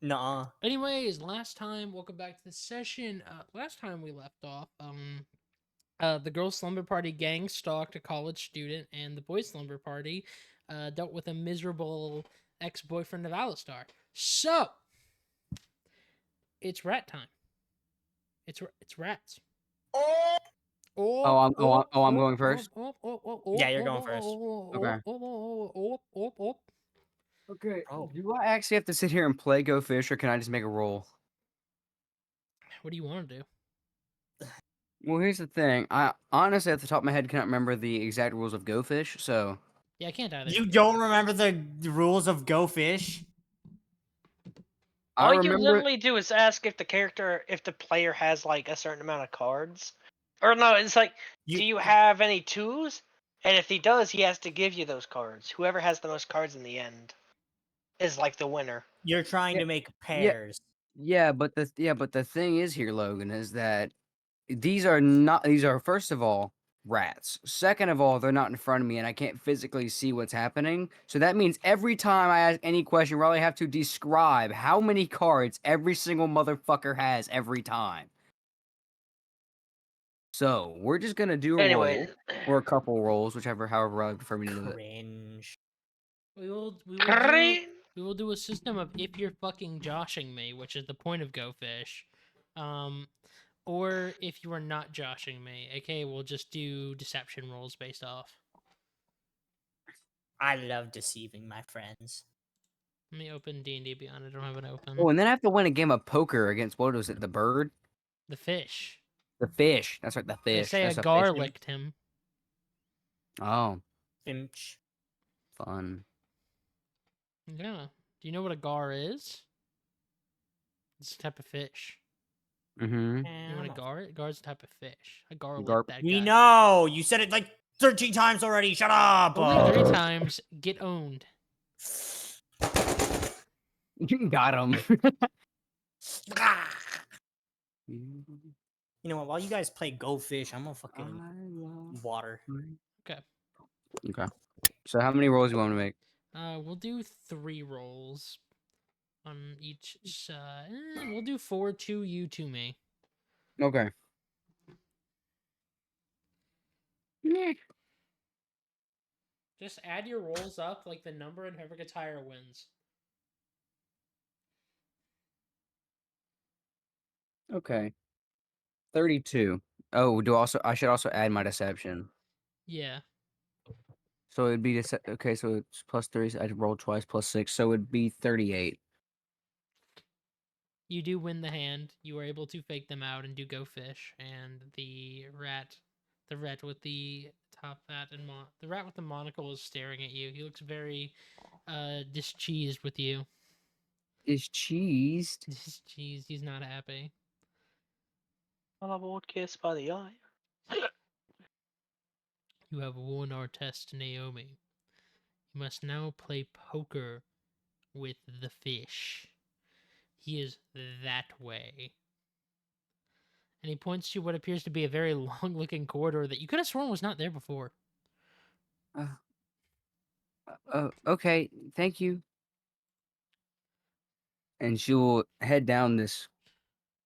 Nuh-uh. Anyways, welcome back to the session. Last time we left off, the girls' slumber party gang stalked a college student, and the boys' slumber party, dealt with a miserable ex-boyfriend of Alistar. So, it's rat time. It's rats. Oh! Oh, I'm going first. Yeah, you're going first. Okay. oh. Okay. Oh. Do I actually have to sit here and play Go Fish, or can I just make a roll? What do you want to do? Well, here's the thing. I honestly, at the top of my head, cannot remember the exact rules of Go Fish. So Yeah, I can't either. You don't remember the rules of Go Fish? I All you remember. literally do is ask if the player has like a certain amount of cards, or no, it's like, do you have any twos? And if he does, he has to give you those cards. Whoever has the most cards in the end is like the winner. You're trying Yeah, to make pairs. Yeah, but the thing is here, Logan, is that these are first of all rats. Second of all, they're not in front of me and I can't physically see what's happening. So that means every time I ask any question, we have to describe how many cards every single motherfucker has every time. So we're just gonna do a Anyway, roll or a couple rolls, however I prefer me to do it. Cringe. We will Green. do a system of if you're fucking joshing me, which is the point of Go Fish. Or if you are not joshing me, okay, we'll just do deception rolls based off. I love deceiving my friends. Let me open D&D Beyond. I don't have it open. Oh, and then I have to win a game of poker against, what was it, the bird? The fish. The fish. That's right, the They fish. say That's a a gar fish. licked him. Oh, Finch. fun. Yeah. Do you know what a gar is? It's a type of fish. Mm-hmm. You know what a gar is? Gar's a type of fish. A gar Gar- licked that We guy. know! You said it like 13 times already! Shut up! Only 3 times. Get owned. Got him. You know what? While you guys play Go Fish, I'm gonna fucking water. Okay. Okay. So how many rolls do you want me to make? We'll do 3 rolls on each side. We'll do 4, 2 you, 2 me. Okay. Just add your rolls up like the number, and whoever gets higher wins. Okay. 32. Oh, I should also add my deception. Yeah. So it'd be okay, so it's plus 3, so I'd roll twice plus 6, so it'd be 38. You do win the hand. You are able to fake them out and do Go Fish, and the rat with the top hat and the rat with the monocle is staring at you. He looks very discheesed with you. Is cheesed? Discheesed. He's not happy. I won't kiss by the eye. You have won our test, Naomi. You must now play poker with the fish. He is that way. And he points to what appears to be a very long-looking corridor that you could have sworn was not there before. Okay, thank you. And she will head down this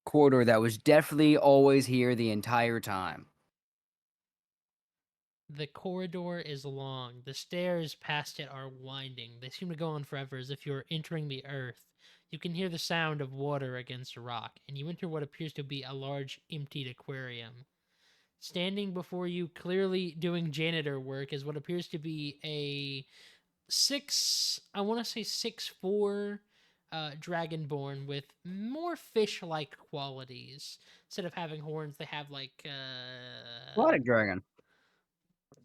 corridor that was definitely always here the entire time. The corridor is long. The stairs past it are winding. They seem to go on forever, as if you're entering the earth. You can hear the sound of water against a rock, and you enter what appears to be a large, emptied aquarium. Standing before you, clearly doing janitor work, is what appears to be a 6'4" dragonborn with more fish-like qualities. Instead of having horns, they have like Aquatic dragon.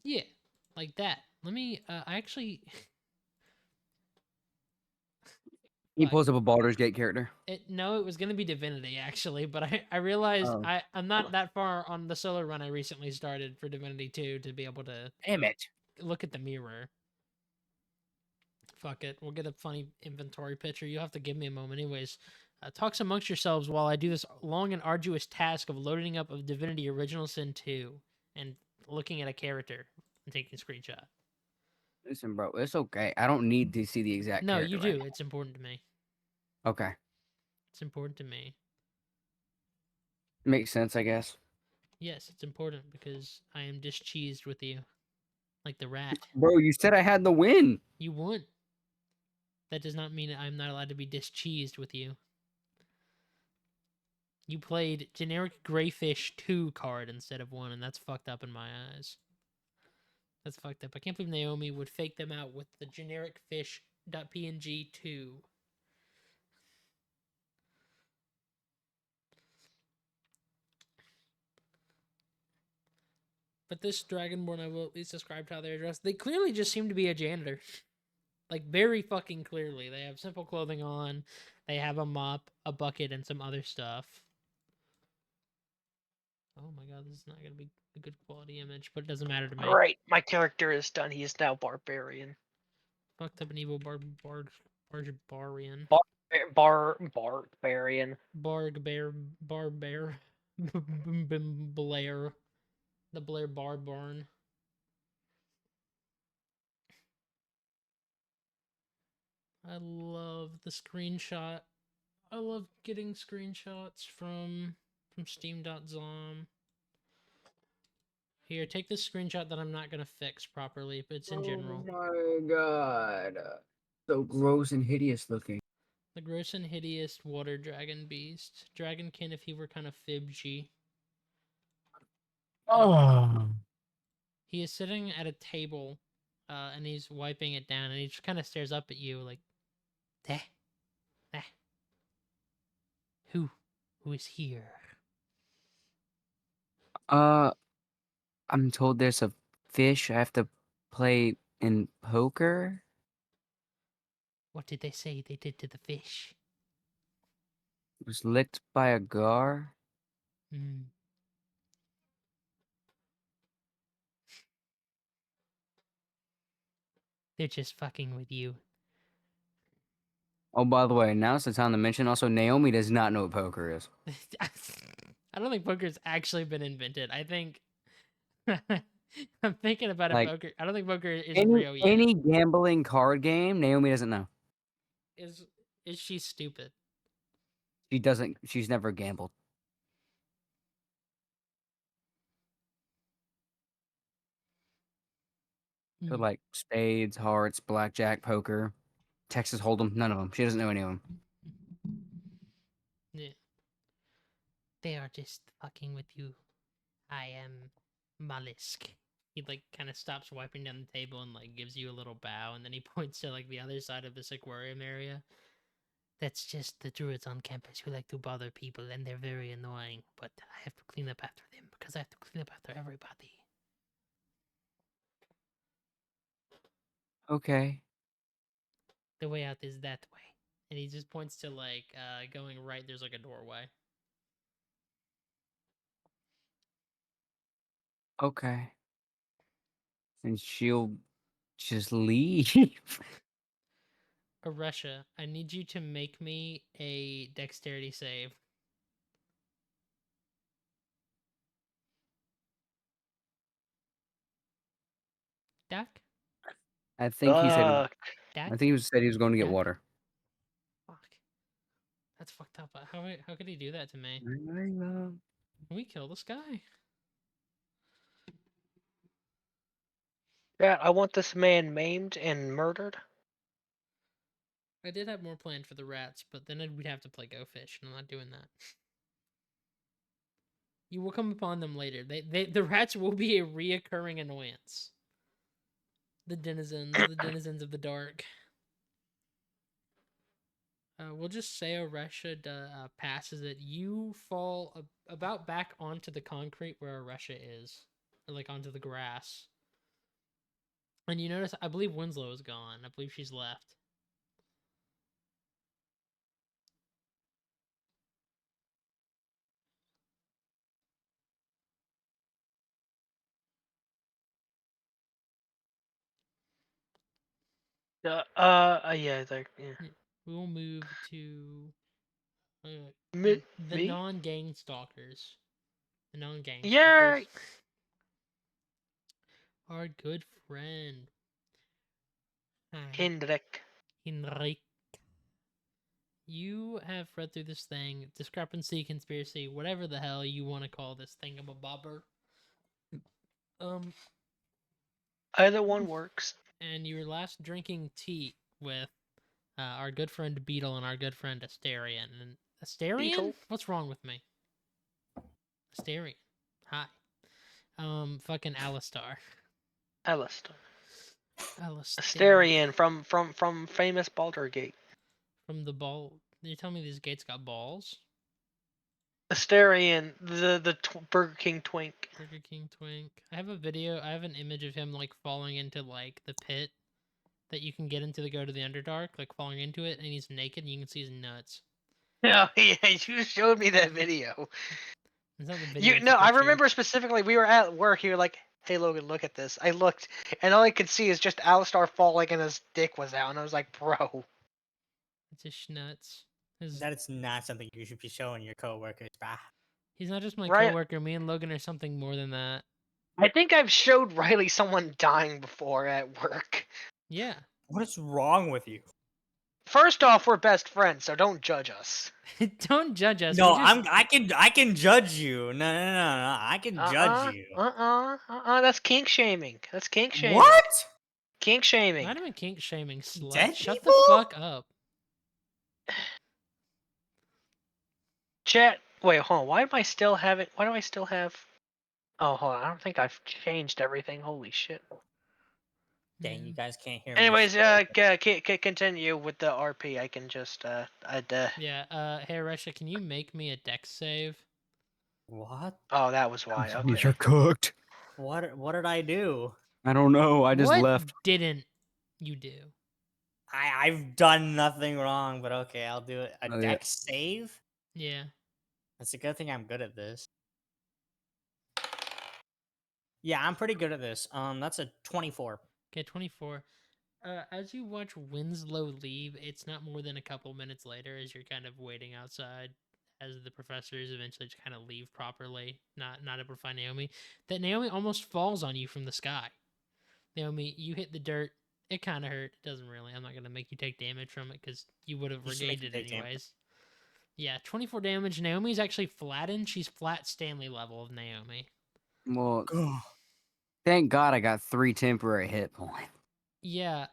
yeah, like that. Let me. I actually. He What? pulls up a Baldur's Gate character. No, it was gonna be Divinity actually, but I realized Oh. I'm not that far on the solo run I recently started for Divinity 2 to be able to Damn it. look at the mirror. Fuck it, we'll get a funny inventory picture. You have to give me a moment, anyways. Talks amongst yourselves while I do this long and arduous task of loading up of Divinity Original Sin 2 and looking at a character and taking a screenshot. Listen, bro, it's okay. I don't need to see the exact No, character you right do. now. It's important to me. Okay. It's important to me. Makes sense, I guess. Yes, it's important because I am discheesed with you. Like the rat. Bro, you said I had the win. You won. That does not mean I'm not allowed to be discheesed with you. You played generic Greyfish 2 card instead of 1, and that's fucked up in my eyes. That's fucked up. I can't believe Naomi would fake them out with the generic fish.png 2. But this Dragonborn, I will at least describe how they're dressed. They clearly just seem to be a janitor. Like, very fucking clearly. They have simple clothing on. They have a mop, a bucket, and some other stuff. Oh my god, this is not going to be a good quality image, but it doesn't matter to me. Great, my character is done. He is now barbarian. Fucked up and evil barbarian. Barbarian. Barbear. Blair. The Blair Bar Barn. I love the screenshot. I love getting screenshots from steam.zom. Here, take this screenshot that I'm not going to fix properly, but it's in general. Oh my god. So gross and hideous looking. The gross and hideous water dragon beast. Dragonkin if he were kind of fibgy. Oh. He is sitting at a table, and he's wiping it down, and he just kind of stares up at you like, eh, eh. Who is here? I'm told there's a fish I have to play in poker. What did they say they did to the fish? It was licked by a gar. Hmm. They're just fucking with you. Oh, by the way, now's the time to mention also Naomi does not know what poker is. I don't think poker's actually been invented. I think I'm thinking about it. Like, Poker. I don't think poker is Any real yet. any gambling card game, Naomi doesn't know. Is she stupid? She doesn't. She's never gambled. So Hmm. like spades, hearts, blackjack, poker, Texas Hold'em, none of them. She doesn't know any of them. Yeah. They are just fucking with you. I am Mollusk. He like kind of stops wiping down the table and like gives you a little bow, and then he points to like the other side of this aquarium area. That's just the druids on campus who like to bother people, and they're very annoying. But I have to clean up after them because I have to clean up after everybody. Okay. The way out is that way. And he just points to like going right. There's like a doorway. Okay. And she'll just leave. Aresha, I need you to make me a dexterity save. Duck? I think he said. Fuck. I Duck? think he said he was going to get Duck? water. Fuck. That's fucked up. How could he do that to me? I Can we kill this guy? Yeah, I want this man maimed and murdered. I did have more planned for the rats, but then we'd have to play Go Fish, and I'm not doing that. You will come upon them later. The rats will be a reoccurring annoyance. The denizens of the dark. We'll just say Oresha passes it. You fall about back onto the concrete where Oresha is, or like onto the grass. And you notice, I believe Winslow is gone. I believe she's left. Yeah, there. Yeah. Yeah. We'll move to Me? the Me? non-gang stalkers. The non-gang Yeah. stalkers. Our good friend. Hendrik. Henrik. You have read through this thing, discrepancy, conspiracy, whatever the hell you want to call this thingamabobber. Either one works. And you were last drinking tea with our good friend Beetle and our good friend Asterion. And Asterion? Beetle? What's wrong with me? Asterion. Hi. Fucking Alistar. Alistar. Alistar. Asterion from famous Baldur Gate. From the ball. You tell me these gates got balls? Asterion, the Burger King twink. Burger King twink. I have a video. I have an image of him like falling into like the pit that you can get into to go to the Underdark, like falling into it, and he's naked and you can see his nuts. Oh yeah, you showed me that video. It's not the video. It's No, a I picture. remember specifically. We were at work. You were like, "Hey Logan, look at this." I looked, and all I could see is just Alistar falling, and his dick was out. And I was like, "Bro." It's his schnuts. His, That is not something you should be showing your coworkers, brah. he's not just my Right. coworker. Me and Logan are something more than that. I think I've showed Riley someone dying before at work. Yeah. What is wrong with you? First off, we're best friends, so don't judge us. Don't judge us. No, we just... I can judge you. No. I can judge you. That's kink shaming. That's kink shaming. What? Kink shaming. Not even kink shaming, slut. Dead Shut people? the fuck up. Chat. Wait, hold on. Why do I still have? Oh, hold on. I don't think I've changed everything. Holy shit. Dang, you guys can't hear Anyways, me. continue with the RP. I can just Yeah, hey Resha, can you make me a dex save? What? Oh, that was why. You're Okay. cooked. What did I do? I don't know. I just what left. didn't you do? I've done nothing wrong, but okay, I'll do it. A Oh, yeah. dex save? Yeah. That's a good thing I'm good at this. Yeah, I'm pretty good at this. That's a 24. Okay, 24. As you watch Winslow leave, it's not more than a couple minutes later as you're kind of waiting outside as the professors eventually just kind of leave properly, not able to find Naomi, that Naomi almost falls on you from the sky. Naomi, you hit the dirt. It kind of hurt. It doesn't really. I'm not going to make you take damage from it because you would have You should make regained me it take damage. anyways. Yeah, 24 damage. Naomi's actually flattened. She's flat Stanley level of Naomi. Well, thank God I got 3 temporary hit points. Yeah,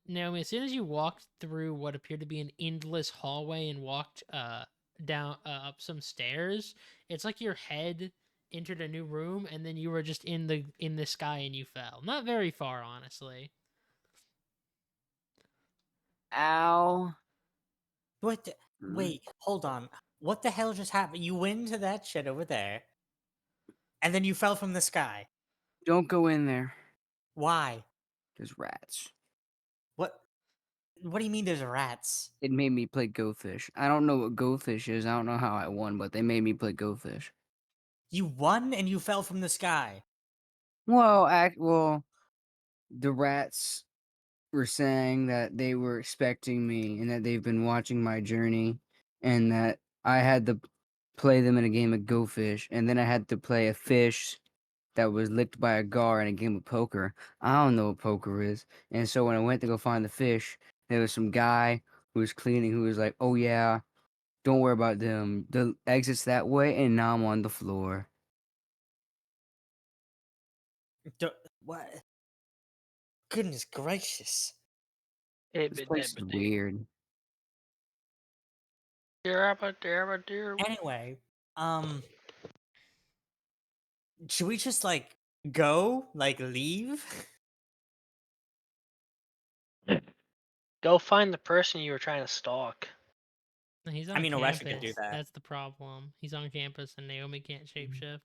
Naomi, as soon as you walked through what appeared to be an endless hallway and walked down up some stairs, it's like your head entered a new room and then you were just in the sky and you fell. Not very far, honestly. Ow. What? Wait, hold on. What the hell just happened? You went into that shit over there, and then you fell from the sky. Don't go in there. Why? There's rats. What? What do you mean there's rats? It made me play Go Fish. I don't know what Go Fish is. I don't know how I won, but they made me play Go Fish. You won and you fell from the sky. Well, the rats were saying that they were expecting me and that they've been watching my journey and that I had to play them in a game of Go Fish, and then I had to play a fish that was licked by a gar in a game of poker. I don't know what poker is. And so when I went to go find the fish, there was some guy who was cleaning who was like, "Oh yeah, don't worry about them. The exit's that way," and now I'm on the floor. What? Goodness gracious. This place is weird. Anyway, should we just like go, like leave? Go find the person you were trying to stalk. He's on I mean, campus. Oresha could do that. That's the problem. He's on campus and Naomi can't shapeshift.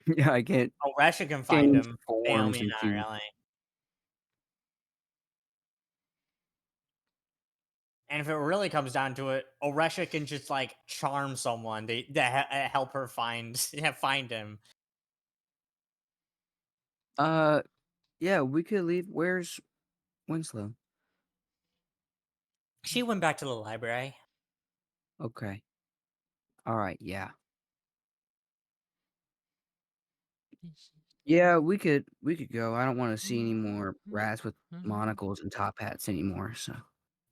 Yeah, I can't Oh, Rasha can find change him. forms Naomi and not choose. really. And if it really comes down to it, Oresha can just like charm someone to help her find him. Yeah, we could leave. Where's Winslow? She went back to the library. Okay. All right. Yeah. Yeah, we could go. I don't want to see any more rats with monocles and top hats anymore. So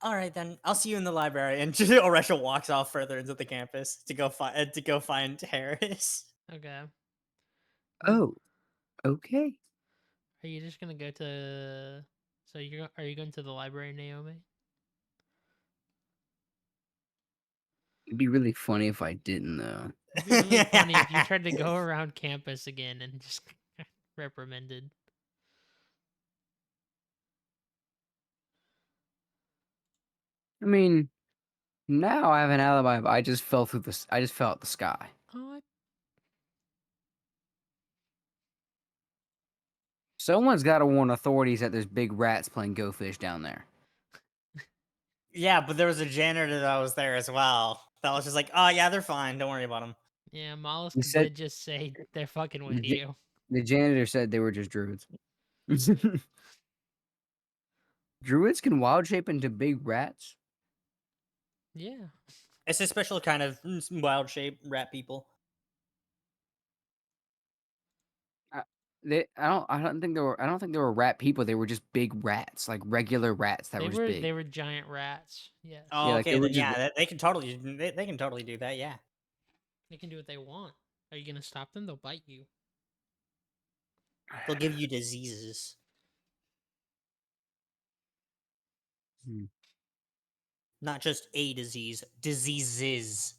All right, then I'll see you in the library. And Oresha walks off further into the campus to go find Harris. Okay. Oh, okay. Are you just gonna go to? So are you going to the library, Naomi? It'd be really funny if I didn't, though. It'd be really funny if you tried to go around campus again and just reprimanded. I mean, now I have an alibi. But I just fell through the. I just fell out the sky. Oh, Someone's got to warn authorities that there's big rats playing Go Fish down there. Yeah, but there was a janitor that was there as well. That was just like, oh yeah, they're fine. Don't worry about them. yeah. Mollusk He said did just say they're fucking with the, ja- you. the janitor said they were just druids. Druids can wild shape into big rats. Yeah. It's a special kind of wild shape rat people. I don't think they were rat people. They were just big rats, like regular rats that They were just were big. they were giant rats. Yes. Oh, Yeah, like they okay, were then just. yeah, they can totally they can totally do that. Yeah. They can do what they want. Are you gonna stop them? They'll bite you. They'll give you diseases. Hmm. Not just a disease, diseases.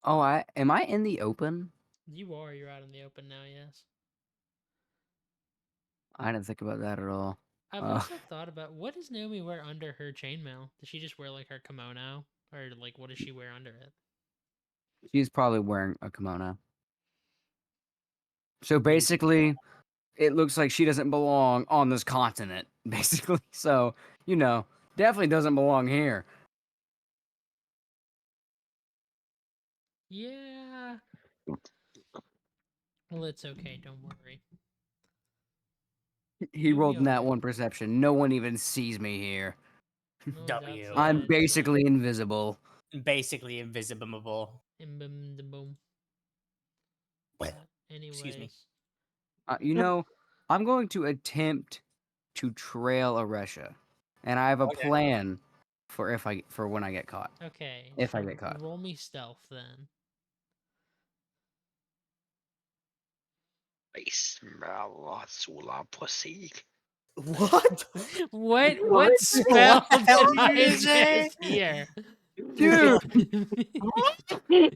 Am I in the open? You are. You're out in the open now. Yes. I didn't think about that at all. I've Uh, also thought about what does Naomi wear under her chainmail? Does she just wear like her kimono, or like what does she wear under it? she's probably wearing a kimono. So basically, it looks like she doesn't belong on this continent. Basically, so definitely doesn't belong here. Yeah. Well, it's okay. Don't worry. He You'll be rolled in that okay. one perception. No one even sees me here. No, W. I'm that's basically invisible. Basically invisible. Boom, boom. Excuse me. Anyways, I'm going to attempt to trail Aresha, and I have a Okay. plan for when I get caught. okay. If I so get caught. roll me stealth then. I smell Sula pussy. What? What spell What the hell did did I you say? just hear? Dude, you're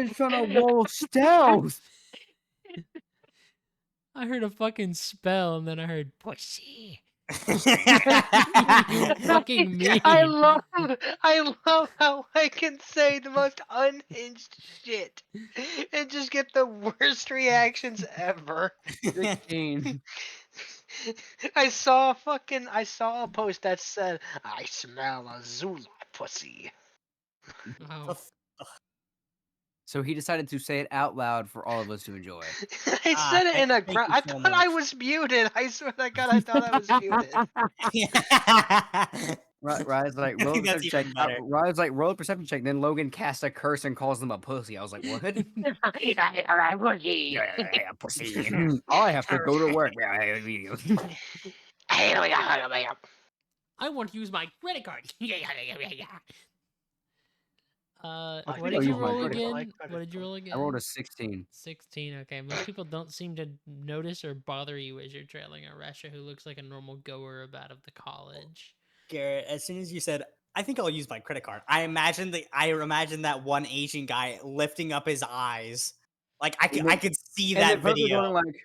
just trying to roll stealth. I heard a fucking spell and then I heard pussy. You're fucking mean. I love how I can say the most unhinged shit and just get the worst reactions ever. 16. I saw a post that said, I smell a Zula pussy. Wow. So he decided to say it out loud for all of us to enjoy. I said it in a thank you I so thought I much. was muted. I swear to God, I thought I was muted. Rise like I roll a think that's perception check. even better. Rise like roll a perception check. Then Logan casts a curse and calls them a pussy. I was like, what? Pussy. Pussy. I have to go to work. I want to use my credit card. I What think did I'll you use my roll credit again? card. What did you roll again? I rolled a 16. 16. Okay, most people don't seem to notice or bother you as you're trailing a Resha who looks like a normal goer about of the college. Garrett, as soon as you said, I think I'll use my credit card, I imagine that one Asian guy lifting up his eyes. Like I could see And that then probably video. going like,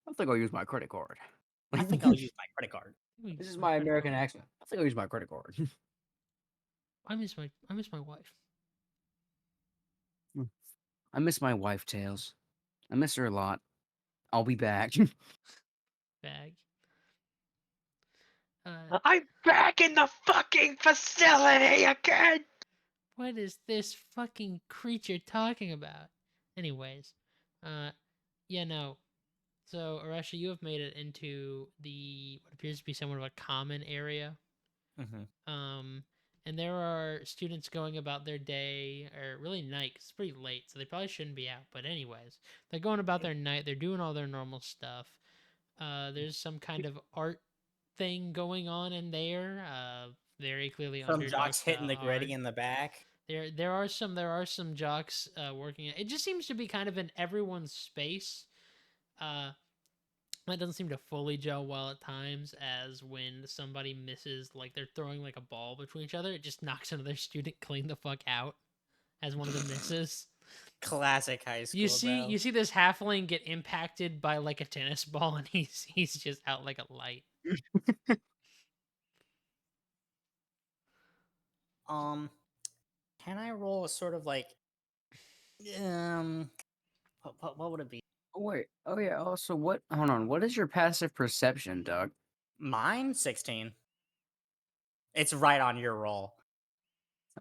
I think I'll use my credit card. I think I'll use my credit card. This is my American accent. I think I'll use my credit card. I miss my wife. I miss my wife, Tails. I miss her a lot. I'll be back. Bag. I'm back in the fucking facility again. What is this fucking creature talking about? Anyways, yeah, no. So, Aresha, you have made it into what appears to be somewhat of a common area. And there are students going about their day, or really night, 'cause it's pretty late, so they probably shouldn't be out. But anyways, they're going about their night. They're doing all their normal stuff. There's some kind of art thing going on in there. Very clearly Some underdog jocks hitting the style art. gritty in the back. There are some jocks working. It just seems to be kind of in everyone's space. That doesn't seem to fully gel well at times, as when somebody misses, like they're throwing like a ball between each other, it just knocks another student clean the fuck out as one of the misses. Classic high school, bro. You see this halfling get impacted by like a tennis ball, and he's just out like a light. Can I roll a sort of like, um, what would it be? Oh, wait. Oh yeah. Also, what? Hold on. What is your passive perception, Doug? Mine 16. It's right on your roll.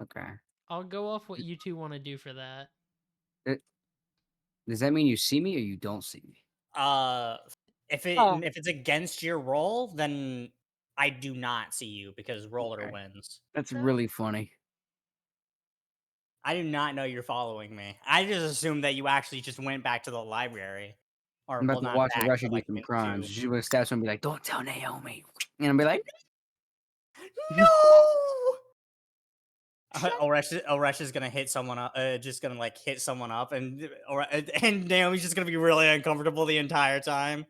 Okay. I'll go off what you two want to do for that. Does that mean you see me or you don't see me? If it's against your roll, then I do not see you because roller Okay. wins. That's really funny. I do not know you're following me. I just assumed that you actually just went back to the library. Or, I'm about well, to not watch back, Russia but do like some into. crimes. She would stab someone and be like, "Don't tell Naomi," and I'll be like, No! Oresh is gonna hit someone up, just gonna like hit someone up, and Naomi's just gonna be really uncomfortable the entire time.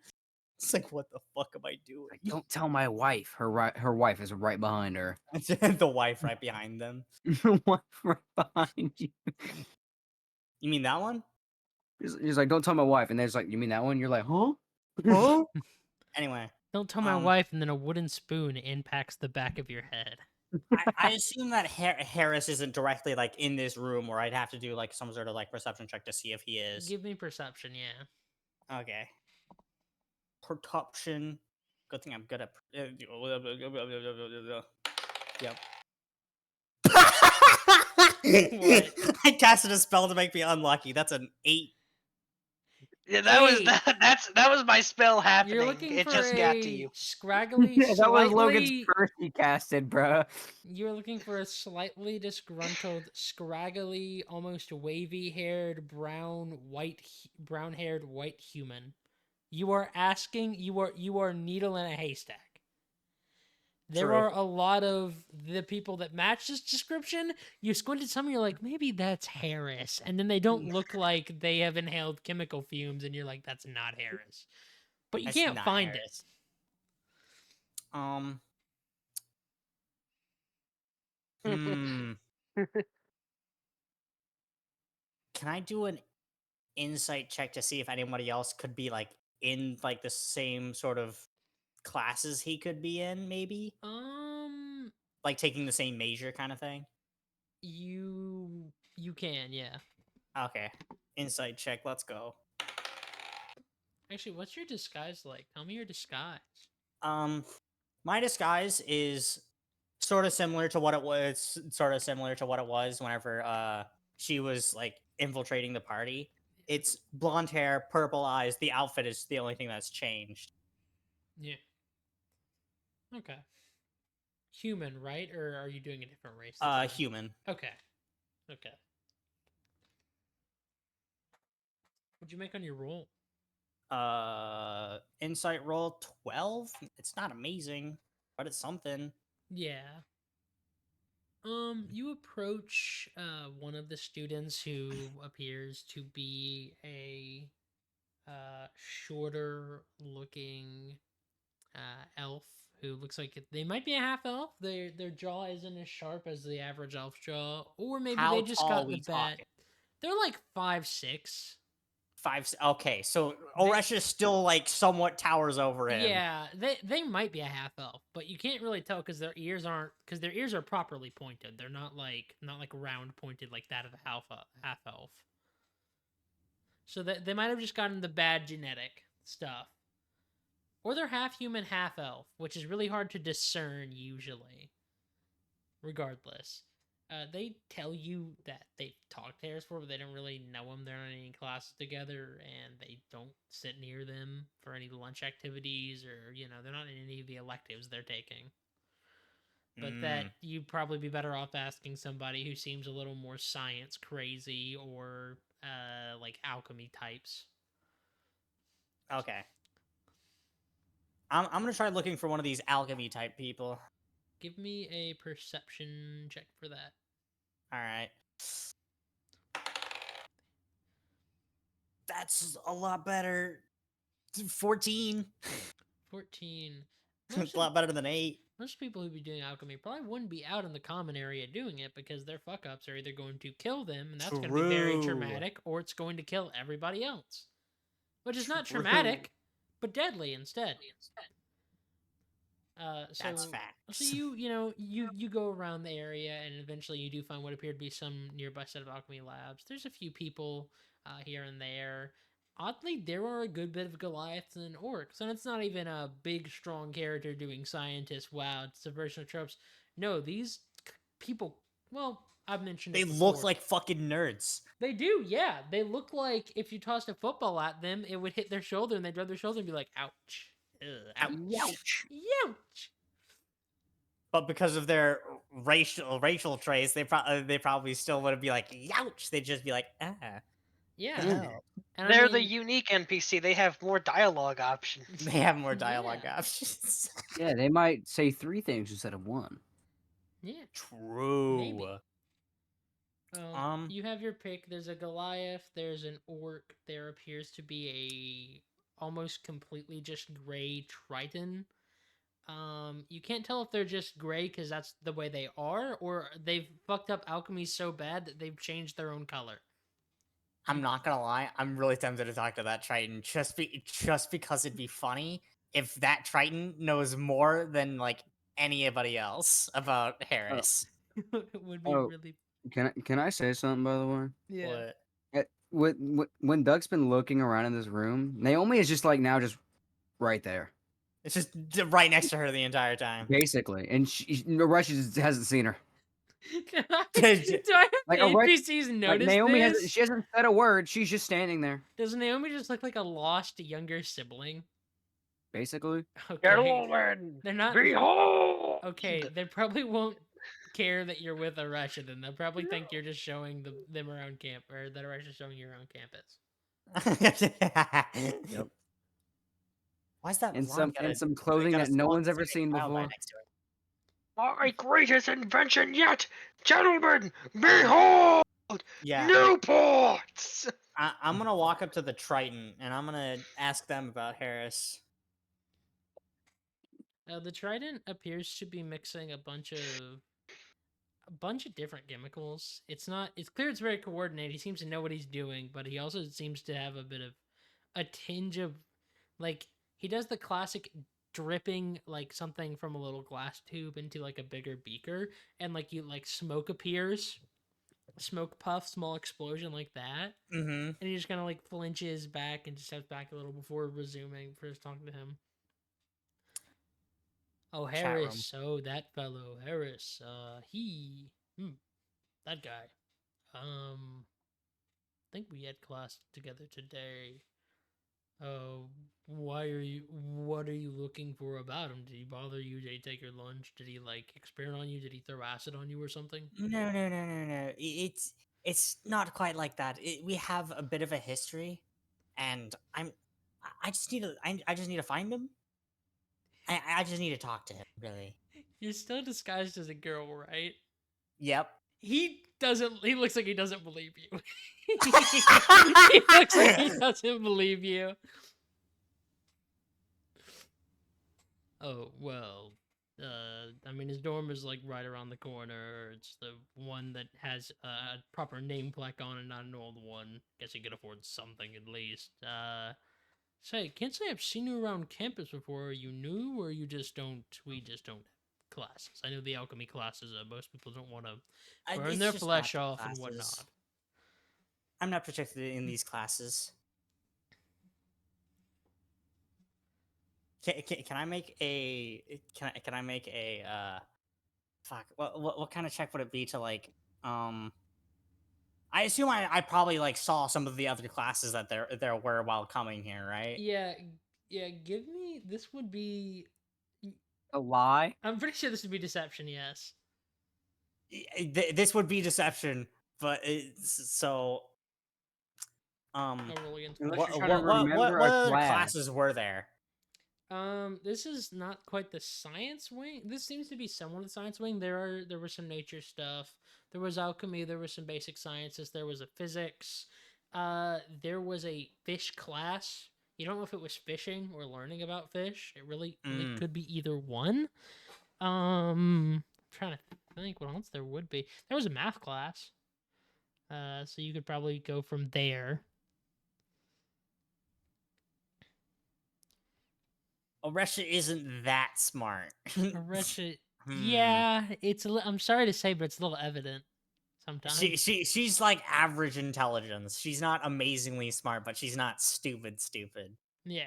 It's like, what the fuck am I doing? like, "Don't tell my wife." Her wife is right behind her. The wife right behind them. Her wife right behind you. You mean that one? He's like, "Don't tell my wife," and there's like, "You mean that one?" You're like, "Huh?" Huh? Anyway, Don't tell my wife, and then a wooden spoon impacts the back of your head. I assume that Harris isn't directly like in this room, where I'd have to do like some sort of like perception check to see if he is. Give me perception, yeah. Okay. Perception. Good thing I'm good at. Yep. What? I casted a spell to make me unlucky. That's an 8. Yeah, that was Hey. that was my spell happening. You're looking It for just got to a you. scraggly, Yeah, that was Logan's slightly. first he casted, bruh. You're looking for a slightly disgruntled, scraggly, almost wavy-haired, brown-haired white human. You are asking. You are needle in a haystack. There True. are a lot of the people that match this description. You squint at some, and you're like, maybe that's Harris, and then they don't look like they have inhaled chemical fumes, and you're like, that's not Harris. But you That's can't not find Harris. it. Hmm. Can I do an insight check to see if anybody else could be like in like the same sort of classes he could be in, maybe? Like taking the same major kind of thing? You can, yeah. Okay. Insight check, let's go. Actually, what's your disguise like? Tell me your disguise. My disguise is sort of similar to what it was, whenever she was like infiltrating the party. It's blonde hair, purple eyes. The outfit is the only thing that's changed. Yeah. Okay. Human, right? Or are you doing a different race? this time? Human. Okay. Okay. What'd you make on your roll? Insight roll 12. It's not amazing, but it's something. Yeah. You approach one of the students who appears to be a shorter looking elf who looks like they might be a half elf. Their jaw isn't as sharp as the average elf jaw, or maybe How they just tall got we the bad. talking? They're like 5'6". 5. Okay, so Oresha still like somewhat towers over him. Yeah, they might be a half elf, but you can't really tell because their ears are properly pointed. They're not like round pointed like that of a half elf. So they might have just gotten the bad genetic stuff. Or they're half human, half elf, which is really hard to discern usually. Regardless, they tell you that they've talked to Harris before, but they don't really know them. They're not in any classes together, and they don't sit near them for any lunch activities, or they're not in any of the electives they're taking. But that you'd probably be better off asking somebody who seems a little more science crazy or like alchemy types. Okay. I'm gonna try looking for one of these alchemy type people. Give me a perception check for that. All right. That's a lot better. 14. 14. It's a lot better than 8. Most people who be doing alchemy probably wouldn't be out in the common area doing it because their fuck ups are either going to kill them, and that's going to be very True. traumatic, or it's going to kill everybody else. Which is not True. traumatic, but deadly instead. That's facts. So you go around the area, and eventually you do find what appear to be some nearby set of alchemy labs. There's a few people here and there. Oddly, there are a good bit of Goliaths and orcs, and it's not even a big, strong character doing scientist. Wow, it's a version of tropes. No, these people. Well, I've mentioned They it look before. like fucking nerds. They do, yeah. They look like if you tossed a football at them, it would hit their shoulder, and they'd rub their shoulder and be like, "Ouch, ouch, Ouch. ouch." But because of their racial traits, they probably still wouldn't be like youch. They'd just be like, ah. Yeah. hell." And They're the unique NPC. They have more dialogue options. They have more dialogue Yeah. options. Yeah, they might say 3 things instead of 1. Yeah. True. Maybe. You have your pick. There's a Goliath. There's an orc. There appears to be a almost completely just gray Triton. You can't tell if they're just gray because that's the way they are, or they've fucked up alchemy so bad that they've changed their own color. I'm not gonna lie, I'm really tempted to talk to that Triton just because it'd be funny if that Triton knows more than like anybody else about Harris. It would be Oh. really. Can I say something, by the way? Yeah. When Doug's been looking around in this room, Naomi is just like now just right there, It's just right next to her the entire time. basically, and Russia just hasn't seen her. Do I have Like, NPCs notice Like Naomi this? she hasn't said a word. She's just standing there, Does Naomi just look like a lost younger sibling? basically. Okay. Gentlemen, They're not. behold! Okay, they probably won't care that you're with a Russian, then they'll probably think you're just showing them around camp, or that Russia's showing you around campus. Yep. Why is that In blonde some clothing got a that no small one's ever Hispanic seen child right before. next to it? My greatest invention yet! Gentlemen, behold! Yeah. Newports! I'm gonna walk up to the Triton and I'm gonna ask them about Harris. The Trident appears to be mixing a bunch of different chemicals. It's clear it's very coordinated. He seems to know what he's doing, but he also seems to have a bit of a tinge of like he does the classic dripping like something from a little glass tube into like a bigger beaker, and like smoke appears, smoke puff, small explosion like that. Mm-hmm. And he just kind of like flinches back and steps back a little before resuming, first talking to him. Oh, Harris. Oh, that fellow, Harris. That guy. I think we had class together today. What are you looking for about him? Did he bother you? Did he take your lunch? Did he like experiment on you? Did he throw acid on you or something? No. It's not quite like that. We have a bit of a history, and I just need to find him. I just need to talk to him, really. You're still disguised as a girl, right? Yep. He looks like he doesn't believe you. He looks like he doesn't believe you. Oh, well, I mean, his dorm is like right around the corner. It's the one that has a proper name plaque on it, not an old one. Guess he could afford something at least. Say, can't say I've seen you around campus before. Are you new, or we just don't have classes? I know the alchemy classes, most people don't want to burn It's their just flesh not the off and classes. whatnot. I'm not protected in these classes. Can I make a can I make a fuck what kind of check would it be to like I assume I probably like saw some of the other classes that there were while coming here, right? Yeah, give me, this would be, A lie? I'm pretty sure this would be deception, yes. This would be deception, but so I'll roll against Unless what you're trying to remember what a other class. classes were there? This is not quite the science wing. This seems to be somewhat the science wing. There was some nature stuff. There was alchemy. There was some basic sciences. There was a physics. There was a fish class. You don't know if it was fishing or learning about fish. It really could be either one. I'm trying to think what else there would be. There was a math class. So you could probably go from there. Oresha isn't that smart. Oresha, yeah, I'm sorry to say, but it's a little evident sometimes. She's like average intelligence. She's not amazingly smart, but she's not stupid. Yeah.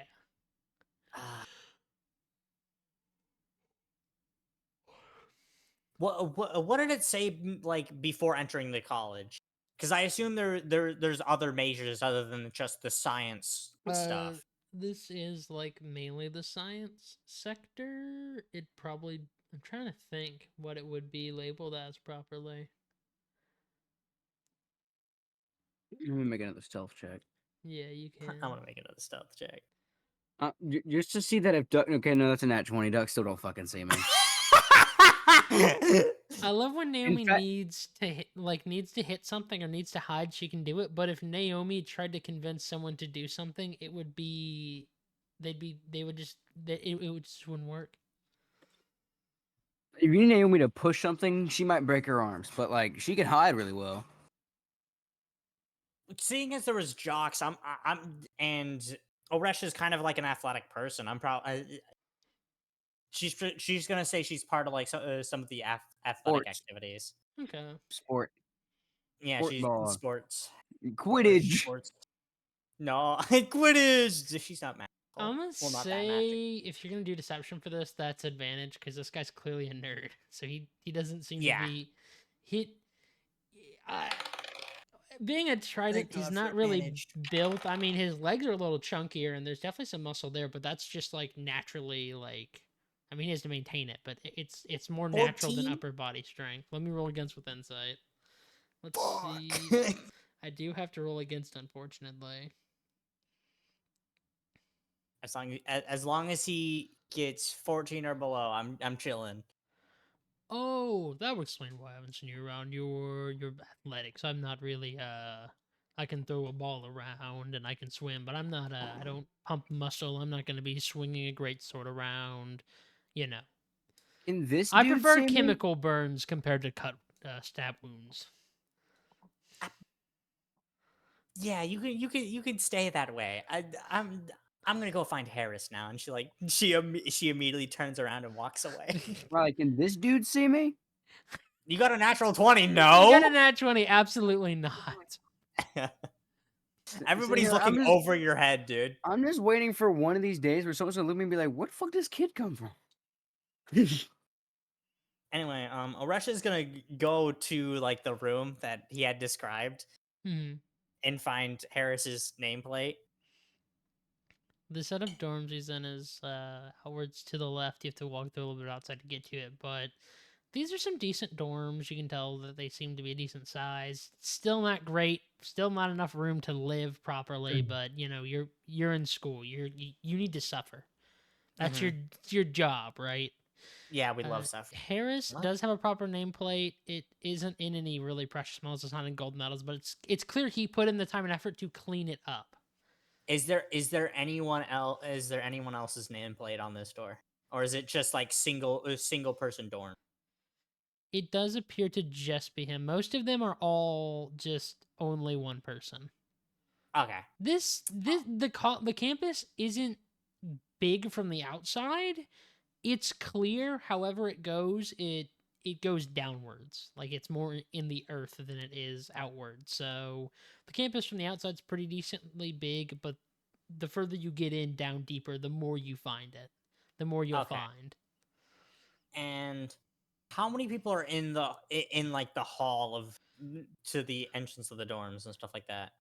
What did it say like before entering the college? Because I assume there's other majors other than just the science stuff. This is like mainly the science sector. I'm trying to think what it would be labeled as properly. Let me make another stealth check. Yeah, you can. I want to make another stealth check. Just to see that if Duck. Okay, no, that's a nat 20. Duck still don't fucking see me. I love when Naomi fact- needs to hit something or needs to hide, she can do it. But if Naomi tried to convince someone to do something, it would just wouldn't work. If you need Naomi to push something, she might break her arms, but like she can hide really well. Seeing as there was jocks, and Oresha is kind of like an athletic person. I'm probably she's gonna say she's part of like some of the athletic Sports. activities. Okay. Sport. Yeah, Sport she's ball. sports. Quidditch. Sports. No, Quidditch. She's not magical. I'm gonna not that say magic. if you're gonna do deception for this, that's advantage because this guy's clearly a nerd. So he doesn't seem Yeah. to be being a trident. Thank He's God not for really advantage. built. I mean, his legs are a little chunkier, and there's definitely some muscle there, but that's just like naturally like. I mean, he has to maintain it, but it's more natural than 14? upper body strength. Let me roll against with insight. Let's see. I do have to roll against, unfortunately. As long as he gets 14 or below, I'm chilling. Oh, that would explain why I haven't seen you around. You're athletics. I'm not really I can throw a ball around and I can swim, but I'm not I don't pump muscle. I'm not going to be swinging a great sword around, you know. Can this I dude prefer see me? chemical burns compared to stab wounds. Yeah, you can stay that way. I'm gonna go find Harris now, and she immediately turns around and walks away. Riley, can this dude see me? You got a natural 20, You no? got a nat 20, absolutely not. Everybody's here, looking I'm just- over your head, dude. I'm just waiting for one of these days where someone's gonna look at me and be like, "Where the fuck does this kid come from?" Anyway, Oresha's gonna go to like the room that he had described Hmm. and find Harris's nameplate. The set of dorms he's in is outwards to the left. You have to walk through a little bit outside to get to it, but these are some decent dorms. You can tell that they seem to be a decent size. Still not great. Still not enough room to live properly. But you know, you're in school. You need to suffer. That's your job, right? Yeah, we love stuff. Harris does have a proper nameplate. It isn't in any really precious metals. It's not in gold medals, but it's clear he put in the time and effort to clean it up. Is there anyone else? Is there anyone else's nameplate on this door, or is it just like single person dorm? It does appear to just be him. Most of them are all just only one person. Okay. The campus isn't big from the outside. It's clear, however it goes downwards. Like it's more in the earth than it is outward. So the campus from the outside is pretty decently big, but the further you get in down deeper, the more you find it. The more you'll find. And how many people are in like the hall of to the entrance of the dorms and stuff like that?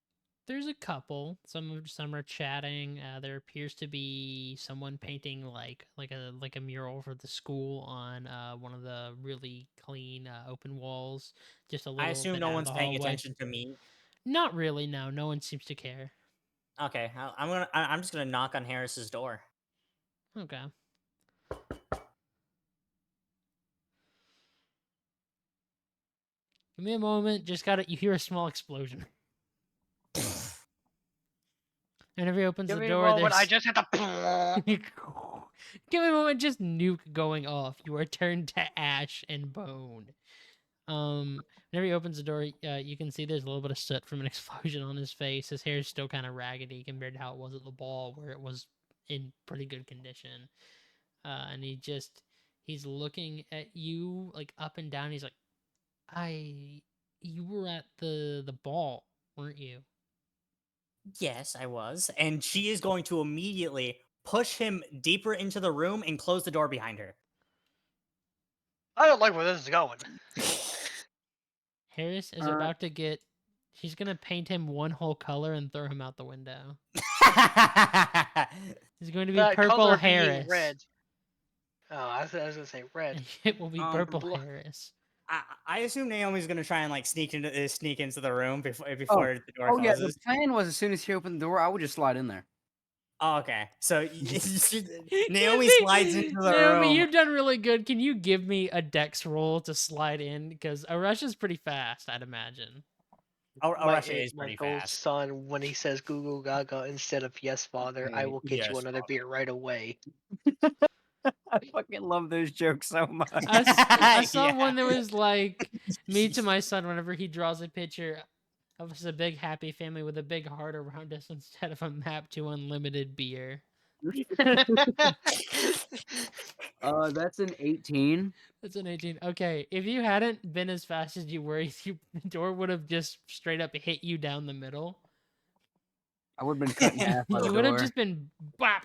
There's a couple. Some are chatting. There appears to be someone painting like a mural for the school on one of the really clean open walls. Just a little. I assume bit no out of one's the paying hallway. attention to me. Not really. No, no one seems to care. Okay, I'm just gonna knock on Harris's door. Okay. Give me a moment. Just got it. You hear a small explosion. Whenever he opens Give the me a door, moment. I there's. just had to. Give me a moment. Just nuke going off. You are turned to ash and bone. Whenever he opens the door, you can see there's a little bit of soot from an explosion on his face. His hair is still kind of raggedy compared to how it was at the ball, where it was in pretty good condition. And he's looking at you like up and down. He's like, you were at the ball, weren't you? Yes, I was. And she is going to immediately push him deeper into the room and close the door behind her. I don't like where this is going. Harris is about to get. She's gonna paint him one whole color and throw him out the window. He's going to be That purple color Harris. being red. Oh, I was gonna say red. It will be purple blue. Harris. I assume Naomi's gonna try and like sneak into the room before the door Oh yeah, closes. the plan was as soon as he opened the door, I would just slide in there. Oh, okay. So Naomi See, slides into the Naomi, room. you've done really good. Can you give me a dex roll to slide in? Because Arash is pretty fast, I'd imagine. Russia is pretty Michael's fast. son, when he says "Goo Goo Gaga" instead of "Yes, father," I will get you Yes, another father. beer right away. I fucking love those jokes so much. I saw Yeah. one that was like me to my son whenever he draws a picture of us a big happy family with a big heart around us instead of a map to unlimited beer. That's an 18. That's an 18. Okay, if you hadn't been as fast as you were, the door would have just straight up hit you down the middle. I would have been cut in half by the You would have door. just been bop.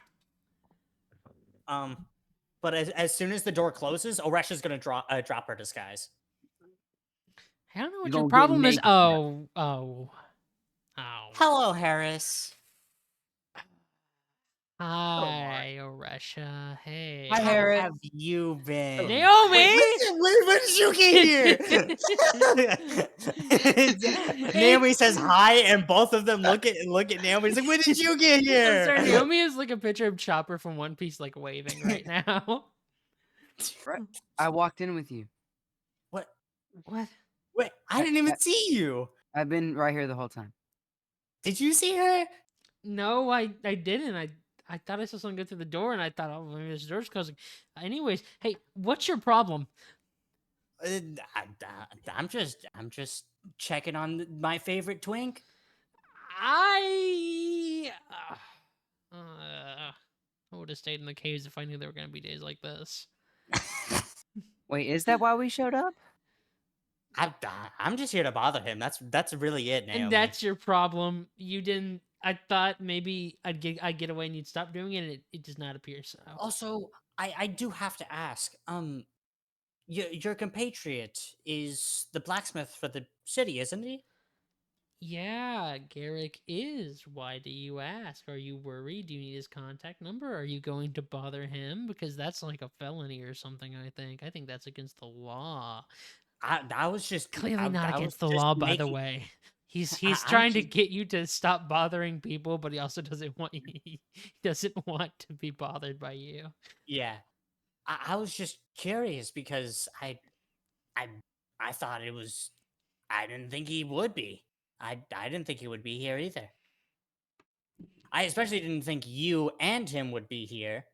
But as soon as the door closes, Oresha's gonna drop her disguise. I don't know what You're your gonna get problem is. naked now. Oh. Hello, Harris. Hi, Oresha. Hey. Hi, How Harris. have you been? Naomi! When did you get here? Naomi says hi, and both of them look at Naomi. He's like, "When did you get here?" I'm sorry, Naomi is like a picture of Chopper from One Piece, like waving right now. Right. I walked in with you. What? What? Wait, I didn't even see you. I've been right here the whole time. Did you see her? No, I didn't. I thought I saw someone go through the door, and I thought, oh, maybe this door's closing. Anyways, hey, what's your problem? I'm just checking on my favorite twink. I would have stayed in the caves if I knew there were gonna be days like this. Wait, is that why we showed up? I'm just here to bother him. That's really it, Naomi. And that's your problem. You didn't. I thought maybe I'd get away and you'd stop doing it, and it does not appear so. Also, I do have to ask. Your compatriot is the blacksmith for the city, isn't he? Yeah, Garrick is. Why do you ask? Are you worried? Do you need his contact number? Are you going to bother him? Because that's like a felony or something, I think. I think that's against the law. I was just Clearly not I was against the just law, by the making- way. He's I'm trying to just- get you to stop bothering people, but he also doesn't want he doesn't want to be bothered by you. Yeah, I was just curious because I thought it was. I didn't think he would be. I didn't think he would be here either. I especially didn't think you and him would be here.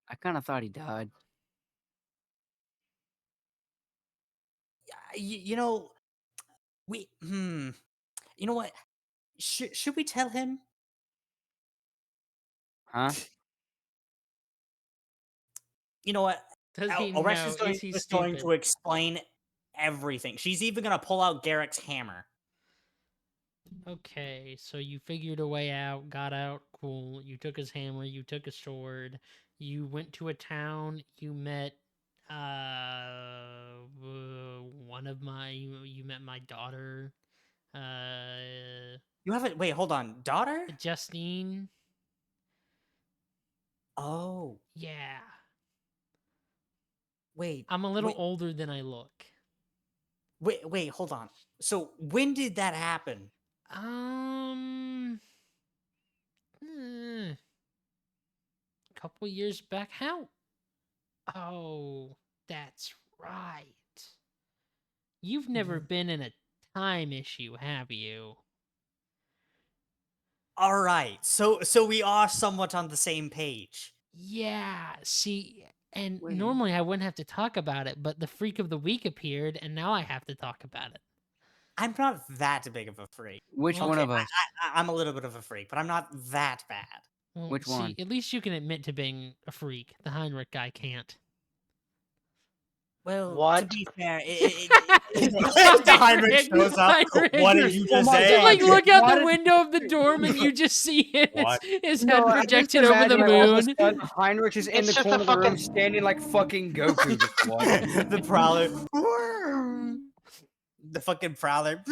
I kind of thought he died. You know, we You know what? Should we tell him? Huh? You know what? Does he know? Oresha's Is he just going stupid? to explain everything. She's even going to pull out Garrick's hammer. Okay, so you figured a way out, got out, cool. You took his hammer, you took his sword, you went to a town, you met one of my you met my daughter, You haven't. Wait, hold on. Daughter? Justine. Oh, Yeah. wait. I'm a little wait, older than I look. wait, hold on. So when did that happen? couple years back. How? Oh, that's right. You've never been in a time issue, have you? All right. So we are somewhat on the same page. Yeah, see, and Wait. normally I wouldn't have to talk about it, but the freak of the week appeared, and now I have to talk about it. I'm not that big of a freak. Which Well, one Okay, of us? I'm a little bit of a freak, but I'm not that bad. Well, Which see, one? at least you can admit to being a freak. The Heinrich guy can't. Well, to What? be fair, the Heinrich shows up. Heinrich. What did you Oh just my You say? like God. look out Why the did- window of the dorm and you just see What? his head No, I projected just over the imagine, like, all of a moon. sudden, Heinrich is in It's the just a corner of the room, fucking- standing like fucking Goku. Just what? The Prowler. The fucking Prowler.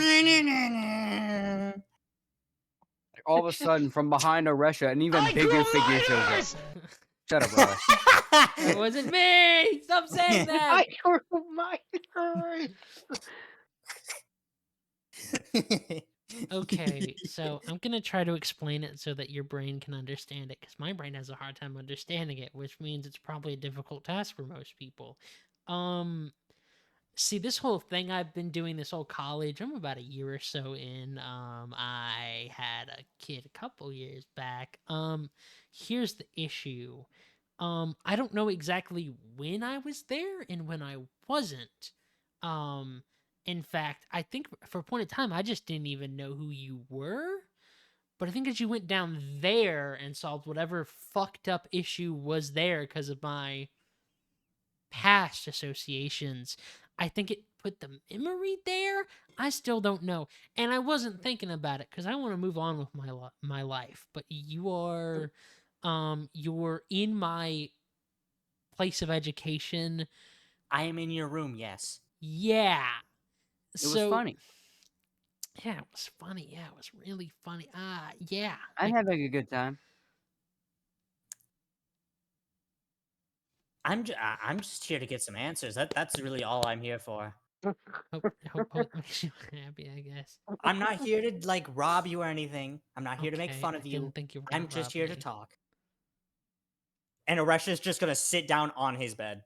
All of a sudden, from behind Oresha, an even bigger figure shows up. Shut up, Russ. That wasn't me. Stop saying that. I grew minors. Okay, so I'm gonna try to explain it so that your brain can understand it, because my brain has a hard time understanding it, which means it's probably a difficult task for most people. See, this whole thing I've been doing this whole college, I'm about a year or so in. I had a kid a couple years back. Here's the issue. I don't know exactly when I was there and when I wasn't. Um, in fact, I think for a point in time, I just didn't even know who you were. But I think as you went down there and solved whatever fucked up issue was there because of my past associations, I think it put the memory there. I still don't know, and I wasn't thinking about it because I want to move on with my life. But you're in my place of education. I am in your room, yes. Yeah. It was funny. Yeah, it was funny. Yeah, it was really funny. Yeah. I'm having a good time. I'm just here to get some answers. That's really all I'm here for. Hope makes you happy, I guess. I'm not here to like rob you or anything. I'm not here to make Okay, fun I of you. didn't think you were I'm gonna just rob here to me. talk. And Oresha's just gonna sit down on his bed.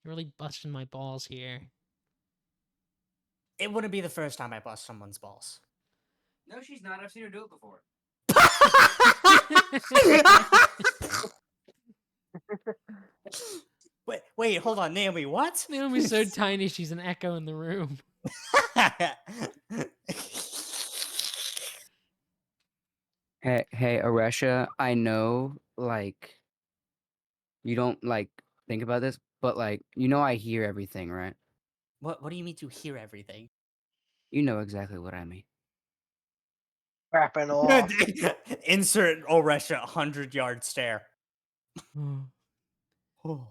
You're really busting my balls here. It wouldn't be the first time I bust someone's balls. No, she's not. I've seen her do it before. Wait, hold on, Naomi, what? Naomi's so tiny, she's an echo in the room. Hey, Oresha, I know, like, you don't, like, think about this, but, like, you know I hear everything, right? What do you mean to hear everything? You know exactly what I mean. Crapping off. Insert Oresha 100-yard stare. Oh.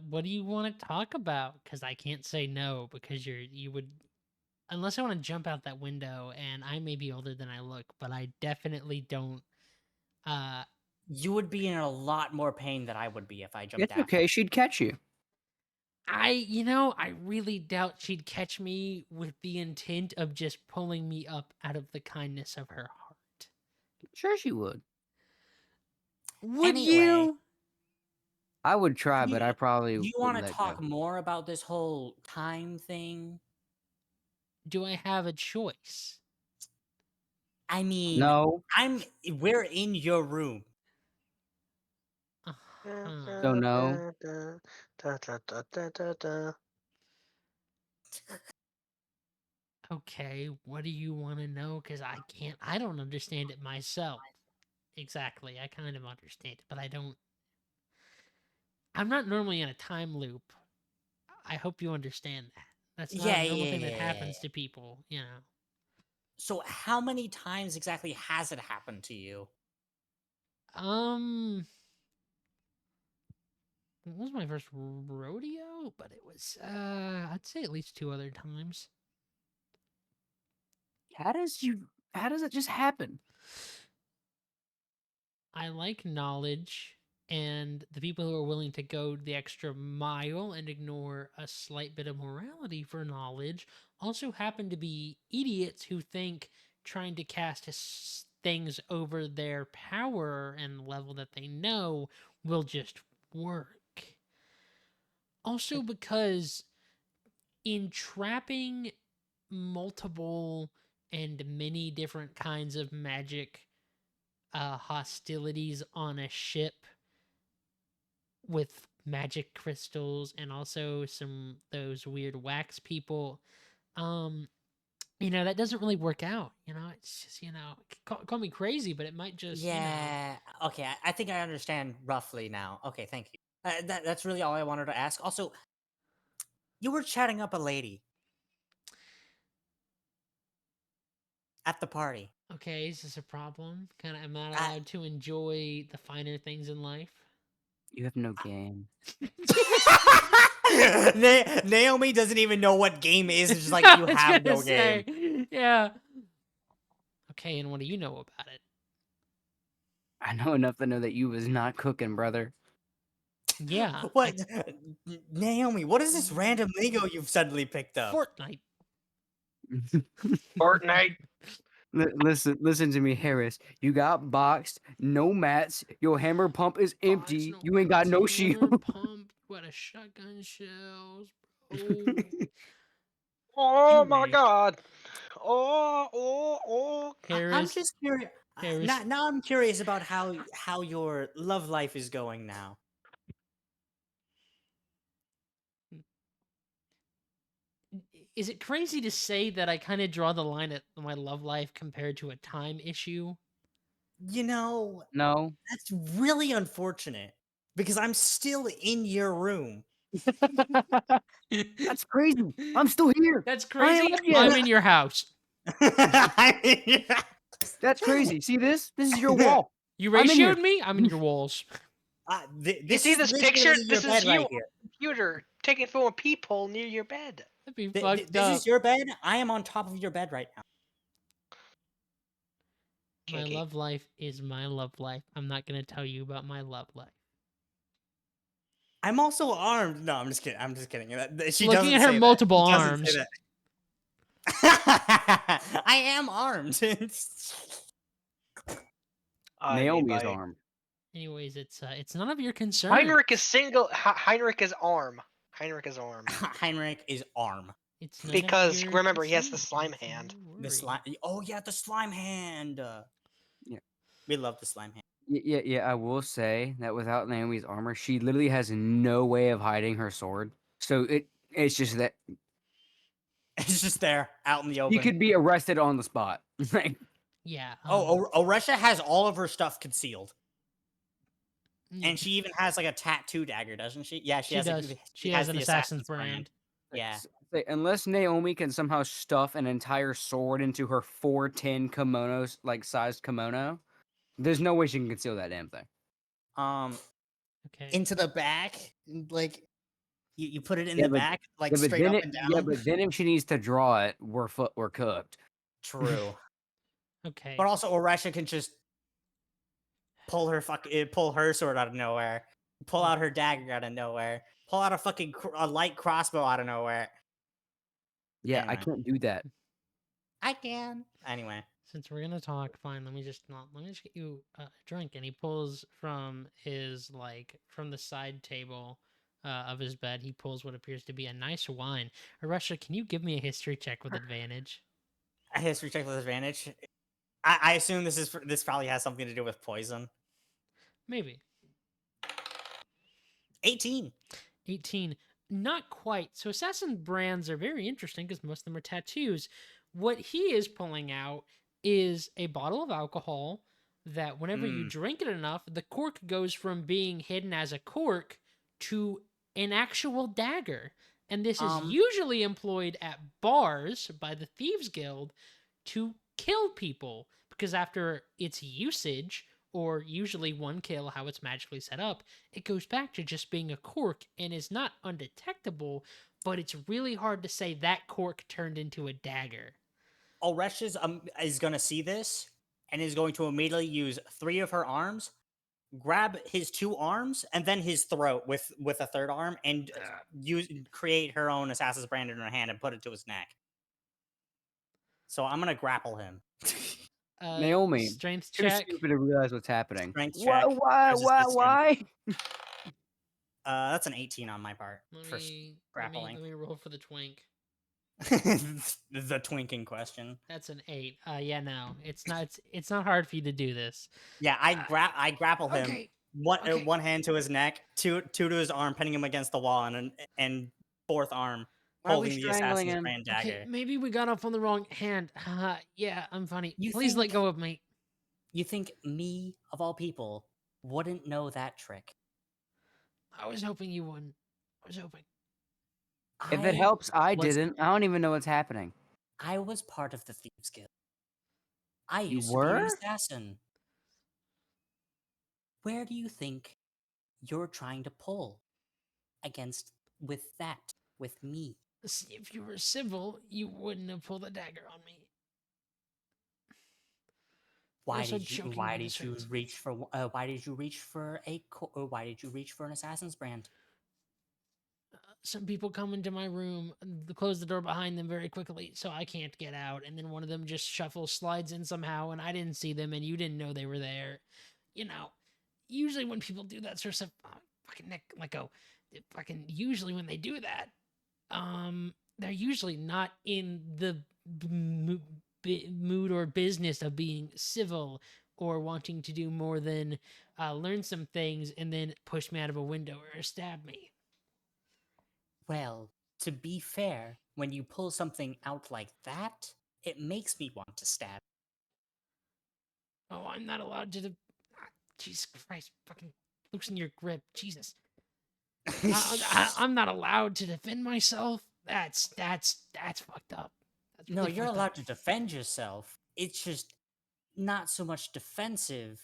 What do you want to talk about? Because I can't say no, because you would, unless I want to jump out that window, and I may be older than I look, but I definitely don't. You would be in a lot more pain than I would be if I jumped It's out. okay, she'd catch you. I really doubt she'd catch me with the intent of just pulling me up out of the kindness of her heart. Sure she would. Would Anyway, you? I would try, but I probably Do you would want to let talk go. more about this whole time thing? Do I have a choice? I mean, No, we're in your room. Uh-huh. so no. Okay, what do you want to know? Because I don't understand it myself. Exactly, I kind of understand it, but I'm not normally in a time loop. I hope you understand that. That's not Yeah, a normal yeah, thing that yeah, happens yeah. to people, you know. So how many times exactly has it happened to you? It was my first rodeo, but it was I'd say at least 2 other times. How does it just happen? I like knowledge. And the people who are willing to go the extra mile and ignore a slight bit of morality for knowledge also happen to be idiots who think trying to cast things over their power and level that they know will just work. Also, because entrapping multiple and many different kinds of magic hostilities on a ship with magic crystals and also some those weird wax people, that doesn't really work out. It's just, call me crazy, but it might just, Yeah. Okay. I think I understand roughly now. Okay. Thank you. That's really all I wanted to ask. Also, you were chatting up a lady at the party. Okay, is this a problem? Kind of, am I I, allowed to enjoy the finer things in life? You have no game. Naomi doesn't even know what game is. It's just like I you was have gonna no game. say, yeah. Okay, and what do you know about it? I know enough to know that you was not cooking, brother. Yeah, What, Naomi? What is this random Lego you've suddenly picked up? Fortnite. Fortnite. Listen to me, Harris. You got boxed, no mats. Your hammer pump is empty. No You ain't got no hammer shield. pump. What a shotgun shells, bro. Oh my Anyway, god. Oh. I'm Harris, just curious. Harris, Now I'm curious about how your love life is going now. is it crazy to say that I kind of draw the line at my love life compared to a time issue? No. That's really unfortunate because I'm still in your room. That's crazy. I'm still here. That's I ain't crazy. left yet. I'm in your house. That's crazy. See this? This is your wall. You I'm in here. ratioed me. I'm in your walls. You this see is this picture? literally your This is bed you right on here. the computer taking from a peephole near your bed. That'd be fucked This up. is your bed. I am on top of your bed right now. My Kinky. love life is my love life. I'm not gonna tell you about my love life. I'm also armed. No, I'm just kidding. I'm just kidding. She Looking doesn't at her say multiple that. She doesn't arms. say that. I am armed. I mean, Naomi's by arm. Anyways, it's none of your concern. Heinrich is single. Heinrich is arm. Heinrich is arm. Heinrich is arm. It's none Because of your remember, he has the concern. slime Don't hand. The worry. slime. Oh yeah, the slime hand. Yeah. We love the slime hand. Yeah. I will say that without Naomi's armor, she literally has no way of hiding her sword. So it's just that It's just there, out in the open. you could be arrested on the spot. Like, Yeah. Oresha has all of her stuff concealed, yeah, and she even has like a tattoo dagger, doesn't she? Yeah, she she has. does. Like, She has an the assassin's brand. Yeah. unless Naomi can somehow stuff an entire sword into her 410 kimonos, like sized kimono, there's no way she can conceal that damn thing. Okay. Into the back, like you put it in Yeah, the but- back, like Yeah, but straight then up and down. yeah, but then if she needs to draw it, we're cooked. True. Okay. But also, Oresha can just pull her sword out of nowhere, pull out her dagger out of nowhere, pull out a light crossbow out of nowhere. Yeah, I Anyway. can't do that. I can. Anyway. Since we're gonna talk, fine. Let me just get you a drink. And he pulls from from the side table of his bed. He pulls what appears to be a nice wine. Arusha, can you give me a history check with advantage? A history check with advantage. I assume this probably has something to do with poison. Maybe. 18. 18. Not quite. So assassin brands are very interesting because most of them are tattoos. What he is pulling out is a bottle of alcohol that whenever you drink it enough, the cork goes from being hidden as a cork to an actual dagger. And this is usually employed at bars by the Thieves Guild to kill people because after its usage, or usually one kill, how it's magically set up, it goes back to just being a cork and is not undetectable, but it's really hard to say that cork turned into a dagger. Oresha is going to see this and is going to immediately use 3 of her arms, grab his 2 arms and then his throat with a third arm and create her own assassin's brand in her hand and put it to his neck. So I'm gonna grapple him. Naomi, Strength too check. stupid to realize what's happening. Strength Why? check. Why? Versus Why? distance. Why? That's an 18 on my part Let for me grappling. let me roll for the twink. The twinking question. That's an 8. Yeah, no, it's not hard for you to do this. Yeah, I grapple him. Okay. One hand to his neck, two to his arm, pinning him against the wall, and fourth arm Why are we holding the strangling assassin's him? brand dagger. Okay, maybe we got off on the wrong hand. Yeah, I'm funny. You Please let think- go of me. You think me, of all people, wouldn't know that trick? I was hoping you wouldn't. I was hoping. If it helps, I was- didn't. I don't even know what's happening. I was part of the Thieves Guild. I You used to be an were? assassin. Where do you think you're trying to pull with me? See, if you were civil, you wouldn't have pulled the dagger on me. Why Also did you choking me in the face. reach for why did you reach for why did you reach for an assassin's brand? Some people come into my room, close the door behind them very quickly, so I can't get out. And then one of them just slides in somehow, and I didn't see them, and you didn't know they were there. You know, usually when people do that sort of stuff, fucking Nick, let go. Fucking usually when they do that, they're usually not in the mood or business of being civil or wanting to do more than learn some things and then push me out of a window or stab me. Well, to be fair, when you pull something out like that, it makes me want to stab. Oh, I'm not allowed to. Jesus Christ, fucking loosen your grip, Jesus. I'm not allowed to defend myself. That's fucked up. That's No, really you're fucked allowed up. to defend yourself. It's just not so much defensive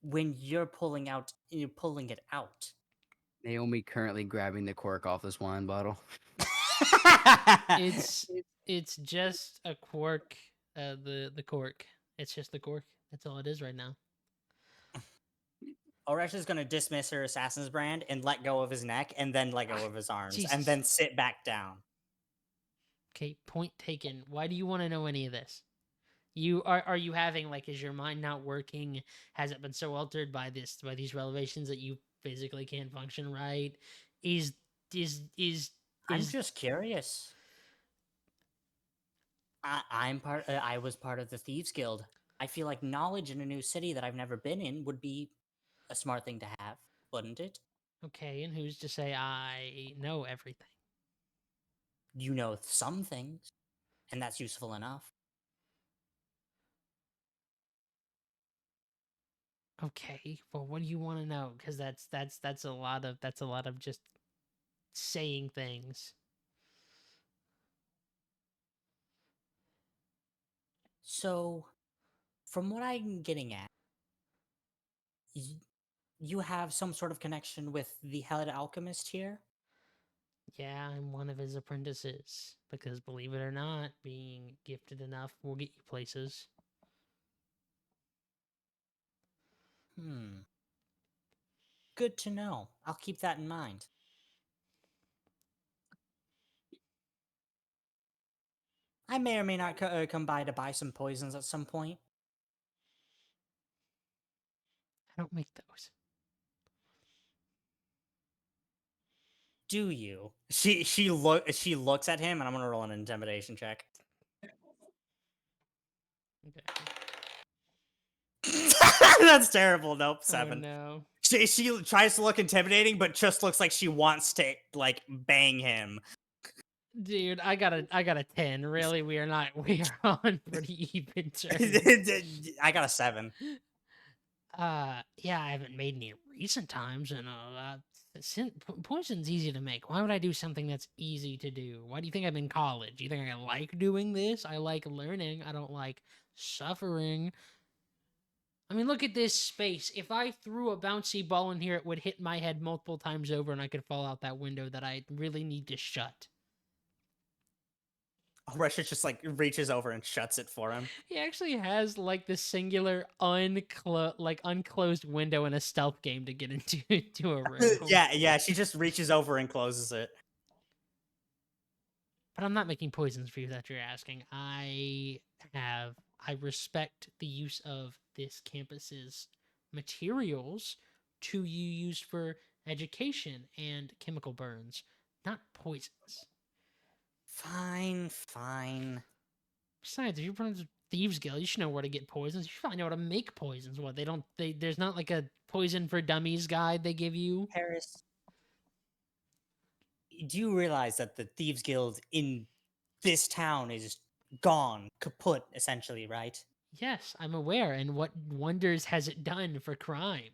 when you're pulling it out. Naomi currently grabbing the cork off this wine bottle. It's just a cork. The cork. It's just the cork. That's all it is right now. Oresh is going to dismiss her assassin's brand and let go of his neck and then let go of his arms Jesus. and then sit back down. Okay, point taken. Why do you want to know any of this? Are you having, like, is your mind not working? Has it been so altered by these revelations that you physically can't function right? I'm just curious. I was part of the Thieves Guild. I feel like knowledge in a new city that I've never been in would be a smart thing to have, wouldn't it? Okay, and who's to say I know everything? You know some things, and that's useful enough. Okay, well, what do you want to know? Because that's a lot of just saying things. So, from what I'm getting at, you have some sort of connection with the head alchemist here? Yeah, I'm one of his apprentices. Because believe it or not, being gifted enough will get you places. Good to know. I'll keep that in mind. I may or may not come by to buy some poisons at some point. I don't make those. Do you? She looks at him, and I'm gonna roll an intimidation check. Okay. That's terrible. Nope, 7. Oh no. She tries to look intimidating, but just looks like she wants to like bang him. Dude, I got a 10. Really, we are on pretty even terms. I got a 7. Yeah, I haven't made any in recent times, and poison's easy to make. Why would I do something that's easy to do? Why do you think I'm in college? You think I like doing this? I like learning. I don't like suffering. I mean, look at this space. If I threw a bouncy ball in here, it would hit my head multiple times over, and I could fall out that window that I really need to shut. Oresha just like reaches over and shuts it for him. He actually has like this singular unclosed window in a stealth game to get into a room. Yeah, she just reaches over and closes it. But I'm not making poisons for you that you're asking. I respect the use of this campus's materials to you used for education and chemical burns, not poisons. Fine. Besides, if you're from the Thieves Guild, you should know where to get poisons. You should probably know how to make poisons. What there's not like a poison for dummies guide they give you. Paris, do you realize that the Thieves Guild in this town is gone, kaput, essentially, right? Yes, I'm aware. And what wonders has it done for crime?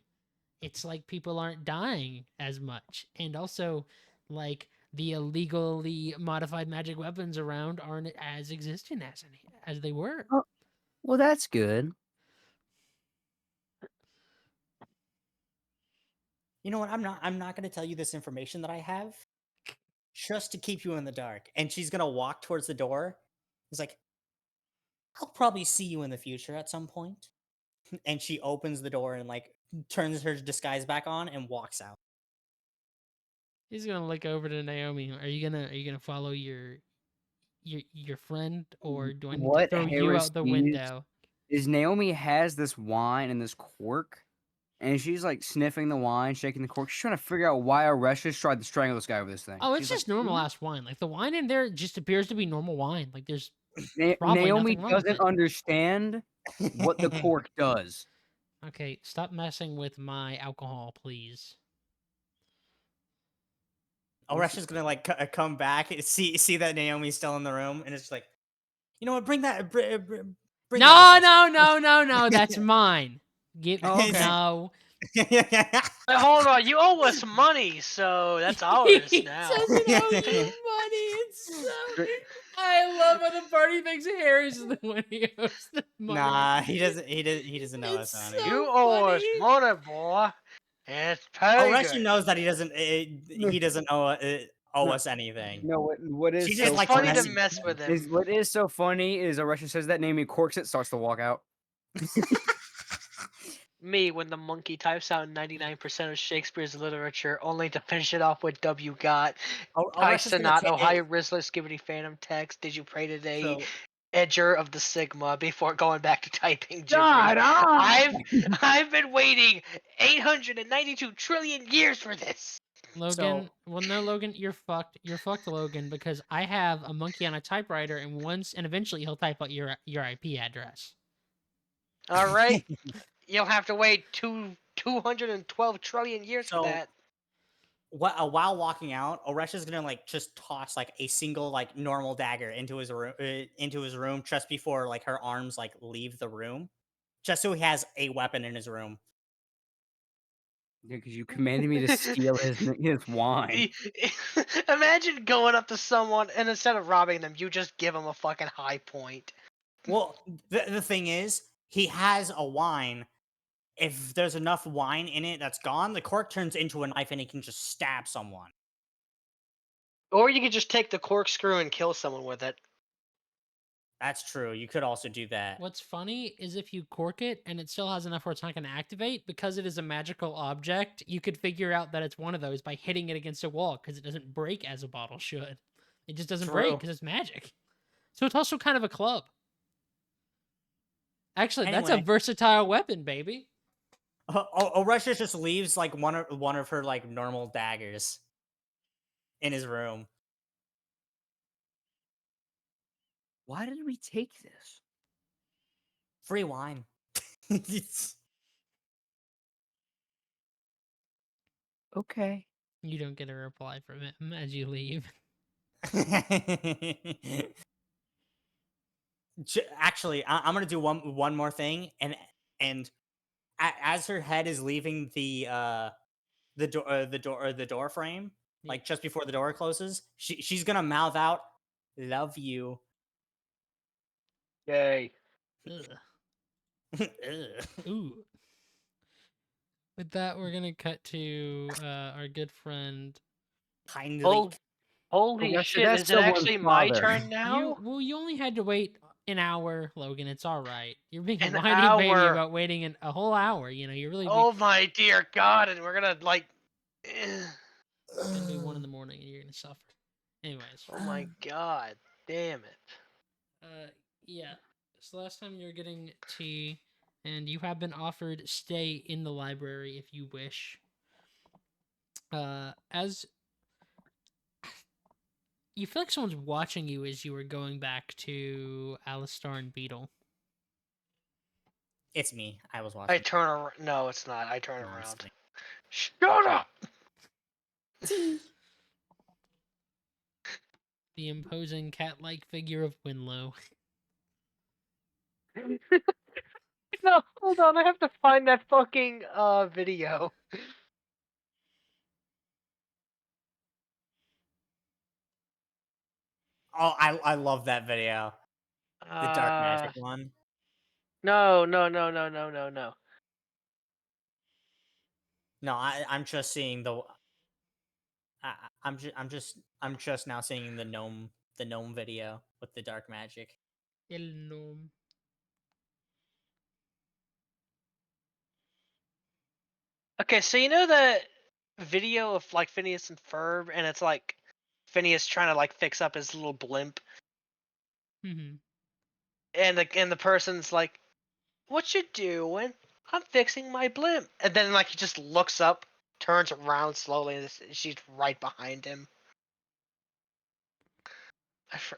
It's like people aren't dying as much. And also, like, the illegally modified magic weapons around aren't as existent as they were. Oh, well, that's good. You know what? I'm not going to tell you this information that I have just to keep you in the dark. And she's going to walk towards the door. It's like, I'll probably see you in the future at some point. And she opens the door and like turns her disguise back on and walks out. He's gonna look over to Naomi. Are you gonna follow your friend, or do I need to What throw you out the heresies window? is Naomi has this wine and this cork, and she's like sniffing the wine, shaking the cork. She's trying to figure out why Orestes tried to strangle this guy with this thing. Oh, it's She's just like, normal ass wine. Like the wine in there just appears to be normal wine. Like there's probably Naomi nothing wrong with doesn't it. understand what the cork does. Okay, stop messing with my alcohol, please. Oresha's gonna like come back, see that Naomi's still in the room, and it's just like, you know what? Bring that. Bring that No. That's mine. Oh, okay. No. with us. Wait, hold on, you owe us money, so that's ours He now. doesn't owe you money. It's so. I love how the party thinks Harry's the one he owes the money. Nah, he doesn't. He doesn't know It's us, honey. so You owe us funny. money, boy. It's Oresha payday. knows that he doesn't owe us anything. No, what is She so just It's likes funny to messing mess with him. What is so funny is Oresha says that Naomi corks it, starts to walk out. Me, when the monkey types out 99% of Shakespeare's literature, only to finish it off with W got. Oresha's gonna Sonat, take Ohio Rizzler, Skibbity Phantom Text. Did you pray today? So Edger of the Sigma before going back to typing gibberish. God, I've been waiting 892 trillion years for this. Logan, well, no, Logan, you're fucked. You're fucked, Logan, because I have a monkey on a typewriter, and eventually he'll type out your IP address. All right, you'll have to wait 212 trillion years for that. While walking out, Oresha's gonna like just toss like a single like normal dagger into his room just before like her arms like leave the room, just so he has a weapon in his room. because you commanded me to steal his wine. Imagine going up to someone and instead of robbing them, you just give them a fucking high point. Well, the thing is, he has a wine. If there's enough wine in it that's gone, the cork turns into a knife and he can just stab someone. Or you could just take the corkscrew and kill someone with it. That's true. You could also do that. What's funny is if you cork it and it still has enough where it's not going to activate, because it is a magical object, you could figure out that it's one of those by hitting it against a wall, because it doesn't break as a bottle should. It just doesn't break True. because it's magic. So it's also kind of a club. Actually, that's a Anyway. versatile weapon, baby. Oresha just leaves like one of her like normal daggers in his room. Why did we take this? Free wine. Okay. You don't get a reply from him as you leave. Actually, I'm gonna do one more thing, and as her head is leaving the door frame, Yeah. like just before the door closes, she's gonna mouth out, "Love you." Yay. Ugh. Ugh. Ooh. With that, we're gonna cut to our good friend. Heinrich. Oh. Holy Professor, shit! that's Is it someone's actually my father. turn now? You only had to wait an hour, Logan. It's all right. You're being a An whiny baby hour. about waiting a whole hour. You know, you're really Oh my dear God! And we're gonna like. it's gonna be 1 in the morning and you're gonna suffer. Anyways, Oh my God! Damn it! yeah. So last time you're getting tea, and you have been offered stay in the library if you wish. As you feel like someone's watching you as you were going back to Alistar and Beetle. It's me. I was I watching. turn around. No, it's not. I turn No, I'm just around. kidding. Shut up! The imposing cat-like figure of Winlow. No, hold on. I have to find that fucking video. Oh, I love that video. The dark magic Uh, one. no, no, no, no, no, no, no. No, I'm just seeing the. I'm just now seeing the gnome video with the dark magic. El gnome. Okay, so you know the video of like Phineas and Ferb, and it's like Phineas trying to like fix up his little blimp, Mm-hmm. and the person's like, "What you doing? I'm fixing my blimp." And then like he just looks up, turns around slowly, and she's right behind him.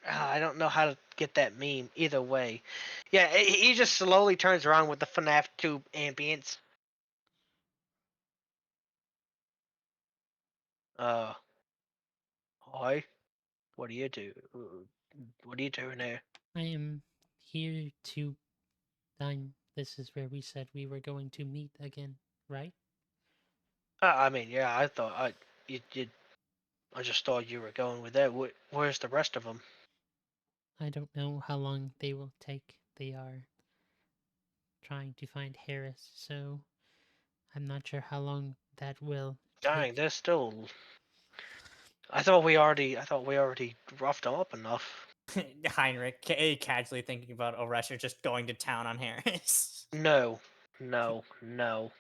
I don't know how to get that meme. Either way, yeah, he just slowly turns around with the FNAF 2 ambience. Uh, hi. What do you do? What are you doing there? I am here to dine. This is where we said we were going to meet again, right? I mean, yeah, I thought I just thought you were going with that. Where's the rest of them? I don't know how long they will take. They are trying to find Harris, so I'm not sure how long that will Dang, take. they're still. I thought we already roughed them up enough. Heinrich casually thinking about Oresha just going to town on Harris. No, no, no.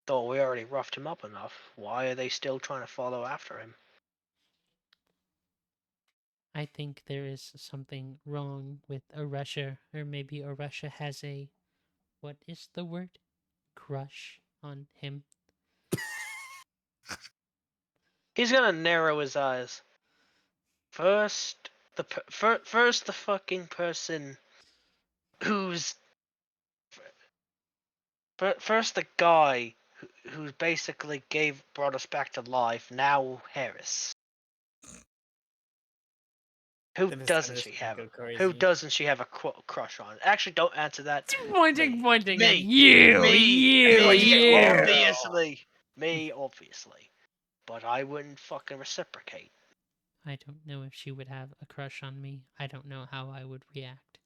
Thought we already roughed him up enough. Why are they still trying to follow after him? I think there is something wrong with Oresha, or maybe Oresha has a, what is the word? Crush on him. He's gonna narrow his eyes. First, first the fucking person who's first the guy who basically brought us back to life. Now Harris. Who The doesn't she misunderstanding have? go Who crazy. doesn't she have a crush on? Actually, don't answer that. Pointing at Me, you, obviously, me, obviously. But I wouldn't fucking reciprocate. I don't know if she would have a crush on me. I don't know how I would react.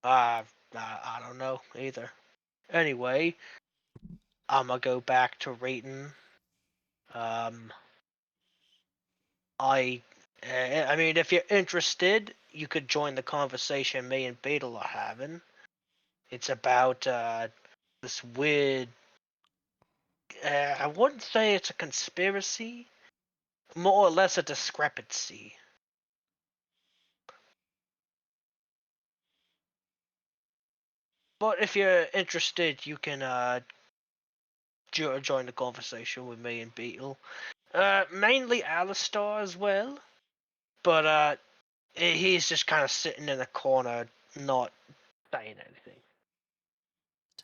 I don't know either. Anyway, I'm gonna go back to rating. Um, I mean, if you're interested, you could join the conversation me and Beetle are having. It's about this weird. I wouldn't say it's a conspiracy, more or less a discrepancy. But if you're interested, you can join the conversation with me and Beetle. Mainly Alistar as well, but he's just kind of sitting in a corner, not saying anything.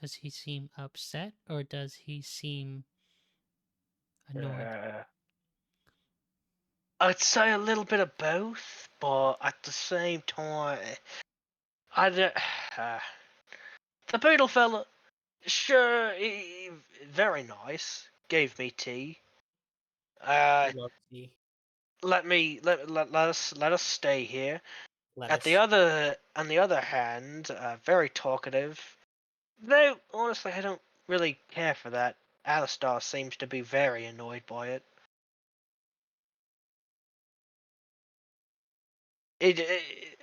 Does he seem upset or does he seem annoyed? I'd say a little bit of both, but at the same time, I don't. The Beetle fella, sure, very nice. Gave me tea. We love tea. Let us stay here. Lettuce. On the other hand, very talkative. Though honestly, I don't really care for that. Alistar seems to be very annoyed by it. It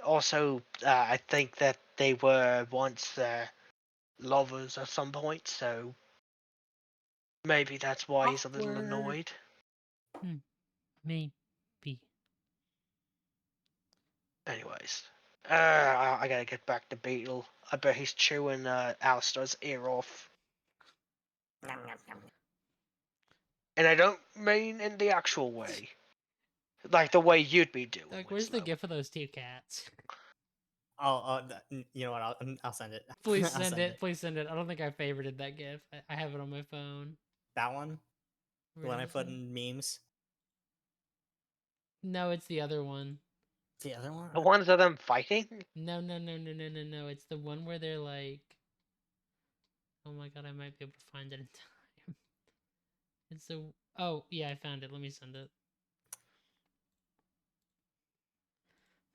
also, I think that they were once lovers at some point, so maybe that's why he's a little Awkward. annoyed. Maybe. Anyways, I gotta get back to Beetle. I bet he's chewing Alistar's ear off. And I don't mean in the actual way. Like the way you'd be doing. Like, where's the Winslow. gif of those two cats? You know what? I'll send it. Please I'll send it. Please send it. I don't think I favorited that gif. I have it on my phone. That one, the one I Where put is it? in memes. No, it's the other one. The other one. The ones of them fighting? No. It's the one where they're like, oh my god, I might be able to find it in time. It's the, oh yeah, I found it. Let me send it.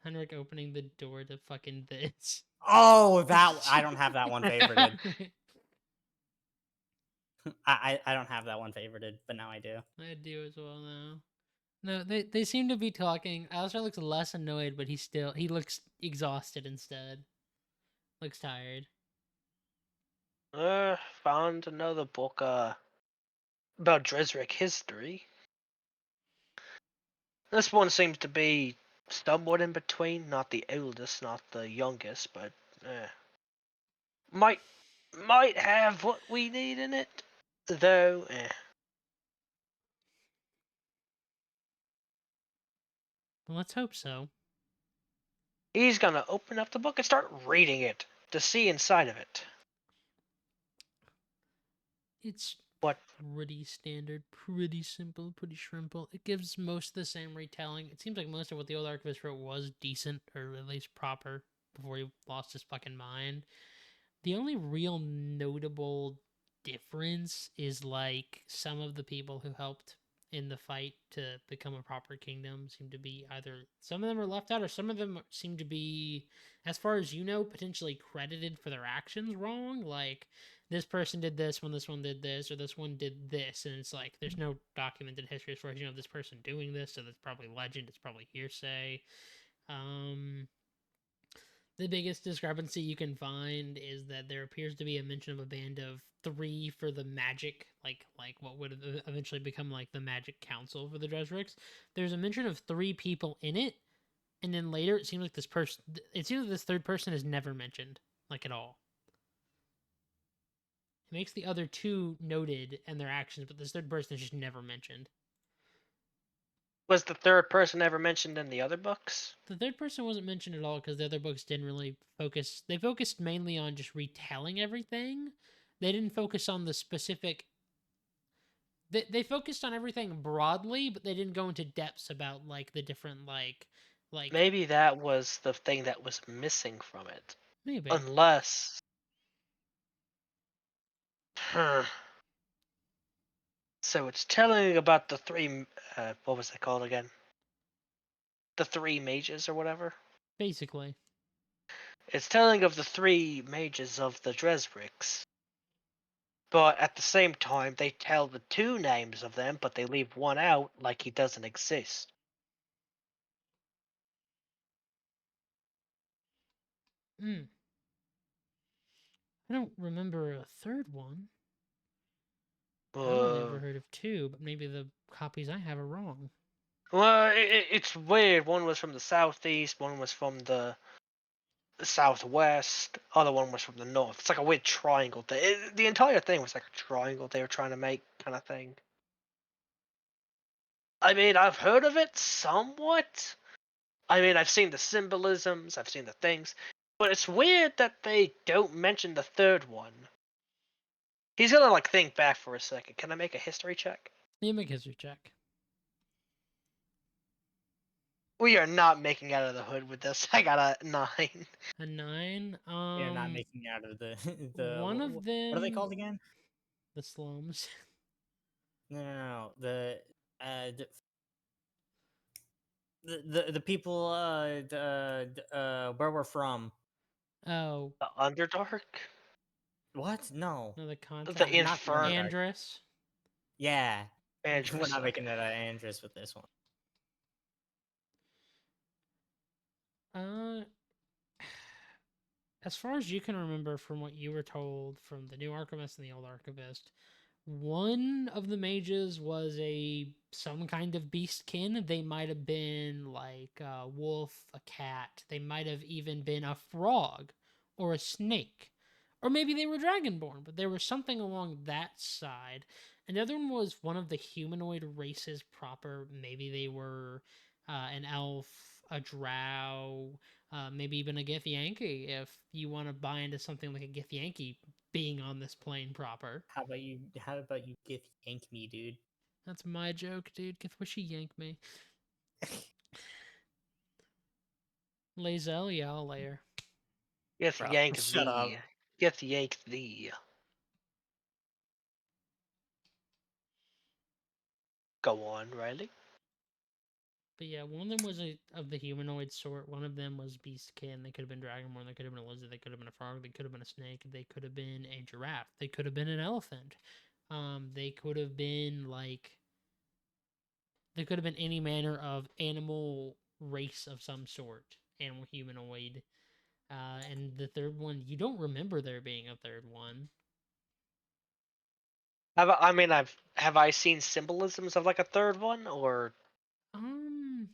Henrik opening the door to fucking this. Oh, that I don't have that one favorited. I don't have that one favorited, but now I do. I do as well now. No, they seem to be talking. Alistair looks less annoyed, but he looks exhausted instead. Looks tired. Found another book about Dresric history. This one seems to be somewhat in between, not the oldest, not the youngest, but might have what we need in it, though. Well, let's hope so. He's gonna open up the book and start reading it to see inside of it. It's What? pretty standard, pretty simple, pretty shrimple. It gives most of the same retelling. It seems like most of what the old archivist wrote was decent, or at least proper, before he lost his fucking mind. The only real notable difference is like some of the people who helped in the fight to become a proper kingdom seem to be either, some of them are left out, or some of them seem to be, as far as you know, potentially credited for their actions wrong. Like, this person did this when this one did this, or this one did this, and it's like there's no documented history as far as you know this person doing this, so that's probably legend, it's probably hearsay. The biggest discrepancy you can find is that there appears to be a mention of a band of 3 for the magic, like what would eventually become like the magic council for the Dresrics. There's a mention of 3 people in it, and then later it seems like this third person is never mentioned, like, at all. It makes the other 2 noted and their actions, but this third person is just never mentioned. Was the third person ever mentioned in the other books? The third person wasn't mentioned at all because the other books didn't really focus. They focused mainly on just retelling everything. They didn't focus on the specific. They focused on everything broadly, but they didn't go into depths about like the different like. Maybe that was the thing that was missing from it. Maybe. Unless. So it's telling about the 3. What was it called again? The 3 mages or whatever. Basically. It's telling of the 3 mages of the Dresrics. But at the same time, they tell the 2 names of them, but they leave one out like he doesn't exist. I don't remember a third one. I've only ever heard of 2, but maybe the copies I have are wrong. Well, it's weird. One was from the southeast, one was from the southwest, other one was from the north. It's like a weird triangle thing. The entire thing was like a triangle they were trying to make, kind of thing. I mean, I've heard of it somewhat. I mean, I've seen the symbolisms, I've seen the things, but it's weird that they don't mention the third one. He's gonna like think back for a second. Can I make a history check? Yeah, make a history check. We are not making out of the hood with this. I got a 9. A 9. You're not making out of the one of them. What are they called again? The slums. No. The people where we're from. Oh. The Underdark? What? No. No, the The contract. Inferno. Andrus. Yeah. We're Andrus. not Okay. making it Andrus with this one. Uh, as far as you can remember from what you were told from the new Archivist and the old Archivist, one of the mages was some kind of beastkin. They might have been like a wolf, a cat. They might have even been a frog or a snake. Or maybe they were dragonborn, but there was something along that side. And the other one was one of the humanoid races proper. Maybe they were an elf, a drow, maybe even a Githyanki if you want to buy into something like a Githyanki being on this plane proper. How about you get yank me, dude? That's my joke, dude. Gith wish he yank me. Lazel, yeah, I'll layer. Get Bro, yank shut up. thee. Get yank thee. Go on, Riley. But yeah, one of them was of the humanoid sort. One of them was beastkin. They could have been dragonborn. They could have been a lizard. They could have been a frog. They could have been a snake. They could have been a giraffe. They could have been an elephant. They could have been like. They could have been any manner of animal race of some sort. Animal humanoid. And the third one, you don't remember there being a third one. Have I seen symbolisms of like a third one or Hmm.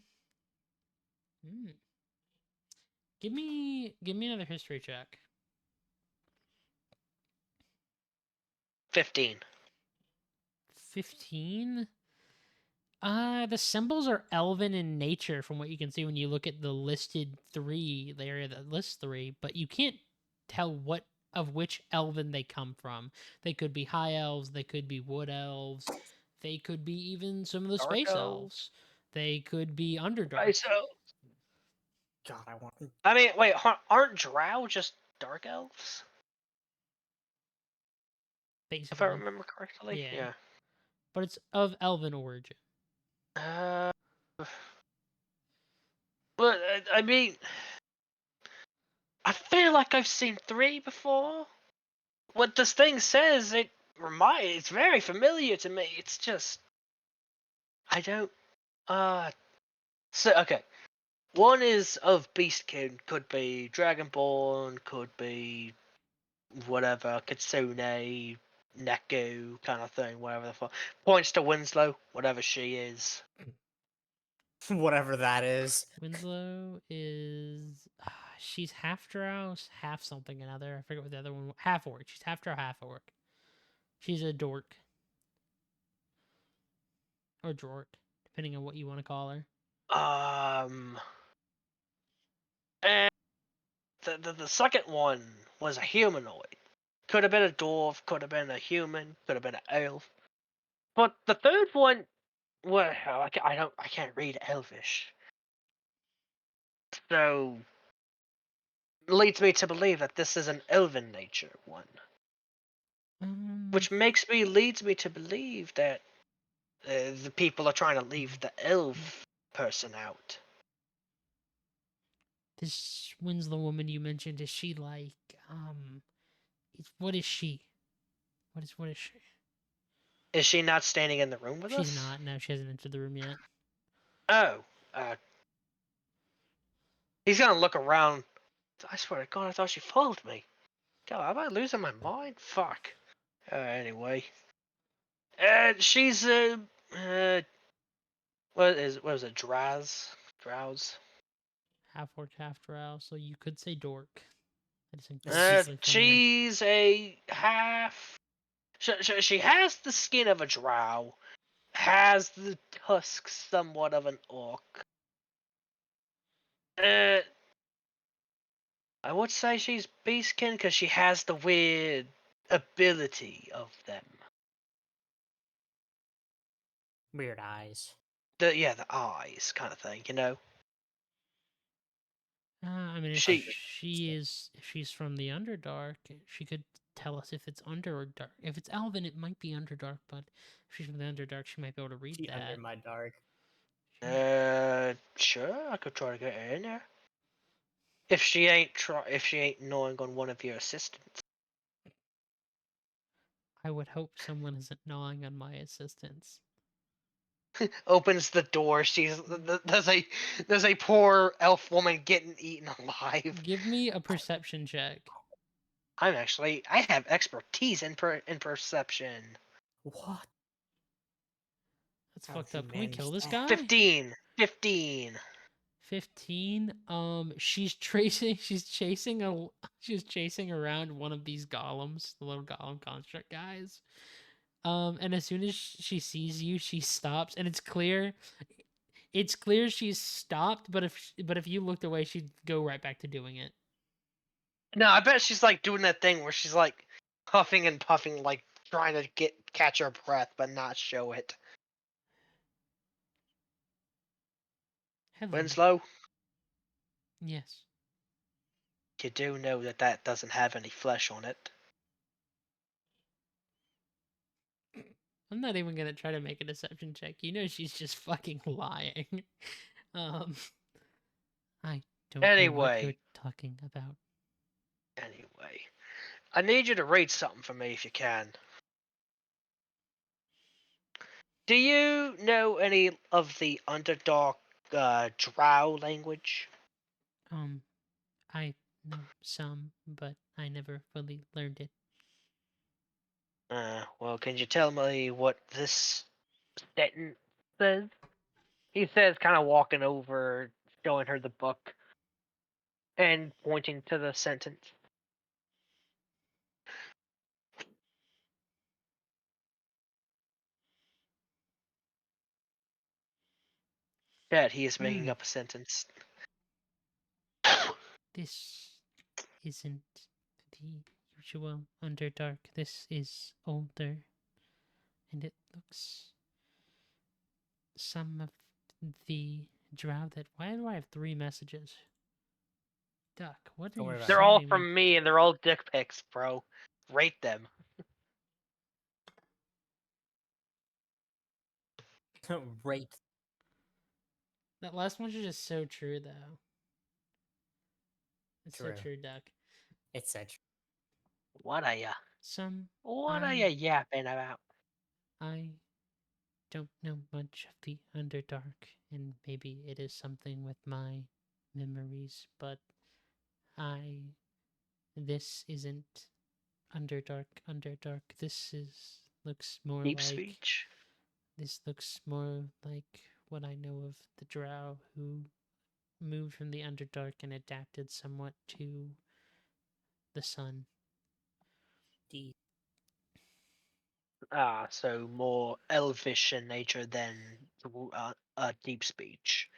Give me another history check. 15? 15? The symbols are elven in nature from what you can see when you look at the listed three, the area that lists three, but you can't tell what of which elven they come from. They could be high elves, they could be wood elves, they could be even some of the Dark space elves? elves. They could be underdark. Right, so God, I want. I mean, wait, aren't drow just dark elves? If I Basically. remember correctly. Yeah. But it's of elven origin. Uh, but I mean, I feel like I've seen 3 before. What this thing says, it's very familiar to me. It's just I don't. So okay. One is of Beastkin, could be Dragonborn, could be whatever, Kitsune, Neko kind of thing, whatever the fuck. Points to Winslow, whatever she is. Whatever that is. Winslow is she's half drow, half something another. I forget what the other one. Half orc. She's half drow, half orc. She's a dork or drort, depending on what you want to call her. And the second one was a humanoid. Could have been a dwarf, could have been a human, could have been an elf. But the third one, well, I can't read Elvish, so leads me to believe that this is an elven nature one, which leads me to believe that the people are trying to leave the elf person out. This Winslow woman you mentioned, is she like what is she? What is she? Is she not standing in the room with She's us? not. No, she hasn't entered the room yet. Oh, he's gonna look around. I swear to God, I thought she followed me. God, am I losing my mind? Fuck. Anyway, she's what was it? Drows. Half orc, half drow. So you could say dork. That isn't particularly funny. She's a half. She has the skin of a drow, has the tusks somewhat of an orc. I would say she's beastkin because she has the weird ability of them. Weird eyes. The eyes kind of thing, you know. I mean, She if she's from the Underdark, she could tell us if it's under or dark. If it's Elven, it might be Underdark, but if she's from the Underdark, she might be able to read She that. under my dark. sure, I could try to get her in there. If she ain't gnawing on one of your assistants. I would hope someone isn't gnawing on my assistance. Opens the door. There's a poor elf woman getting eaten alive. Give me a perception check. I have expertise in perception. What? That's How'd fucked you up. Can we manage kill this that? guy? 15. 15. 15. She's chasing around one of these golems, the little golem construct guys. And as soon as she sees you, she stops, and it's clear she's stopped, but if you looked away, she'd go right back to doing it. No, I bet she's like doing that thing where she's like huffing and puffing, like trying to catch her breath but not show it. Hello. Winslow, Yes. you do know that doesn't have any flesh on it. I'm not even gonna try to make a deception check. You know she's just fucking lying. I don't know what you're Anyway, talking about. I need you to rate something for me if you can. Do you know any of the Underdark Drow language? I know some, but I never fully learned it. Well, can you tell me what this sentence says? He says, kind of walking over, showing her the book, and pointing to the sentence. Dad, he is making up a sentence. This isn't the usual Underdark. This is older. And it looks... Some of the drow that... Why do I have 3 messages? Duck, what are Don't worry you about They're it. all sending me? from me, and they're all dick pics, bro. Rate them. Rate. That last one's just so true, though. It's so True. true, Duck. It's said. What are ya? What are ya yapping about? I don't know much of the Underdark, and maybe it is something with my memories, but this isn't Underdark. This looks more Deep like... speech. This looks more like what I know of the Drow who moved from the Underdark and adapted somewhat to the sun. Deep. So more elvish in nature than deep speech.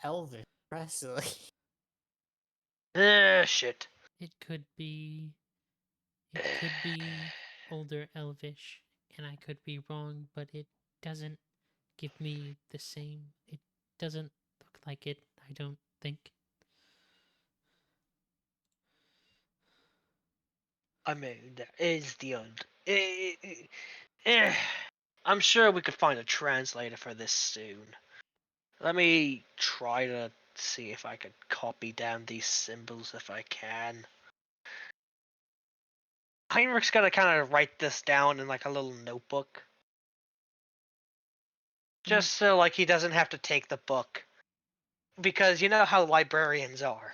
Elvis Presley. Shit. It could be older elvish, and I could be wrong, but it doesn't give me the same. It doesn't look like it, I don't think. I mean, that is the I'm sure we could find a translator for this soon. Let me try to see if I could copy down these symbols if I can. Heinrich's gonna kind of write this down in like a little notebook. Just so like he doesn't have to take the book. Because you know how librarians are.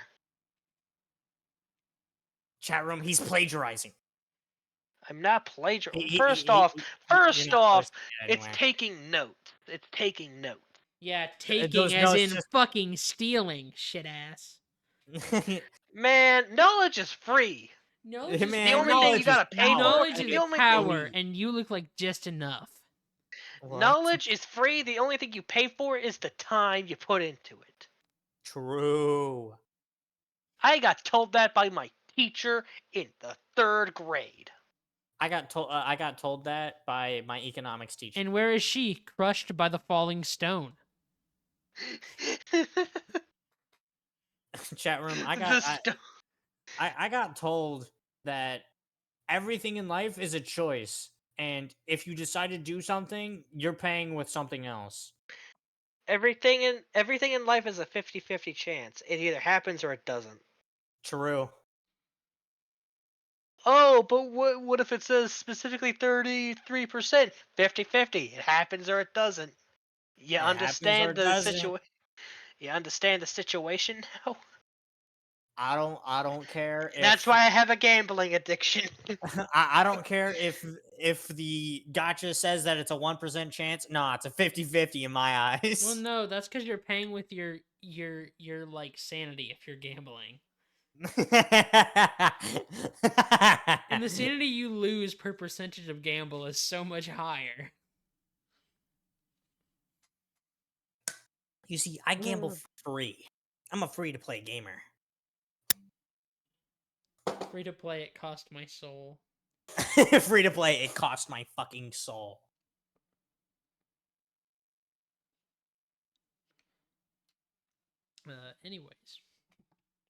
Chat room, he's plagiarizing. I'm not plagiarizing. He- First he- off, you're not posting it it's anywhere. taking notes. It's taking notes. Yeah, taking those as notes in just- fucking stealing, shit ass. Man, knowledge is free. Knowledge Hey, is man, The only thing knowledge you gotta is pay power, knowledge and is the only power, thing- and you look like just enough. What? knowledge is free. The only thing you pay for is the time you put into it. True. I got told that by my teacher in the 3rd grade. I got told that by my economics teacher. And where is she? Crushed by the falling stone. Chat room, I got told that everything in life is a choice, and if you decide to do something, you're paying with something else. everything in life is a 50-50 chance. It either happens or it doesn't. True. Oh, but what if it says specifically 33%? 50-50. It happens or it doesn't. You It happens or understand it the doesn't. You understand the situation now? I don't care That's if why I have a gambling addiction. I don't care if the gotcha says that it's a 1% chance. No, it's a 50-50 in my eyes. Well, no, that's because you're paying with your like sanity if you're gambling. And the sanity you lose per percentage of gamble is so much higher. You see, I gamble for free. I'm a free to play gamer. Free to play, it cost my soul. Free to play, it cost my fucking soul. Anyways.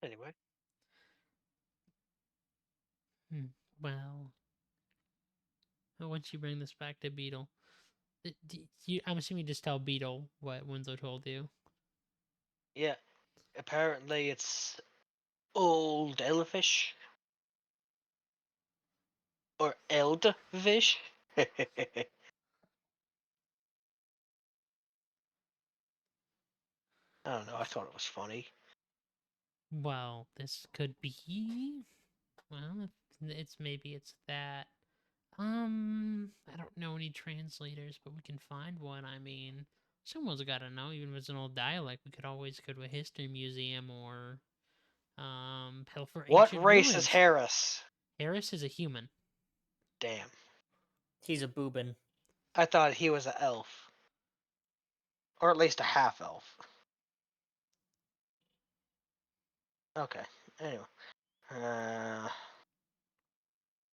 Anyway. Well, once you bring this back to Beetle, I'm assuming you just tell Beetle what Winslow told you. Yeah. Apparently it's old Elfish. Or Eldvish. I don't know, I thought it was funny. Well, this could be. Well, maybe it's that. I don't know any translators, but we can find one. I mean, someone's got to know. Even if it's an old dialect, we could always go to a history museum or pilfer What ancient race is ruins. Harris? Harris is a human. Damn. He's a boobin. I thought he was an elf. Or at least a half elf. Okay. Anyway.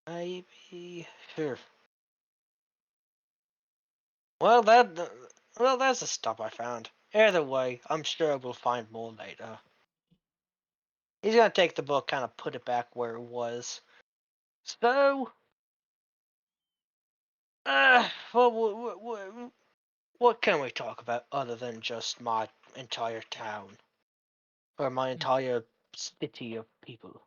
Maybe. Sure. Well, that's the stuff I found. Either way, I'm sure we'll find more later. He's gonna take the book, kind of put it back where it was. So, what can we talk about other than just my entire town or my entire city of people?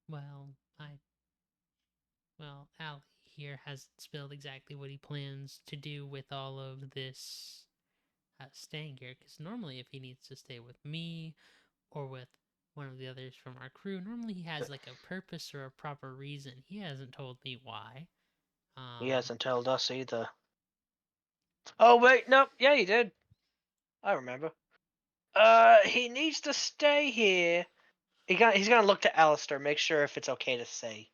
Well, Ali here has spelled exactly what he plans to do with all of this staying here. Because normally, if he needs to stay with me or with one of the others from our crew, normally he has like a purpose or a proper reason. He hasn't told me why. He hasn't told us either. Oh wait, no, yeah, he did. I remember. He needs to stay here. He's gonna look to Alistair, make sure if it's okay to say.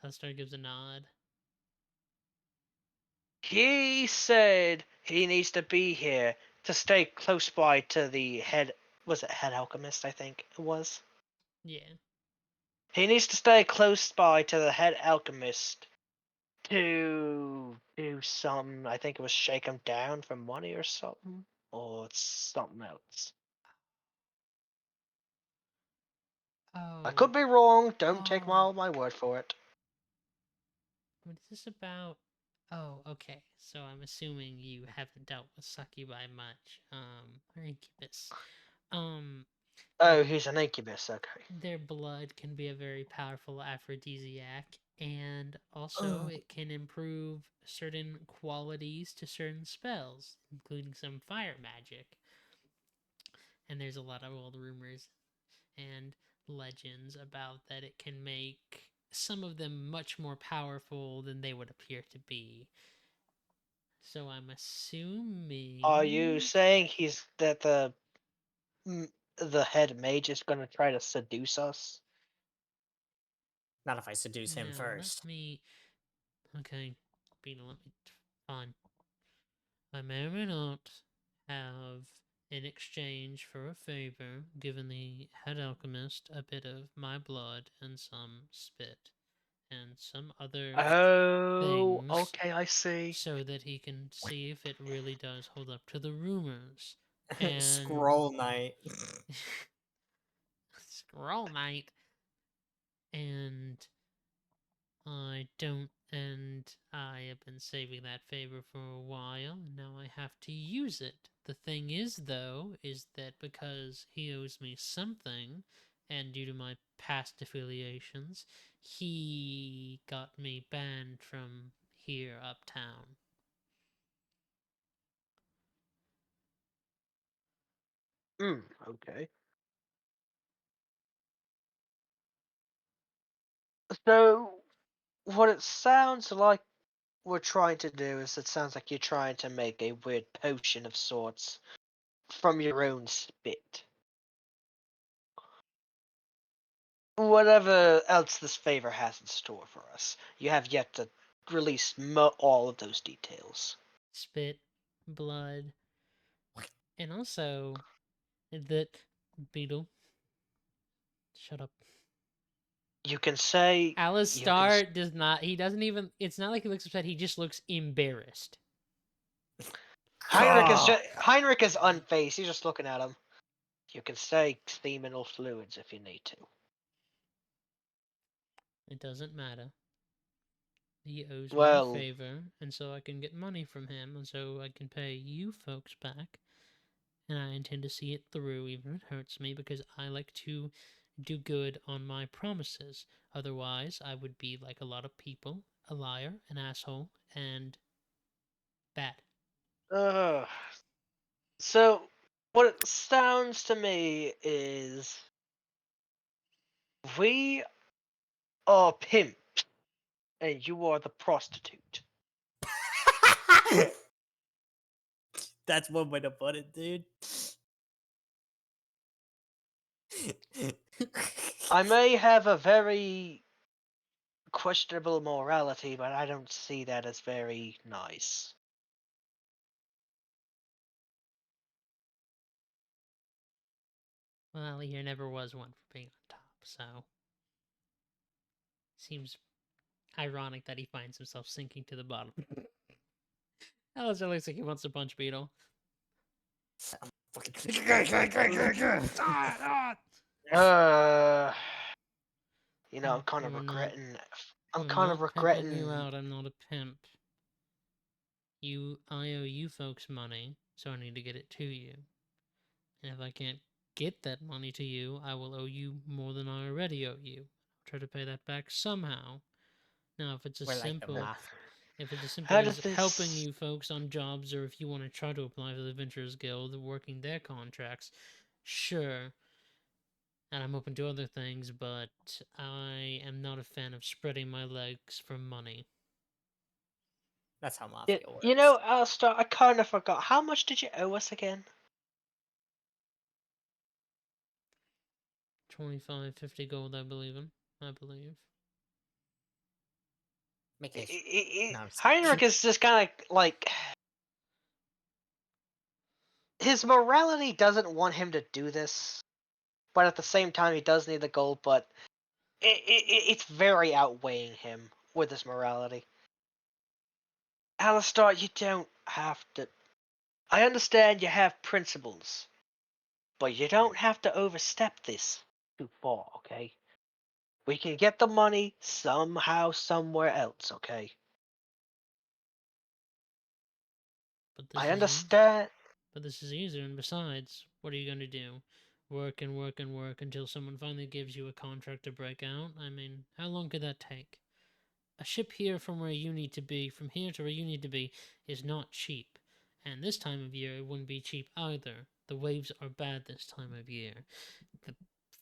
Alistar gives a nod. He said he needs to be here to stay close by to the head. Was it head alchemist? I think it was. Yeah. He needs to stay close by to the head alchemist to do some. I think it was shake him down for money or something, or it's something else. I could Oh. be wrong. Don't take Oh. my word for it. What is this about? Oh, okay. So I'm assuming you haven't dealt with succubi much. Or incubus. Oh, Their he's an incubus. Okay. their blood can be a very powerful aphrodisiac, and also Ugh. it can improve certain qualities to certain spells, including some fire magic. And there's a lot of old rumors and legends about that it can make some of them much more powerful than they would appear to be. So I'm assuming. Are you saying he's that the head mage is gonna try to seduce us? Not if I seduce him Now let first. me. Okay, Bina, let me. Fine. I may or may not have, in exchange for a favor, given the head alchemist a bit of my blood and some spit and some other Oh, things okay, I see. so that he can see if it really does hold up to the rumors. And Scroll Knight. Scroll Knight. And I don't, and I have been saving that favor for a while, and now I have to use it. The thing is, though, is that because he owes me something, and due to my past affiliations, he got me banned from here uptown. Okay. So, what it sounds like we're trying to do is, it sounds like you're trying to make a weird potion of sorts from your own spit. Whatever else this favor has in store for us, you have yet to release all of those details. Spit, blood, and also that beetle. Shut up. You can say you can. Alistar does not. He doesn't even. It's not like he looks upset. He just looks embarrassed. Heinrich is unfazed. He's just looking at him. You can say seminal fluids if you need to. It doesn't matter. He owes me a Well, favor, and so I can get money from him, and so I can pay you folks back. And I intend to see it through, even if it hurts me, because I like to do good on my promises. Otherwise, I would be like a lot of people, a liar, an asshole, and bad. so what it sounds to me is we are pimps and you are the prostitute. That's one way to put it, dude. I may have a very questionable morality, but I don't see that as very nice. Well, here never was one for being on top, so seems ironic that he finds himself sinking to the bottom. Alistair looks like he wants to punch Beetle. You know, I'm kind of I'm regretting. I'm I'm kind of not pimping you regretting. out. I'm not a pimp. I owe you folks money, so I need to get it to you. And if I can't get that money to you, I will owe you more than I already owe you. I'll try to pay that back somehow. Now, if it's We're like the mafia. if it's as simple How as does helping this? you folks on jobs, or if you want to try to apply for the Adventurers Guild, working their contracts, sure. And I'm open to other things, but I am not a fan of spreading my legs for money. That's how mafia works. You know, Alistar, I kind of forgot. How much did you owe us again? 25, 50 gold, I believe. Make it. No, I'm just Heinrich is just kind of like, his morality doesn't want him to do this, but at the same time he does need the gold. But it's very outweighing him with his morality. Alistar, you don't have to. I understand you have principles, but you don't have to overstep this too far, okay? We can get the money somehow, somewhere else, okay? But this I is understand. But this is easier, and besides, what are you going to do? Work and work and work until someone finally gives you a contract to break out? I mean, how long could that take? A ship here from where you need to be, from here to where you need to be, is not cheap. And this time of year, it wouldn't be cheap either. The waves are bad this time of year. The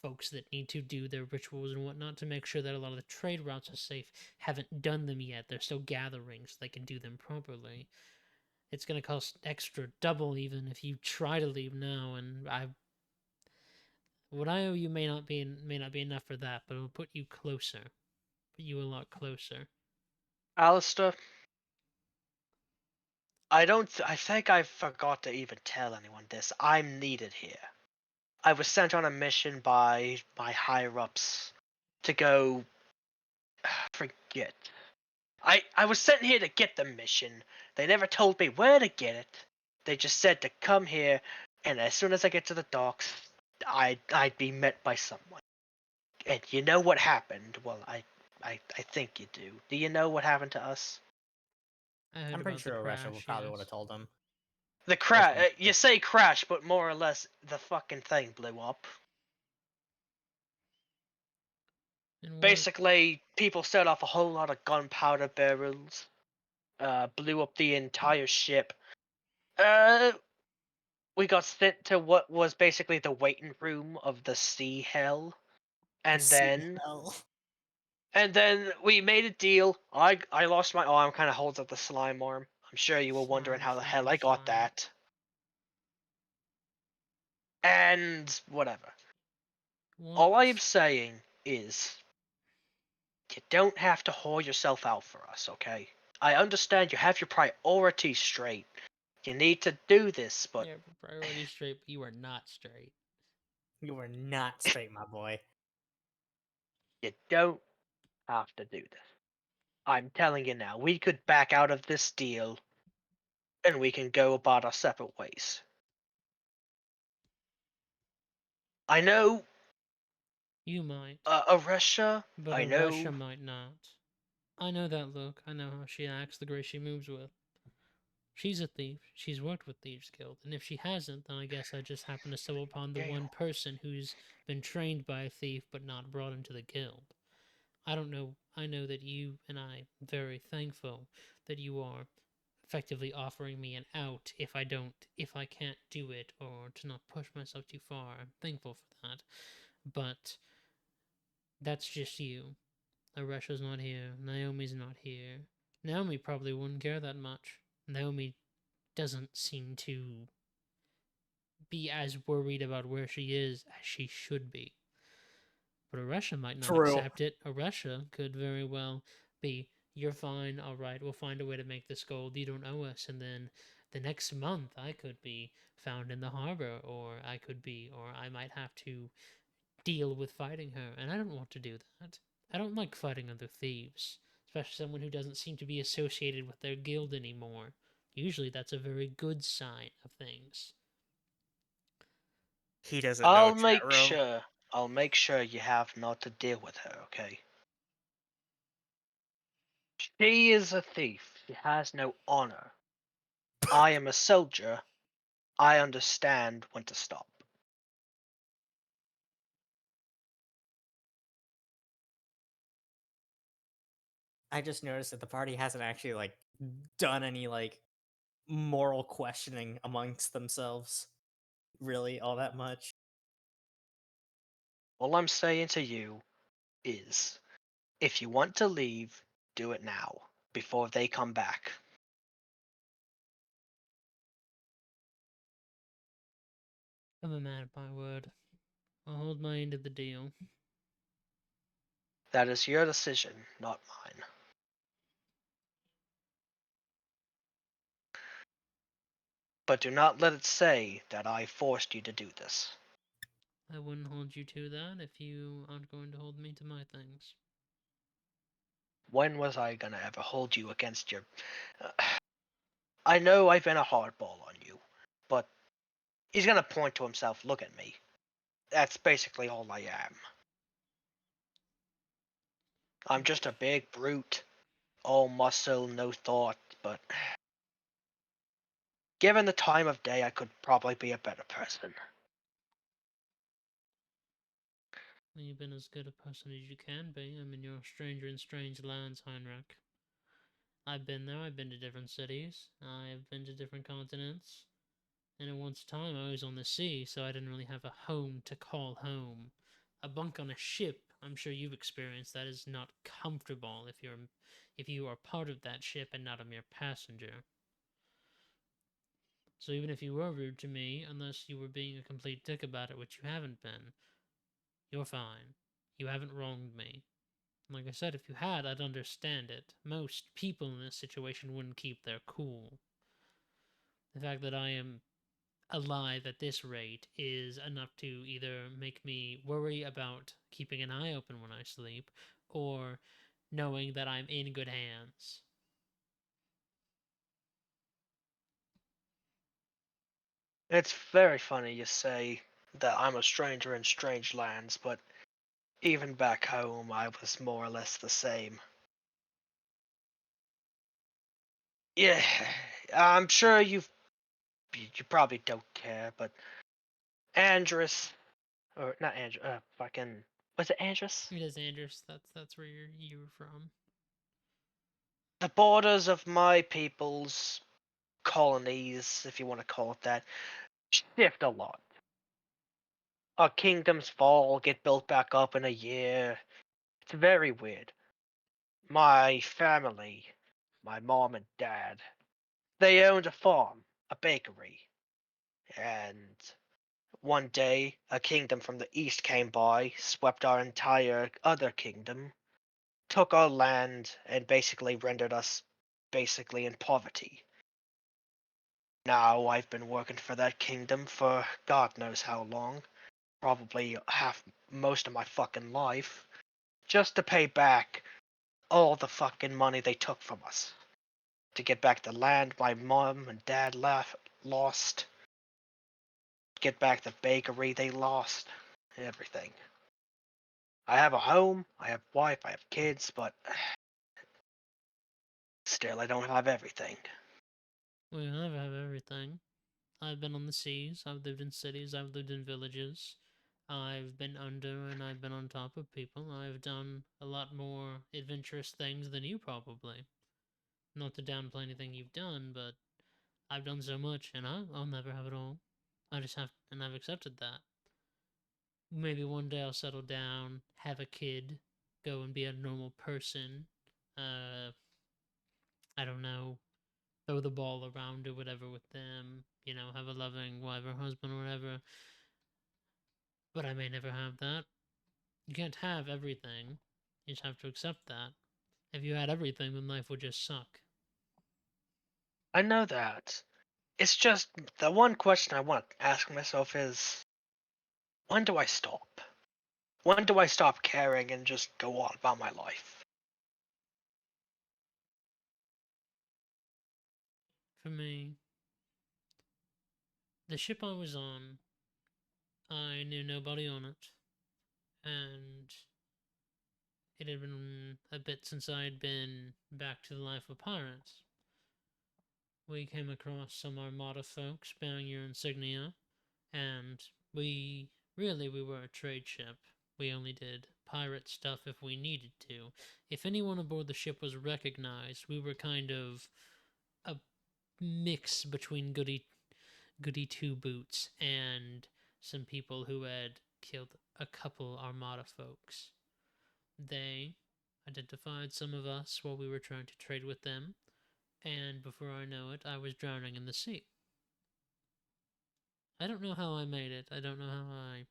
folks that need to do their rituals and whatnot to make sure that a lot of the trade routes are safe haven't done them yet. They're still gathering so they can do them properly. It's going to cost extra double even if you try to leave now, and what I owe you may not be enough for that, but it'll put you closer. Put you a lot closer. Alistair, I think I forgot to even tell anyone this. I'm needed here. I was sent on a mission by my higher ups to go. Forget. I was sent here to get the mission. They never told me where to get it. They just said to come here, and as soon as I get to the docks, I'd be met by someone. And you know what happened? Well, I think you do. Do you know what happened to us? I heard I'm pretty about the sure Russia crash. probably would Yes. have told him. The Most crash. likely. You say crash, but more or less the fucking thing blew up. And what? Basically, people set off a whole lot of gunpowder barrels, blew up the entire ship. We got sent to what was basically the waiting room of the sea hell, The and then hell. we made a deal. I lost my arm, kind of holds up the slime arm. I'm sure you were wondering how the hell I got Slime. that. And whatever. What? All I am saying is, you don't have to whore yourself out for us, okay? I understand you have your priorities straight. You need to do this, but Yeah, priority straight, but you are not straight. You were not straight, my boy. you don't have to do this. I'm telling you now, we could back out of this deal and we can go about our separate ways. I know You might, Russia, but I a know. Russia might not. I know that look. I know how she acts, the grace she moves with. She's a thief. She's worked with Thieves Guild, and if she hasn't, then I guess I just happen to stumble upon the Yeah, one person who's been trained by a thief but not brought into the guild. I don't know. I know that you and I am very thankful that you are effectively offering me an out if I can't do it, or to not push myself too far. I'm thankful for that. But that's just you. Aresha's not here. Naomi's not here. Naomi probably wouldn't care that much. Naomi doesn't seem to be as worried about where she is as she should be. But Aresha might not True. accept it. Aresha could very well be, you're fine, alright, we'll find a way to make this gold, you don't owe us, and then the next month I could be found in the harbor, or I might have to deal with fighting her, and I don't want to do that. I don't like fighting other thieves, especially someone who doesn't seem to be associated with their guild anymore. Usually that's a very good sign of things. He doesn't know, I'll chat make room. sure. I'll make sure you have not to deal with her, okay? She is a thief. She has no honor. I am a soldier. I understand when to stop. I just noticed that the party hasn't actually done any moral questioning amongst themselves really all that much. All I'm saying to you is, if you want to leave, do it now, before they come back. I'm a man of my word. I'll hold my end of the deal. That is your decision, not mine. But do not let it say that I forced you to do this. I wouldn't hold you to that if you aren't going to hold me to my things. When was I gonna ever hold you against your... I know I've been a hardball on you, but he's gonna point to himself, look at me. That's basically all I am. I'm just a big brute, all muscle, no thought, but given the time of day, I could probably be a better person. You've been as good a person as you can be. I mean, you're a stranger in strange lands, Heinrich. I've been there, I've been to different cities, I've been to different continents, and at once time I was on the sea, so I didn't really have a home to call home. A bunk on a ship, I'm sure you've experienced that, is not comfortable if you are part of that ship and not a mere passenger. So even if you were rude to me, unless you were being a complete dick about it, which you haven't been, you're fine. You haven't wronged me. Like I said, if you had, I'd understand it. Most people in this situation wouldn't keep their cool. The fact that I am alive at this rate is enough to either make me worry about keeping an eye open when I sleep, or knowing that I'm in good hands. It's very funny you say that I'm a stranger in strange lands, but Even back home, I was more or less the same. Yeah, I'm sure you probably don't care, but Andrus, or not Andrus, fucking, was it Andrus? It is Anders. That's where you were from. The borders of my people's colonies, if you want to call it that, shift a lot. Our kingdoms fall, get built back up in a year. It's very weird. My family, my mom and dad, they owned a farm, a bakery, and one day a kingdom from the east came by, swept our entire other kingdom, took our land, and basically rendered us basically in poverty. Now I've been working for that kingdom for God knows how long, probably most of my fucking life, just to pay back all the fucking money they took from us. To get back the land my mom and dad lost, get back the bakery they lost, everything. I have a home, I have a wife, I have kids, but still I don't have everything. We never have everything. I've been on the seas, I've lived in cities, I've lived in villages. I've been under and I've been on top of people. I've done a lot more adventurous things than you probably. Not to downplay anything you've done, but I've done so much and I'll never have it all. I just have, and I've accepted that. Maybe one day I'll settle down, have a kid, go and be a normal person. I don't know, throw the ball around or whatever with them, have a loving wife or husband or whatever. But I may never have that. You can't have everything. You just have to accept that. If you had everything, then life would just suck. I know that. It's just the one question I want to ask myself is, when do I stop? When do I stop caring and just go on about my life? For me, the ship I was on, I knew nobody on it, and it had been a bit since I had been back to the life of pirates. We came across some Armada folks bearing your insignia, and we were a trade ship. We only did pirate stuff if we needed to. If anyone aboard the ship was recognized, we were kind of a mix between goody two boots and some people who had killed a couple Armada folks. They identified some of us while we were trying to trade with them, and before I know it, I was drowning in the sea. I don't know how I made it. I don't know how I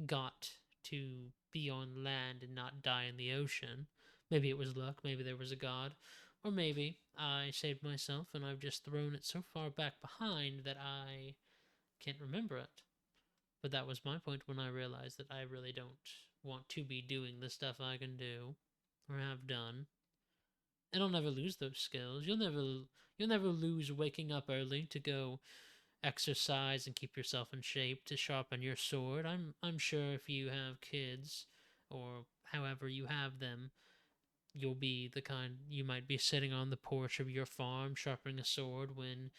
got to be on land and not die in the ocean. Maybe it was luck, maybe there was a god, or maybe I saved myself and I've just thrown it so far back behind that I can't remember it. But that was my point when I realized that I really don't want to be doing the stuff I can do or have done. And I'll never lose those skills. You'll never lose waking up early to go exercise and keep yourself in shape to sharpen your sword. I'm sure if you have kids or however you have them, you'll be the kind you might be sitting on the porch of your farm sharpening a sword when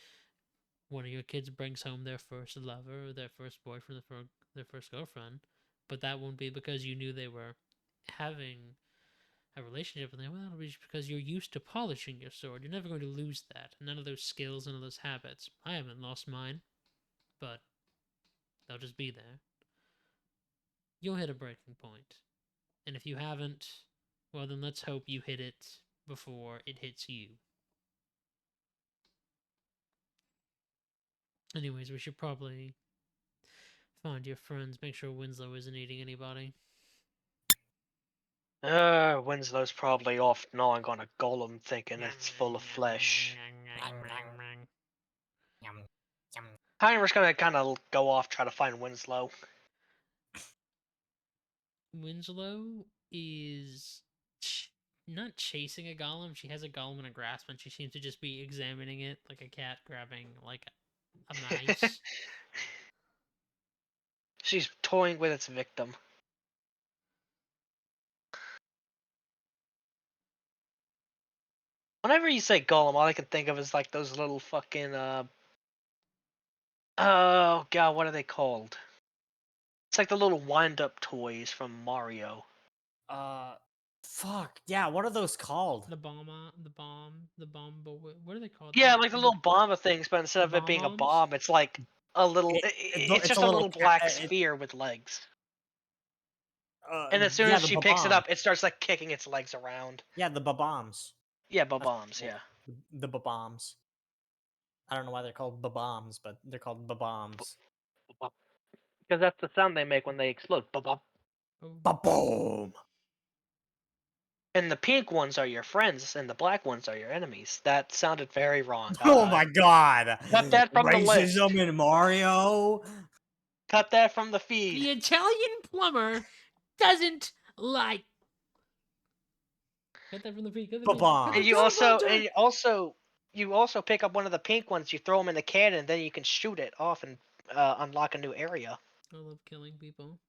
one of your kids brings home their first lover or their first boyfriend or their first girlfriend. But that won't be because you knew they were having a relationship with them. Well, that'll be just because you're used to polishing your sword. You're never going to lose that. None of those skills, none of those habits. I haven't lost mine, but they'll just be there. You'll hit a breaking point. And if you haven't, well, then let's hope you hit it before it hits you. Anyways, we should probably find your friends, make sure Winslow isn't eating anybody. Winslow's probably off gnawing on a golem thinking it's full of flesh. Heimer's gonna kind of go off, try to find Winslow. Winslow is not chasing a golem. She has a golem in a grasp, and she seems to just be examining it like a cat grabbing like a mouse. She's toying with its victim. Whenever you say golem, all I can think of is like those little fucking oh god, what are they called? It's like the little wind-up toys from Mario. Fuck yeah. What are those called? The bomb. But what are they called? Yeah, like the little bomba things, but instead the of it being a bomb-oms? bomb, it's like a little. It's It's a just a little little black sphere with legs. And as soon yeah, as the she picks it babam. up, it starts like kicking its legs around. Yeah, the babams. Yeah, That's what bombs. they're Yeah. called. The babams. I don't know why they're called babams, but they're called babams. Because that's the sound they make when they explode. Ba-bop. Oh. Ba-boom! And the pink ones are your friends, and the black ones are your enemies. That sounded very wrong. Oh my god! Cut that from the list. Racism in Mario? Cut that from the feed. The Italian plumber doesn't like. Cut that from the feed. Cut the feed. Ba-bomb. And you also pick up one of the pink ones. You throw them in the cannon, and then you can shoot it off and unlock a new area. I love killing people.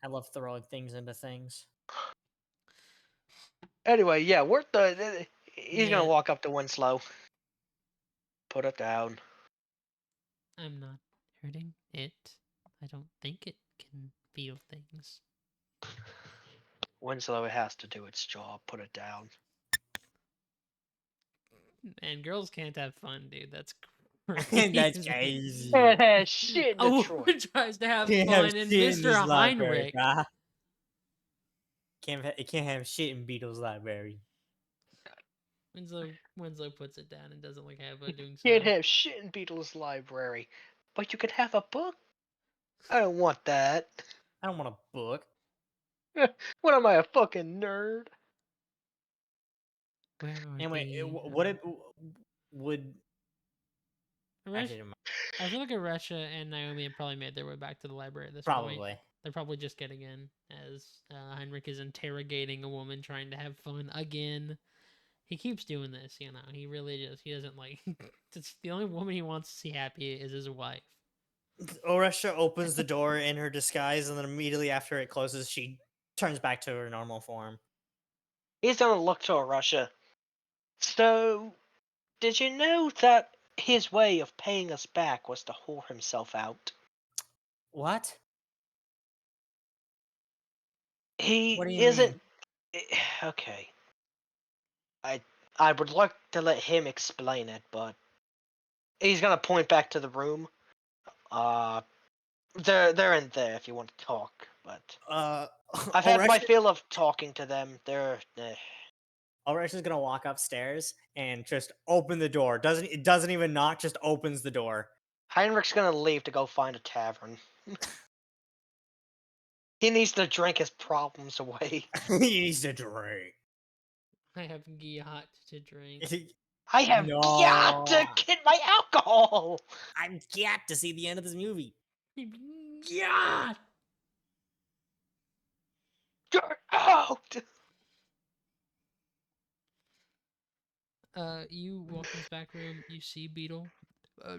I love throwing things into things. Anyway, yeah, he's gonna walk up to Winslow. Put it down. I'm not hurting it. I don't think it can feel things. Winslow, it has to do its job. Put it down. And girls can't have fun, dude. That's That's crazy. crazy. Shit, A Detroit. woman tries to have Can't have fun, and shit in this Mr. library, Heinrich. bruh. Can't have shit in Beatles library. Winslow puts it down and doesn't look happy doing so. Can't have shit in Beatles' library, but you could have a book. I don't want that. I don't want a book. What am I, a fucking nerd? Where are Anyway, they? what it would actually never mind. I feel like Aresha and Naomi have probably made their way back to the library at this point. Probably. They're probably just getting in as Heinrich is interrogating a woman trying to have fun again. He keeps doing this, you know. He really just, he doesn't like. It's the only woman he wants to see happy is his wife. Oresha opens the door in her disguise, and then immediately after it closes, she turns back to her normal form. He's gonna look to Russia. So, did you know that his way of paying us back was to whore himself out? What? He What do you isn't. mean? Okay. I would like to let him explain it, but he's gonna point back to the room. They're in there if you want to talk, but I've had my fill of talking to them. Oresha's gonna walk upstairs and just open the door. It doesn't even knock, just opens the door. Heinrich's gonna leave to go find a tavern. He needs to drink his problems away. He needs to drink. I have Giat to drink. I have got to get my alcohol. I've got to see the end of this movie. Giat! Get out! You walk in this back room, you see Beetle,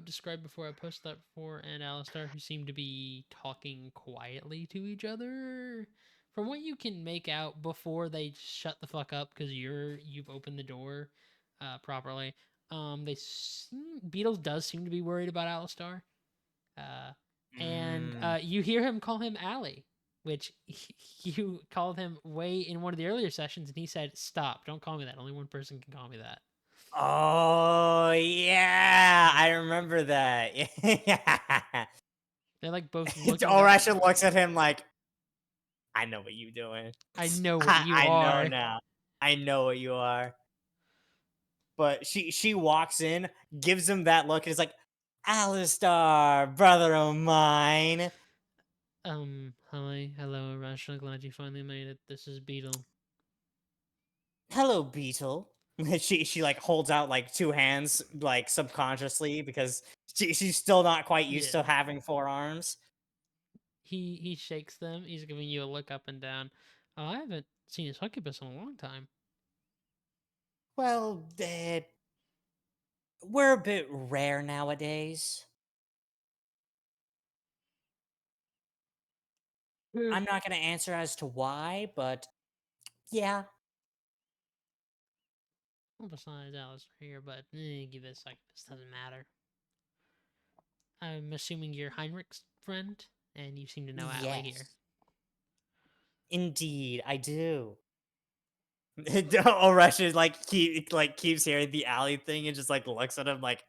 described before, I posted that before, and Alistar, who seem to be talking quietly to each other. From what you can make out before they shut the fuck up, because you've opened the door properly, Beetle does seem to be worried about Alistar. And you hear him call him Allie, which you called him way in one of the earlier sessions, and he said, "Stop! Don't call me that. Only one person can call me that." Oh yeah, I remember that. Yeah. They're like both looking. Oresha looks at him like, "I know what you're doing. I know what you are. I know now. I know what you are." But she walks in, gives him that look, and is like, "Alistar, brother of mine." Hi, hello, Aresha. Glad you finally made it. This is Beetle. Hello, Beetle. She like holds out like two hands, like subconsciously, because she's still not quite used to having four arms. He shakes them. He's giving you a look up and down. I haven't seen a succubus in a long time. Well, we're a bit rare nowadays. I'm not going to answer as to why, but yeah. Well, besides Alistair here, but give this like this doesn't matter. I'm assuming you're Heinrich's friend, and you seem to know Allie here. Yes. Indeed, I do. Oresh keeps hearing the alley thing and just like looks at him like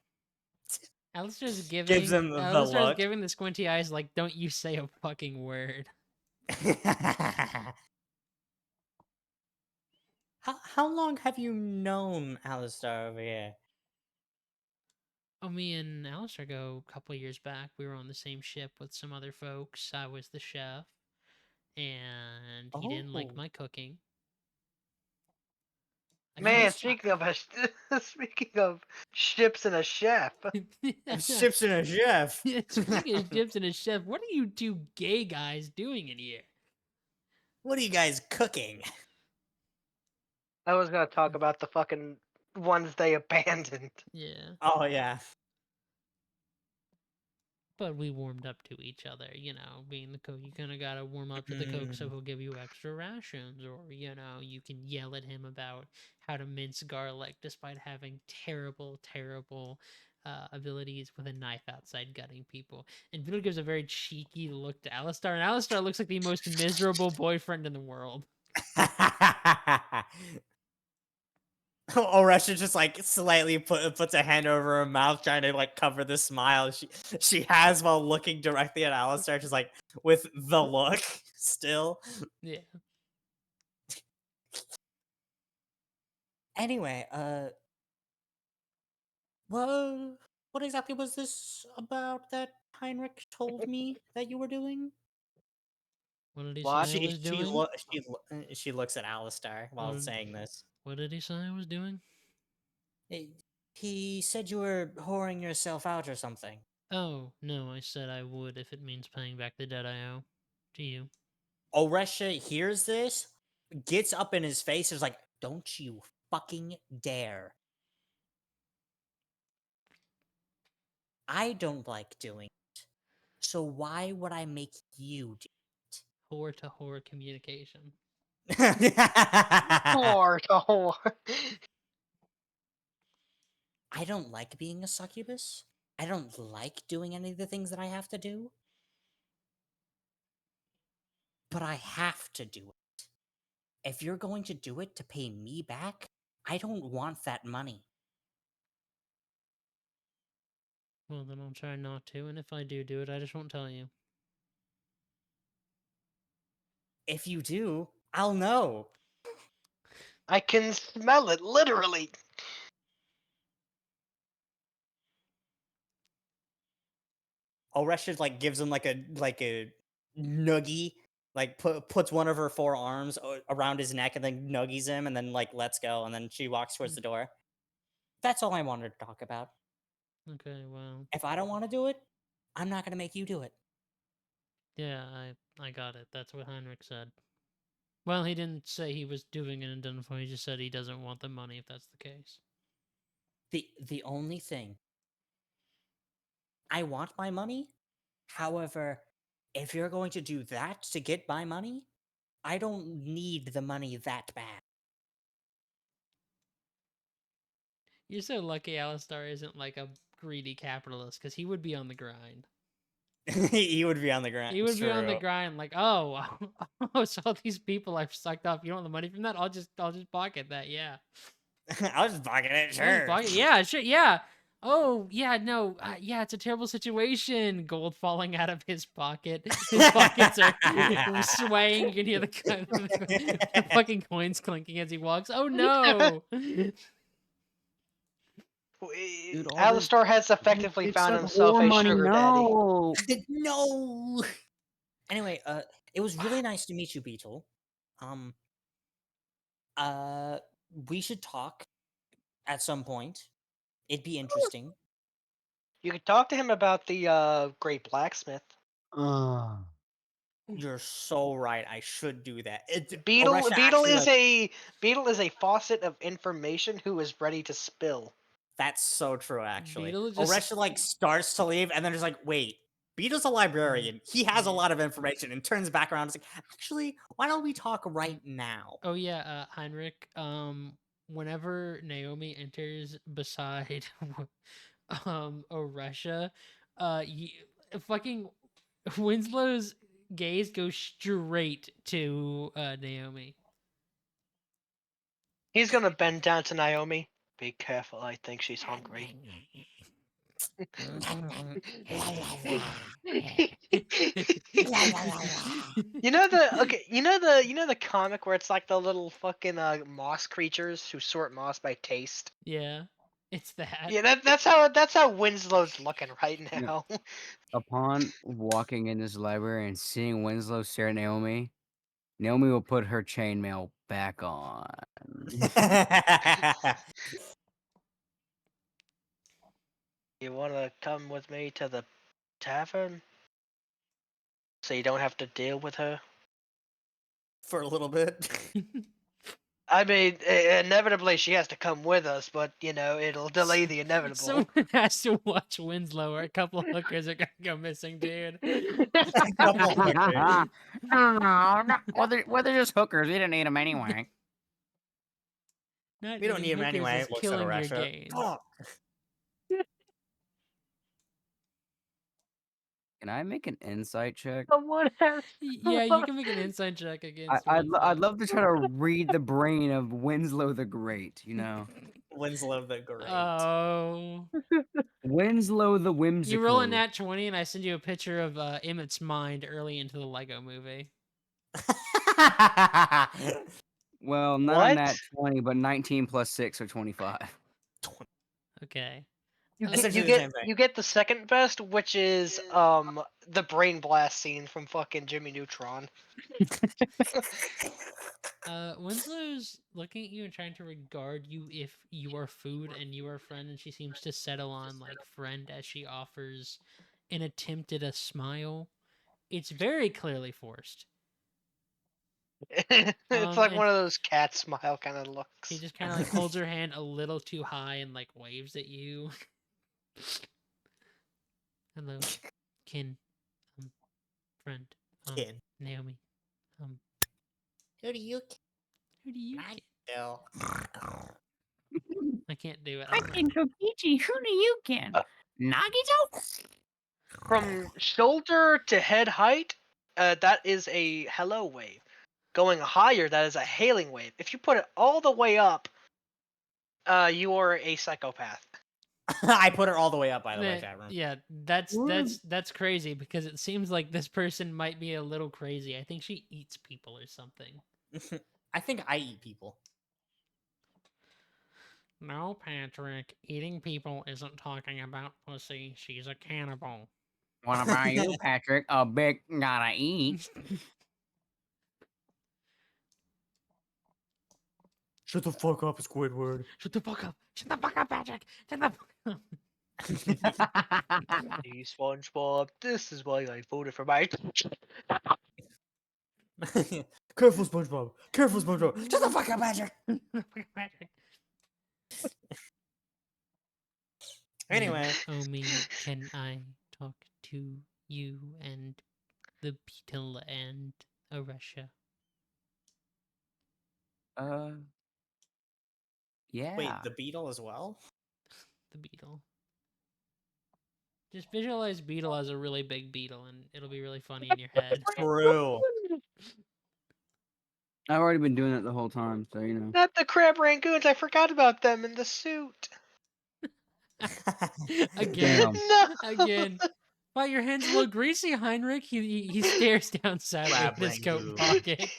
Alistair's gives giving him the Alistair's look. giving the squinty eyes like, don't you say a fucking word. How long have you known Alistar over here? Oh, me and Alistair go a couple years back. We were on the same ship with some other folks. I was the chef, and he didn't like Oh. my cooking. Man, speaking of speaking of ships and a chef, Ships and a chef. Speaking of ships and a chef, what are you two gay guys doing in here? What are you guys cooking? I was gonna talk about the fucking ones they abandoned. Yeah. Oh yeah. But we warmed up to each other, being the cook. You kind of got to warm up to the cook so he'll give you extra rations. Or, you can yell at him about how to mince garlic despite having terrible, terrible abilities with a knife outside gutting people. And Beetle gives a very cheeky look to Alistar. And Alistar looks like the most miserable boyfriend in the world. Oresha just like slightly puts a hand over her mouth, trying to like cover the smile she has while looking directly at Alistar, just like with the look still. Yeah. Anyway, what exactly was this about that Heinrich told me that you were doing? What did he What? say I was doing? She looks at Alistar while saying this. What did he say I was doing? He said you were whoring yourself out or something. Oh, no, I said I would if it means paying back the debt I owe to you. Oresha hears this, gets up in his face, is like, don't you fucking dare. I don't like doing it, so why would I make you do it? Whore to whore communication. Whore to whore. I don't like being a succubus. I don't like doing any of the things that I have to do. But I have to do it. If you're going to do it to pay me back, I don't want that money. Well, then I'll try not to, and if I do it, I just won't tell you. If you do, I'll know. I can smell it, literally. Oresha like gives him like a noogie, like puts one of her forearms around his neck and then nuggies him and then like lets go, and then she walks towards the door. That's all I wanted to talk about. Okay, well. If I don't want to do it, I'm not going to make you do it. Yeah, I got it. That's what Heinrich said. Well, he didn't say he was doing an identify. He just said he doesn't want the money if that's the case. The only thing, I want my money. However, if you're going to do that to get my money, I don't need the money that bad. You're so lucky Alistar isn't like a greedy capitalist, because he would be on the grind. He would be on the grind. He would be on the grind, like, oh, so all these people I've sucked off. You don't want the money from that? I'll just pocket that. Yeah. I'll just pocket it. Sure. Yeah, sure. Yeah. Oh, yeah. No. Yeah, it's a terrible situation. Gold falling out of his pocket. His pockets are swaying. You can hear the fucking coins clinking as he walks. Oh no. Dude, Alistar has effectively found himself a sugar daddy. No. Anyway, it was really nice to meet you, Beetle. We should talk at some point. It'd be interesting. You could talk to him about the great blacksmith. You're so right. I should do that. Beetle Oresha is a faucet of information who is ready to spill. That's so true, actually. Beetle just- Oresha like starts to leave and then just like, wait, Beetle's a librarian. He has a lot of information, and turns back around and is like, actually, why don't we talk right now? Oh yeah, Heinrich. whenever Naomi enters beside Oresha, fucking Winslow's gaze goes straight to Naomi. He's gonna bend down to Naomi. Be careful, I think she's hungry. You know the comic where it's like the little fucking moss creatures who sort moss by taste. Yeah, it's that. Yeah, that's how Winslow's looking right Yeah. now. Upon walking in this library and seeing Winslow stare at Naomi, Naomi will put her chainmail back on. You wanna come with me to the tavern? So you don't have to deal with her? For a little bit. I mean, inevitably she has to come with us, but it'll delay the inevitable. Someone has to watch Winslow, or a couple of hookers are gonna go missing, dude. Couple hookers. No. Well, they're just hookers. We didn't need them anyway. Not We don't need needing him hookers anyway. is Looks at killing your Oresha. gains. Fuck. Can I make an insight check? Someone has. Yeah, you can make an inside check against I'd Winslow. love to try to read the brain of Winslow the Great. You know, Winslow the Great. Oh. Winslow the Whimsical. You roll a nat 20 and I send you a picture of Emmett's mind early into the Lego movie. Well, not What? on that 20, but 19 plus 6 or 25. Okay. You Essentially the get same thing. you get the second best, which is the brain blast scene from fucking Jimmy Neutron. Winslow's looking at you and trying to regard you if you are food and you are a friend, and she seems to settle on like friend as she offers an attempt at a smile. It's very clearly forced. It's like and one of those cat smile kind of looks. She just kind of like holds her hand a little too high and like waves at you. Hello, kin, friend, Kin. Naomi, Who do you who do you kin? kill? I can't do it. I can Kokichi. Who do you kin? Nagito? From shoulder to head height, that is a hello wave. Going higher, that is a hailing wave. If you put it all the way up, you are a psychopath. I put her all the way up, by the way, chat room. Yeah, that's crazy because it seems like this person might be a little crazy. I think she eats people or something. I think I eat people. No, Patrick, eating people isn't talking about pussy. She's a cannibal. What about you, Patrick? A big gotta eat. Shut the fuck up, Squidward. Shut the fuck up! Shut the fuck up, Patrick! Shut the fuck up! Hey, SpongeBob, this is why I voted for my. Careful, SpongeBob. Careful, SpongeBob. Shut the fuck up, Patrick. Patrick. Anyway. Omi, can I talk to you and the beetle and Oresha? Yeah. Wait, the beetle as well? The beetle. Just visualize beetle as a really big beetle, and it'll be really funny in your head. True. I've already been doing it the whole time, so you know. Not the crab rangoons. I forgot about them in the suit. Again, No. again. Wow, your hand's a little greasy, Heinrich. He stares down sadly Crab at his coat rangoon. pocket.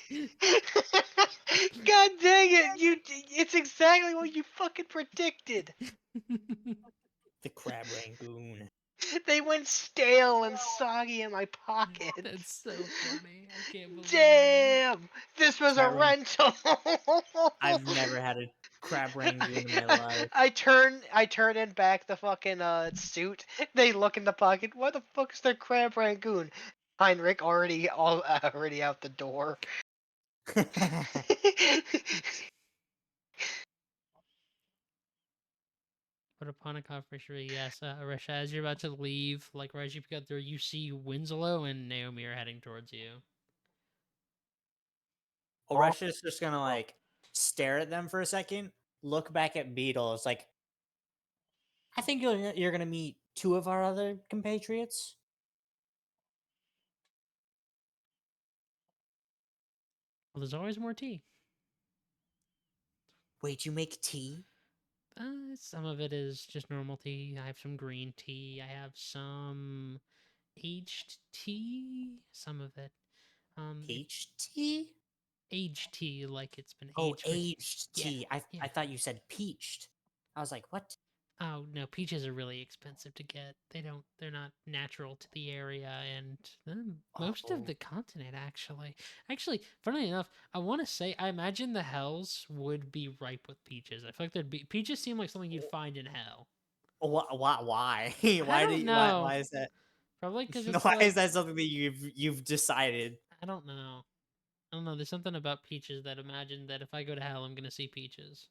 God dang it! It's exactly what you fucking predicted. The crab rangoon. They went stale and soggy in my pocket. That's so funny. I can't believe it. Damn! This was a Crab ran- rental. I've never had a crab rangoon in my life. I turn in back the fucking suit. They look in the pocket. What the fuck is their crab rangoon? Heinrich already out the door. But upon a confirmation, yes, Aresha, as you're about to leave, like right as you get there, you see Winslow and Naomi are heading towards you. Oresha's just gonna like stare at them for a second, look back at Beetle. It's like, I think you're gonna meet two of our other compatriots. Well, there's always more tea. Wait, you make tea? Some of it is just normal tea. I have some green tea. I have some aged tea. Some of it. Peach tea? Aged tea, like it's been Oh, aged for. aged Yeah, tea. I yeah. thought you said peached. I was like, what? Oh no, peaches are really expensive to get. They're not natural to the area and most of Oh. the continent actually. Actually, funnily enough, I want to say I imagine the hells would be ripe with peaches. I feel like there'd be peaches seem like something you'd find in hell. Why? I don't know. Why is that? Probably because No, it's why like is that something that you've decided? I don't know. I don't know. There's something about peaches that imagine that if I go to hell, I'm gonna see peaches.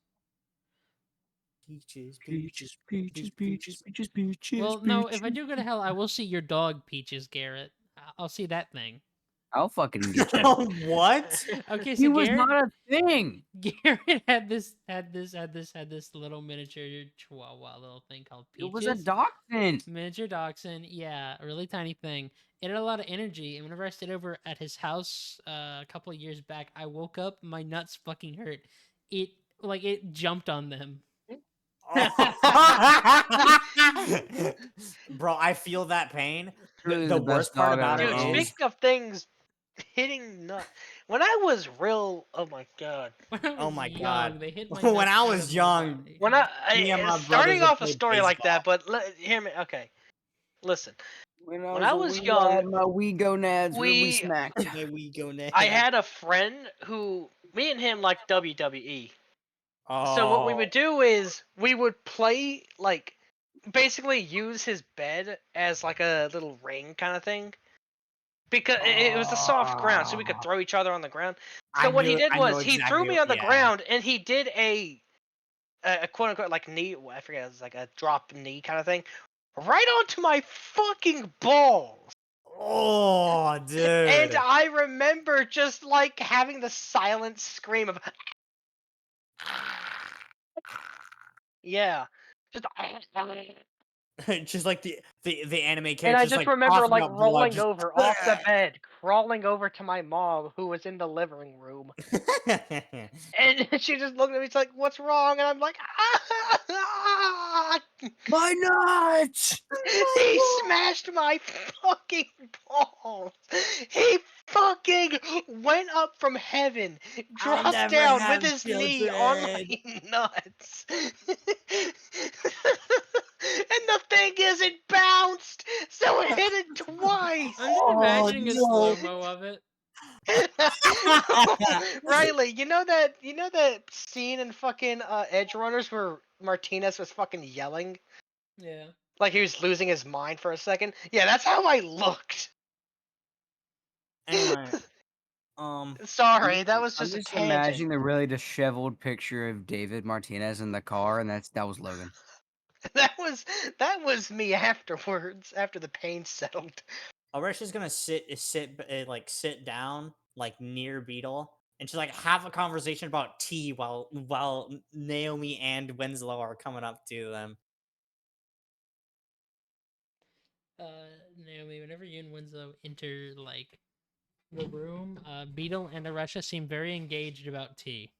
Peaches, Peaches, peaches, peaches, peaches, peaches, Well, no, if I do go to hell, I will see your dog, Peaches, Garrett. I'll see that thing. I'll fucking get you. What? Okay, He so was Garrett, not a thing. Garrett had this little miniature chihuahua little thing called It was a Peaches. dachshund. Miniature dachshund, yeah, a really tiny thing. It had a lot of energy, and whenever I stayed over at his house a couple of years back, I woke up, my nuts fucking hurt. It jumped on them. Bro, I feel that pain. Truly The the best worst part dog I've about ever it Dude, owned. is speaking of things hitting nut, when I was real, oh my god. When I oh was my young, god. they hit my When nuts I out was of my young, body. When me and my brothers starting would off a play story like baseball. that, but hear me. Okay, listen. When I When was I a was wee young, lad, my wee gonads really we smacked. My we go I next. had a friend who me and him like WWE. So what we Oh. would do is we would play like basically use his bed as like a little ring kind of thing. Because it was a soft ground, so we could Ah, throw each other on the ground. So what he did I know was he threw exactly me what, on the yeah. ground and he did a quote unquote like knee. I forget, it was like a drop knee kind of thing, right onto my fucking balls. Oh, And dude. I remember just like having the silent scream of yeah, just Just like the anime and character I just just like remember coughing like up blood. rolling Just over off the bed, crawling over to my mom who was in the living room. And she just looked at me, it's like, "What's wrong?" And I'm like, "Ah!" my nuts! He smashed my fucking balls. He fucking went up from heaven, I'll dropped never down with have his knee on my children. nuts. And the thing is, it bounced, so it hit it twice. I'm just Oh imagining a no. slow mo of it. Riley, you know that scene in fucking Edge Runners where Martinez was fucking yelling Yeah. like he was losing his mind for a second? Yeah, that's how I looked. Anyway, um, Sorry, that was I'm just a just tangent. imagining the really disheveled picture of David Martinez in the car, and that was Logan. That was me afterwards, after the pain settled. Arisha's gonna sit down like near Beetle and just like have a conversation about tea while Naomi and Winslow are coming up to them. Naomi, whenever you and Winslow enter like the room, Beetle and Aresha seem very engaged about tea.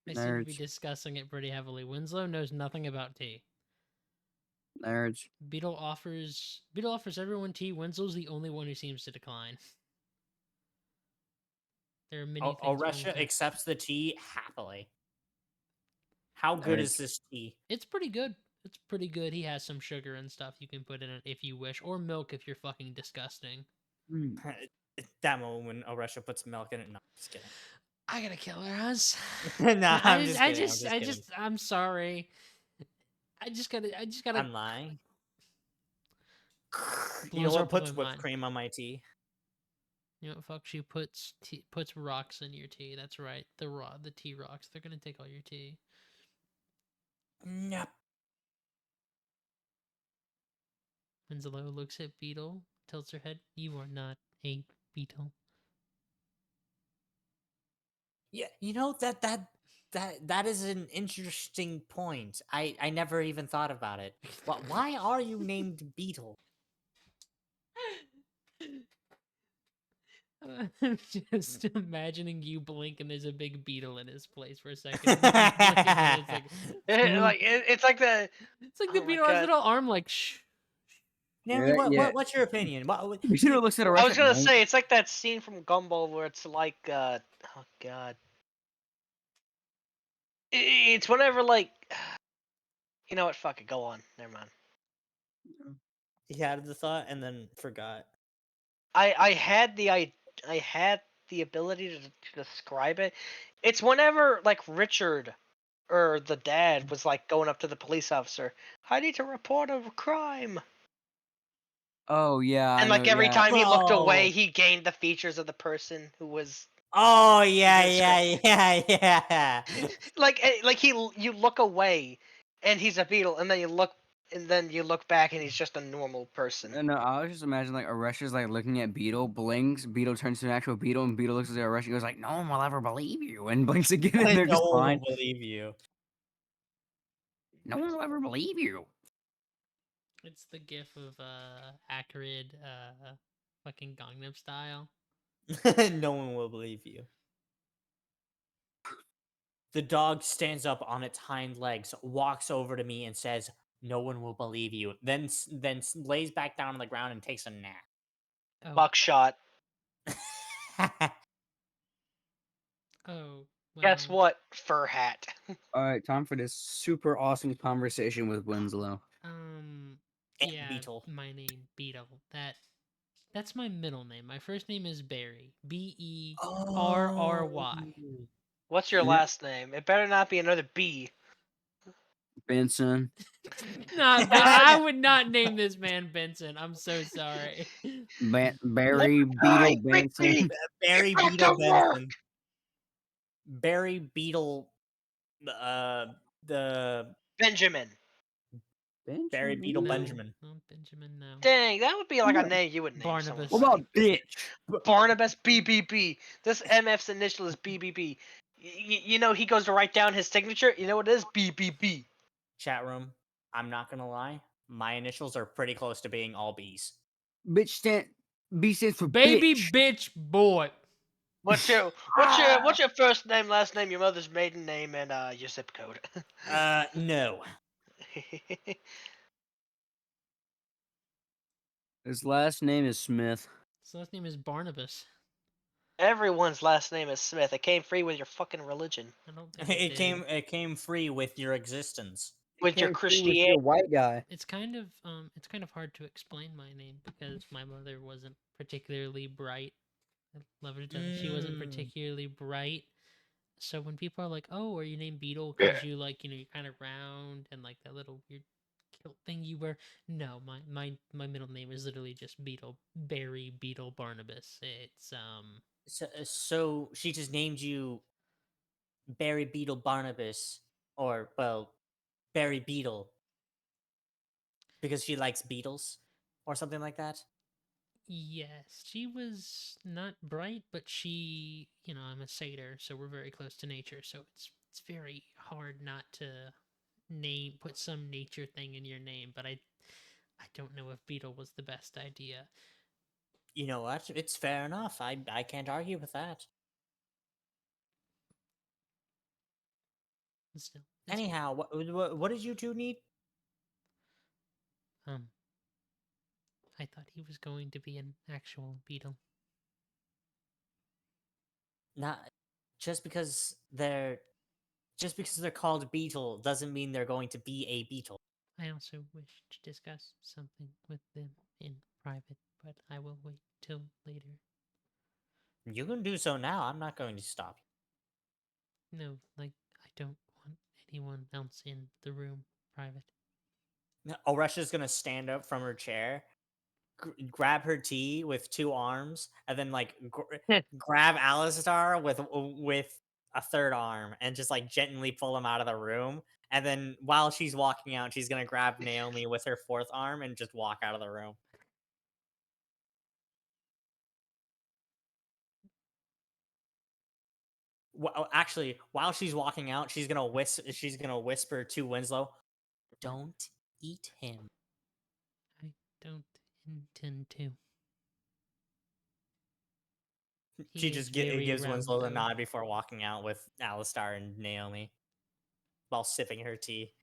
They seem to be Nerds. discussing it pretty heavily. Winslow knows nothing about tea. Nerds. Beetle offers everyone tea. Winslow's the only one who seems to decline. There are many things wrong with Aresha him. accepts the tea happily. How good is this tea? It's pretty good. It's pretty good. He has some sugar and stuff you can put in it if you wish, or milk if you're fucking disgusting. Mm. That moment when Aresha puts milk in it. No, I'm just kidding. I gotta kill her, Hans. No, I'm just kidding. I'm sorry. I just gotta. I'm lying. You know Blows what up with puts my whipped mind. cream on my tea? You know what? Fuck. She puts rocks in your tea. That's right. The tea rocks. They're gonna take all your tea. Nope. Winslow looks at Beetle, tilts her head. You are not a beetle. Yeah, you know that That is an interesting point. I never even thought about it. Why are you named Beetle? I'm just imagining you blink and there's a big beetle in his place for a second. And then you blink again, it's like It's like the. it's like the Oh my beetle has a god. little arm like shh. Naomi, Yeah. what's your opinion? You know, looks at a I was restaurant. gonna say it's like that scene from Gumball where it's like oh god. It's whenever like you know what? Fuck it. Go on. Never mind. He had the thought and then forgot. I had I had the ability to describe it. It's whenever like Richard or the dad was like going up to the police officer. I need to report a crime. Oh yeah, I And know. like every Yeah, time he looked away, Oh, he gained the features of the person who was oh yeah, described. yeah. Like you look away, and he's a beetle, and then you look back, and he's just a normal person. no, I was just imagining like Aresha's like looking at Beetle, blinks, Beetle turns to an actual beetle, and Beetle looks at Aresha and goes like, "No one will ever believe you," and blinks again, and they're No just one fine. will believe you. No one will ever believe you. It's the gif of Acrid fucking Gangnam Style. No one will believe you. The dog stands up on its hind legs, walks over to me, and says, "No one will believe you." Then lays back down on the ground and takes a nap. Oh, Buckshot. oh, Guess well. what? Fur hat. All right, time for this super awesome conversation with Winslow. And Yeah, Beetle. my name Beetle. That's my middle name. My first name is Barry. Oh. Berry. What's your Yeah, last name? It better not be another B. Benson. Nah, I would not name this man Benson. I'm so sorry. Barry Beetle Benson. Rigby, Barry get back Beetle to work. Benson. Barry Beetle. Uh, the Benjamin. Barry Benjamin. Beetle No, Benjamin. not Benjamin. No, Dang, that would be like a What name you would name someone Barnabas. about by. bitch? Barnabas BBB. This MF's initial is BBB. You know he goes to write down his signature. You know what it is? BBB. Chat room. I'm not gonna lie. My initials are pretty close to being all B's. Bitch stand. B stands for Baby bitch. bitch boy. What's your first name, last name, your mother's maiden name, and your zip code? No. His last name is Smith. His last name is Barnabas. Everyone's last name is Smith. It came free with your fucking religion, I don't think it did. It came free with your existence. with your Came free with Christianity. your white guy. It's kind of hard to explain my name because my mother wasn't particularly bright. I love her to death. She wasn't particularly bright. So when people are like, "Oh, are you named Beetle because you like, you're kind of round and like that little weird kilt thing you wear?" No, my middle name is literally just Beetle, Barry Beetle Barnabas. It's So she just named you Barry Beetle Barnabas, or well, Barry Beetle, because she likes beetles, or something like that. Yes, she was not bright, but she, I'm a satyr, so we're very close to nature. So it's very hard not to put some nature thing in your name. But I don't know if beetle was the best idea. You know what? It's fair enough. I can't argue with that. Still, Anyhow, what did you two need? um, I thought he was going to be an actual beetle. Not just because they're just because they're called beetle doesn't mean they're going to be a beetle. I also wish to discuss something with them in private, but I will wait till later. You can do so now. I'm not going to stop No, like I don't want anyone else in the room private. you. Oresha's gonna stand up from her chair, grab her tea with two arms, and then like grab Alistar with a third arm, and just like gently pull him out of the room. And then while she's walking out, she's gonna grab Naomi with her fourth arm and just walk out of the room. Actually, while she's walking out, she's gonna whisper to Winslow, "Don't eat him." I don't intend to. She He is just very gives round, Winslow the though. nod before walking out with Alistar and Naomi while sipping her tea.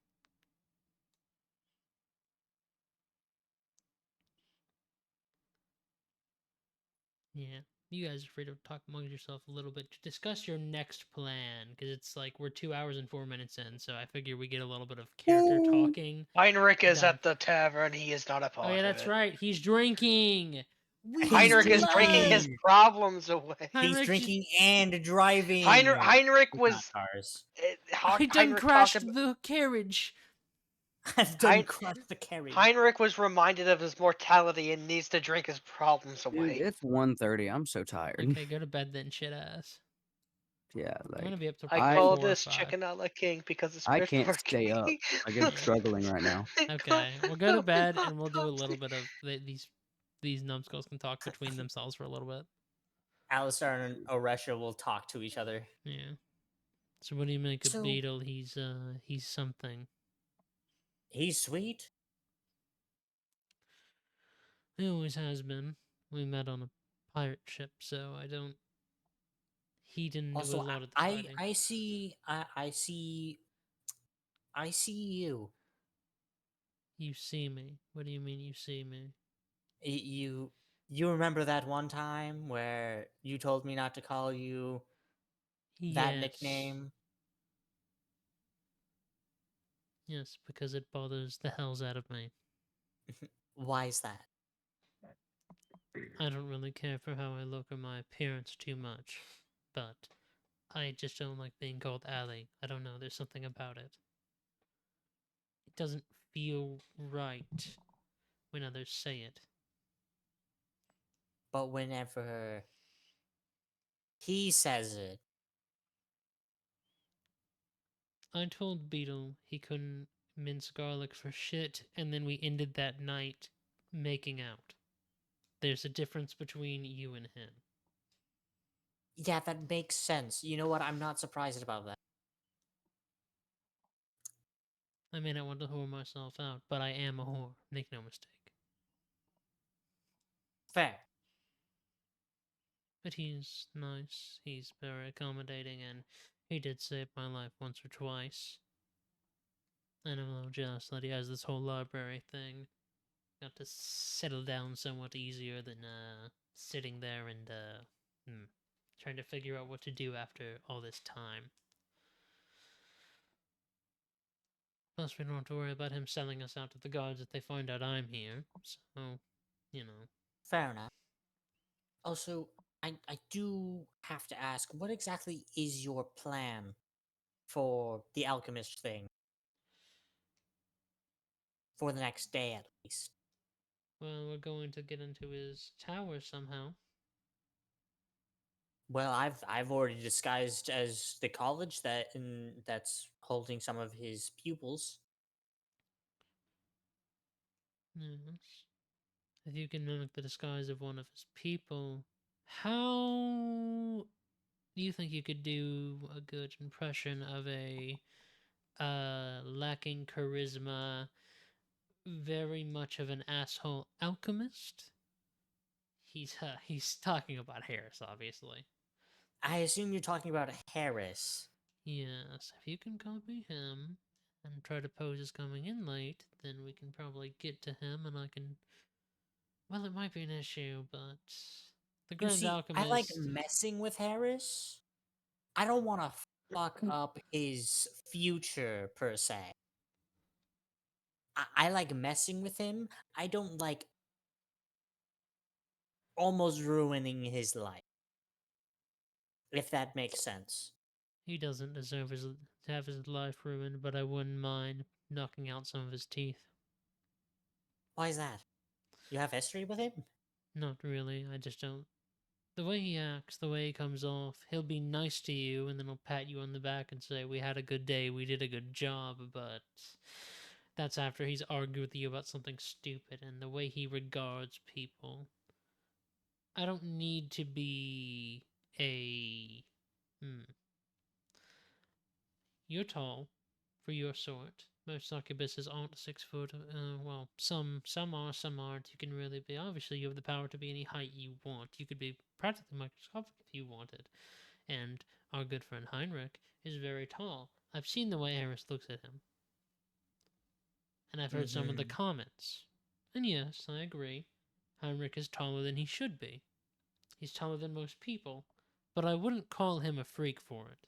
Yeah. You guys are free to talk amongst yourself a little bit to discuss your next plan, because it's like we're 2 hours and 4 minutes in, so I figure we get a little bit of character talking. Heinrich is Done. at the tavern. He is not a Oh part yeah, of that's it. right. He's drinking. We He's Heinrich is drinking blood. his drinking. problems away. He's Heinrich, drinking and driving. Heinrich Not was. cars. I done Heinrich talked crashed about. the carriage. I've done crushed the carriage. Heinrich was reminded of his mortality and needs to drink his problems Dude, away. it's 1:30. I'm so tired. Okay, go to bed then, shit ass. Yeah, I'm gonna like be up till I probably call 4 or this 5. chicken a la king because it's I good can't for stay up. king. Like I'm Yeah. struggling right now. Okay, we'll go to bed and we'll do a little bit of these numbskulls can talk between themselves for a little bit. Alistar and Oresha will talk to each other. Yeah. So what do you make of So- Beetle? He's something. He's sweet. He always has been. We met on a pirate ship, so I don't. He didn't do a Also, lot of the I fighting. I see I see you. You see me. What do you mean you see me? You remember that one time where you told me not to call you that Yes. nickname? Yes, because it bothers the hells out of me. Why is that? I don't really care for how I look or my appearance too much, but I just don't like being called Ali. I don't know, there's something about it. It doesn't feel right when others say it. But whenever he says it, I told Beetle he couldn't mince garlic for shit, and then we ended that night making out. There's a difference between you and him. yeah, that makes sense. You know what? I'm not surprised about that. I may not want to whore myself out, but I am a whore. Make no mistake. Fair. But he's nice, he's very accommodating, and he did save my life once or twice. And I'm a little jealous that he has this whole library thing. Got to settle down somewhat easier than sitting there and trying to figure out what to do after all this time. Plus, we don't have to worry about him selling us out to the guards if they find out I'm here. So, you know. Fair enough. Also, I do have to ask, what exactly is your plan for the alchemist thing? For the next day, at least. Well, we're going to get into his tower somehow. Well, I've already disguised as the college that's holding some of his pupils. Yes. If you can mimic the disguise of one of his people, how do you think you could do a good impression of a lacking charisma, very much of an asshole alchemist? He's talking about Harris, obviously. I assume you're talking about Harris. Yes, if you can copy him and try to pose as coming in late, then we can probably get to him, and I can. Well, it might be an issue, but the You Grand see, I like Alchemist. messing with Harris. I don't want to fuck up his future per se. I like messing with him. I don't like almost ruining his life. If that makes sense. He doesn't deserve to have his life ruined, but I wouldn't mind knocking out some of his teeth. Why is that? You have history with him? Not really, I just don't. The way he acts, the way he comes off, he'll be nice to you and then he'll pat you on the back and say, "We had a good day, we did a good job," but that's after he's argued with you about something stupid, and the way he regards people. I don't need to be a. you're tall for your sort. Most succubuses aren't 6 foot. Well, some are, some aren't. You can really be. Obviously, you have the power to be any height you want. You could be practically microscopic if you wanted. And our good friend Heinrich is very tall. I've seen the way Eris looks at him, and I've heard some of the Mm-hmm. comments. And yes, I agree. Heinrich is taller than he should be. He's taller than most people, but I wouldn't call him a freak for it.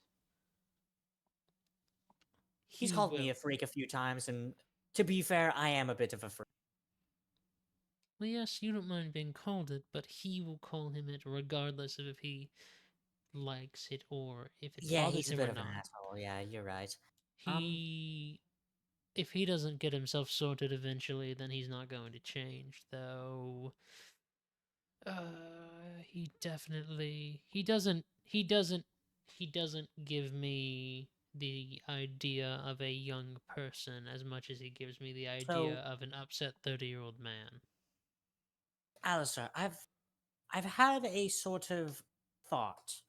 He's He called me will. a freak a few times, and to be fair, I am a bit of a freak. Well, yes, you don't mind being called it, but he will call him it regardless of if he likes it or if it Yeah, bothers he's a him or bit of an not. asshole. Yeah, you're right. He, if he doesn't get himself sorted eventually, then he's not going to change, though. He definitely, he doesn't give me the idea of a young person as much as he gives me the idea So, of an upset 30-year-old man. Alistair, I've had a sort of thought.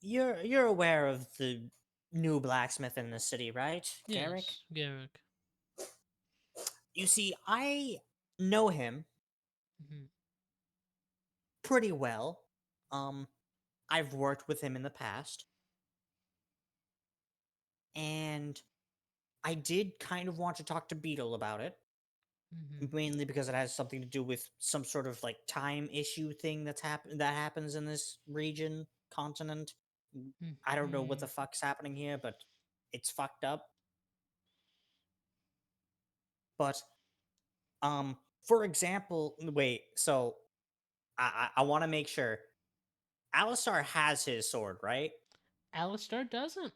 You're aware of the new blacksmith in the city, right, Garrick? Yes, Garrick. You see, I know him Hmm. pretty well. Um, I've worked with him in the past, and I did kind of want to talk to Beetle about it, Hmm. mainly because it has something to do with some sort of like time issue thing that happens in this region, continent. I don't know what Hmm. the fuck's happening here, but it's fucked up. But for example, wait, so I want to make sure Alistar has his sword, right? Alistar doesn't.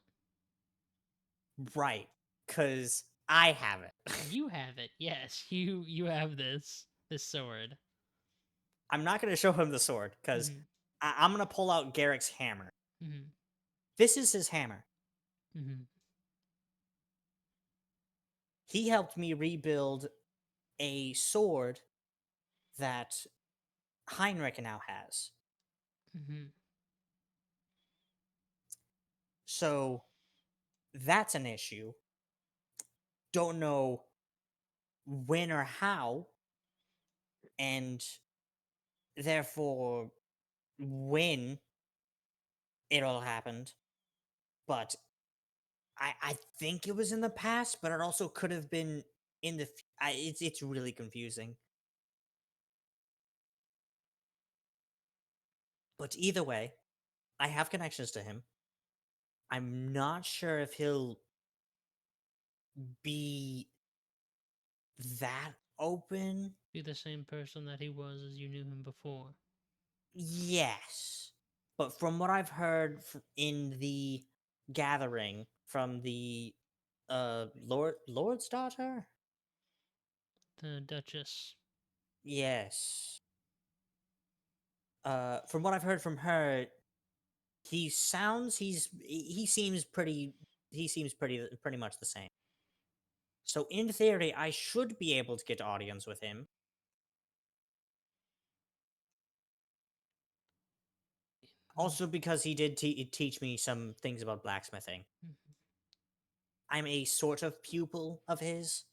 Right, because I have it. You have it. Yes, you have this sword. I'm not going to show him the sword because Hmm. I'm going to pull out Garrick's hammer. Hmm. This is his hammer. Hmm. He helped me rebuild a sword that Heinrich now has. Hmm. So that's an issue. Don't know when or how, and therefore when it all happened. But I think it was in the past, but it also could have been in the. It's really confusing. But either way, I have connections to him. I'm not sure if he'll be that open. Be the same person that he was as you knew him before. Yes. But from what I've heard in the gathering from the Lord's daughter? The Duchess. Yes. From what I've heard from her, he seems pretty much the same. So in theory, I should be able to get audience with him. Also because he did teach me some things about blacksmithing. Mhm. I'm a sort of pupil of his,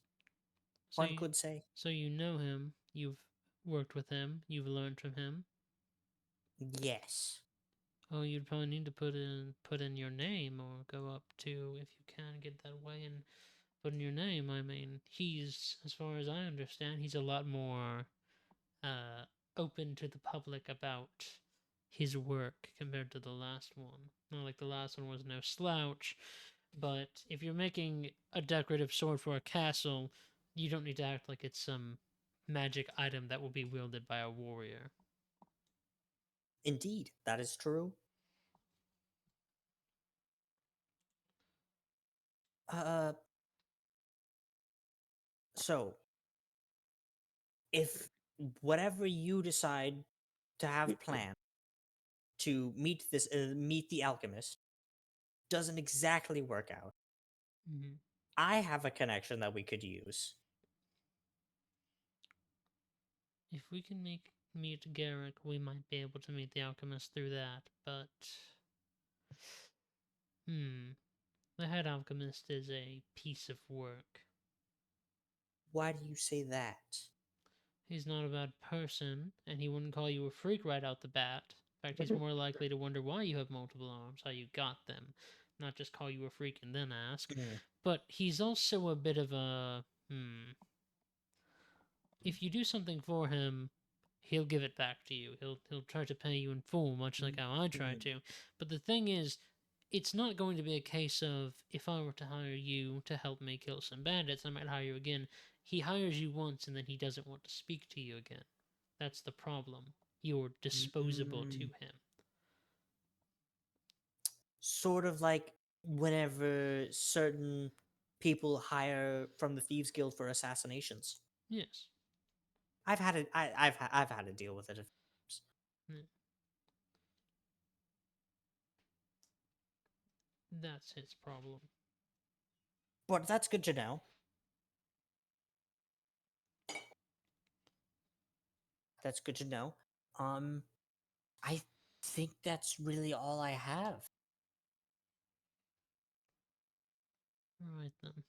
So one you, could say. so you know him. You've worked with him. You've learned from him. Yes. Oh, you'd probably need to put in your name or go up to if you can get that way and put in your name. I mean, he's as far as I understand, he's a lot more uh open to the public about his work compared to the last one. Not like the last one was no slouch, but if you're making a decorative sword for a castle, you don't need to act like it's some magic item that will be wielded by a warrior. Indeed, that is true. Uh, so if whatever you decide to have planned to meet the alchemist doesn't exactly work out, Mm-hmm. I have a connection that we could use. If we can meet Garrick, we might be able to meet the alchemist through that. But hmm, The head alchemist is a piece of work. Why do you say that? He's not a bad person, and he wouldn't call you a freak right out the bat. In fact, he's more likely to wonder why you have multiple arms, how you got them, not just call you a freak and then ask. But he's also a bit of a if you do something for him, he'll give it back to you. He'll try to pay you in full, much like how I try to. But the thing is, it's not going to be a case of if I were to hire you to help me kill some bandits, I might hire you again. He hires you once and then he doesn't want to speak to you again. That's the problem. You're disposable to him. Sort of like whenever certain people hire from the Thieves Guild for assassinations. Yes. I've had it. I've had to deal with it. Yeah. That's his problem. But that's good to know. That's good to know. I think that's really all I have. Right then.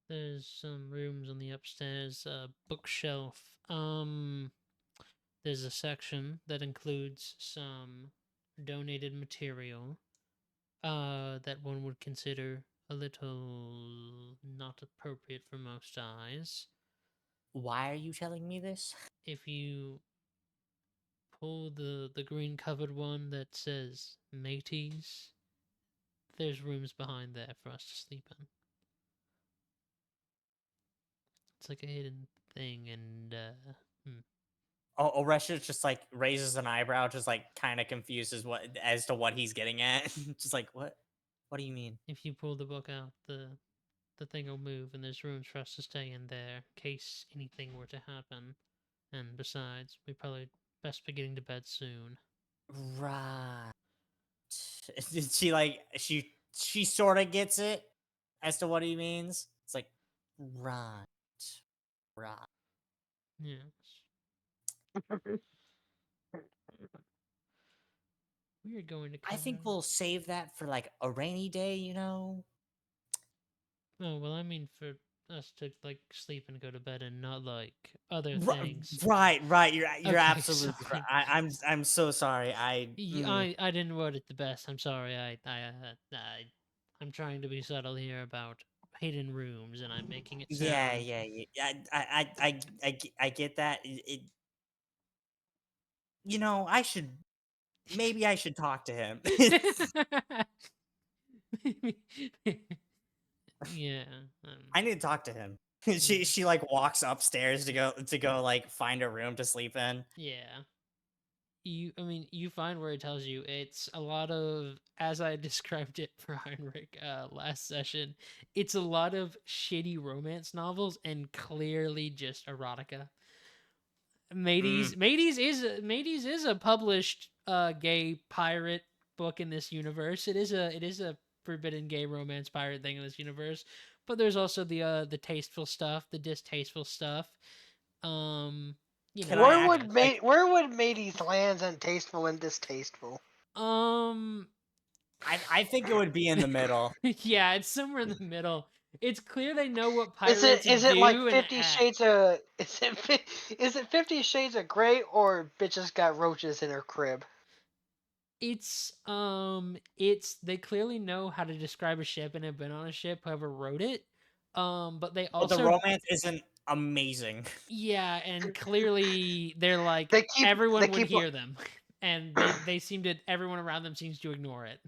There's some rooms on the upstairs bookshelf. There's a section that includes some donated material that one would consider a little not appropriate for most eyes. Why are you telling me this? If you pull the green covered one that says mateys, there's rooms behind there for us to sleep in. It's like a hidden thing, and Oresha just like raises an eyebrow, just like kind of confuses as to what he's getting at. Just like, what? What do you mean? if you pull the book out, the thing will move, and there's rooms for us to stay in there in case anything were to happen. And besides, we probably best be getting to bed soon. Right. She like she sort of gets it as to what he means. It's like, right. Yes. We are going to. I think we'll save that for like a rainy day. You know. Oh well, I mean for us to like sleep and go to bed, and not like other Ri- things. Right. You're Okay, absolutely sorry. right. I'm so sorry. I didn't word it the best. I'm sorry. I'm trying to be subtle here about hidden rooms, and I'm making it sound. Yeah. I get that. You know, maybe I should talk to him. Yeah. I need to talk to him. Yeah. She like walks upstairs to go like find a room to sleep in. Yeah. You find where it tells you it's a lot of, as I described it for Heinrich last session, it's a lot of shitty romance novels and clearly just erotica. Mateys is a published gay pirate book in this universe. It is a forbidden gay romance pirate thing in this universe. But there's also the tasteful stuff, the distasteful stuff. You know, Where would Mateys lands on tasteful and distasteful? I think it would be in the middle. Yeah, it's somewhere in the middle. It's clear they know what Is pirates it do like and 50 act. Shades of is it 50 Shades of Grey or bitches got roaches in her crib? It's they clearly know how to describe a ship and have been on a ship, whoever wrote it. But they But the also romance isn't amazing. yeah, and clearly they're like They everyone would keep hear them. And they seem to everyone around them seems to ignore it.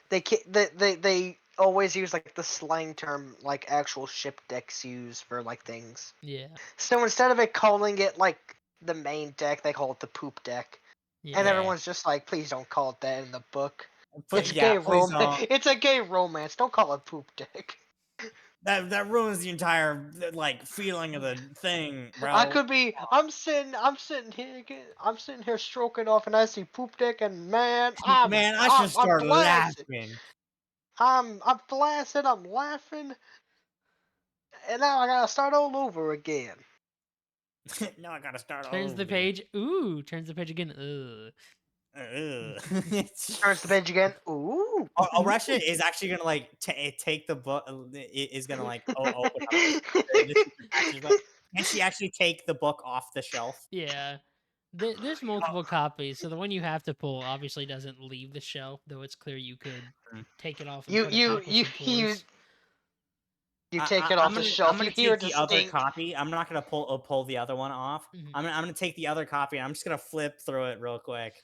they always use like the slang term like actual ship decks use for like things. Yeah. So instead of it calling it like the main deck, they call it the poop deck. Yeah. And everyone's just like, please don't call it that in the book. But yeah, please don't. It's a gay romance. Don't call it poop deck. That ruins the entire like feeling of the thing, bro. I'm sitting here stroking off and I see poop deck and man, I'm I should start blasted. laughing. I'm blasted, I'm laughing. And now I gotta start all over again. Now I gotta start Turns the page. Ooh, turns the page again. Ugh. Turns the page again. Ooh. Oresha is actually gonna like take the book. Is gonna like open up the secret passageway. Can she actually take the book off the shelf? Yeah. There's multiple copies, so the one you have to pull obviously doesn't leave the shelf, though it's clear you could Mm. take it off and You put it you back with you some you force. you take it off the I'm shelf. You gonna hear take the the other stink. copy. I'm not gonna pull the other one off. Mhm. I'm gonna take the other copy. And I'm just gonna flip through it real quick.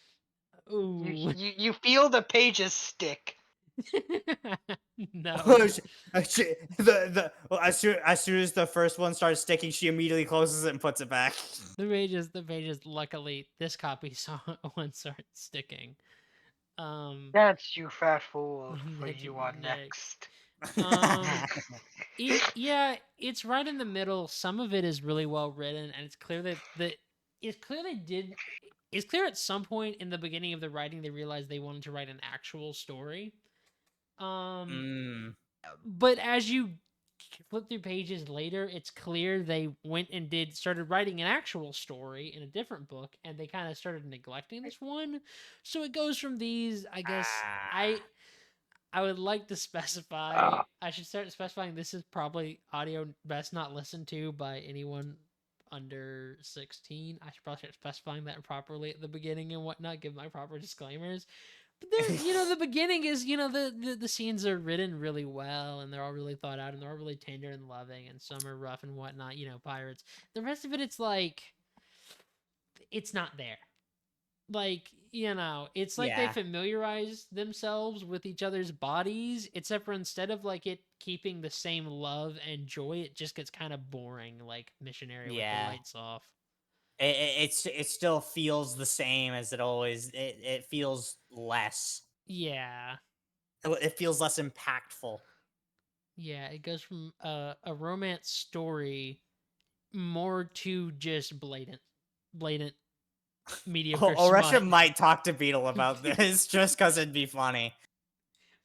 Ooh. You feel the pages stick. No. As soon as the first one starts sticking, she immediately closes it and puts it back. The pages, luckily, this copy saw one start sticking. That's you, fat fool. For That you are next. next. It's right in the middle. Some of it is really well written, and it's clear it's clear at some point in the beginning of the writing they realized they wanted to write an actual story. Mm. But as you flip through pages later, it's clear they went and started writing an actual story in a different book, and they kind of started neglecting this one. So it goes from these, I guess. I would like to specify. I should start specifying this is probably audio best not listened to by anyone under 16. I should probably start specifying that properly at the beginning and whatnot. Give my proper disclaimers. But there, the beginning is, the scenes are written really well, and they're all really thought out, and they're all really tender and loving, and some are rough and whatnot. Pirates. The rest of it, it's like it's not there. Like, it's like they Yeah. familiarize themselves with each other's bodies, except for instead of like it keeping the same love and joy, it just gets kind of boring, like missionary with the Yeah. lights off. It still feels the same as it always. It feels less. Yeah. It feels less impactful. Yeah, it goes from a romance story more to just blatant mediocre Oresha smut. might talk to Beetle about this just because it'd be funny.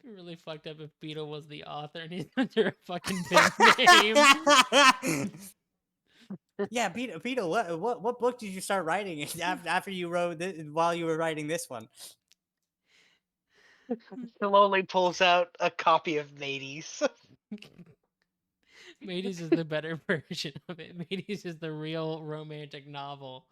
It'd be really fucked up if Beetle was the author and he's under a fucking pen name. Yeah, Beetle, what book did you start writing after you wrote while you were writing this one? Slowly pulls out a copy of Mateys. Mateys is the better version of it. Mateys is the real romantic novel.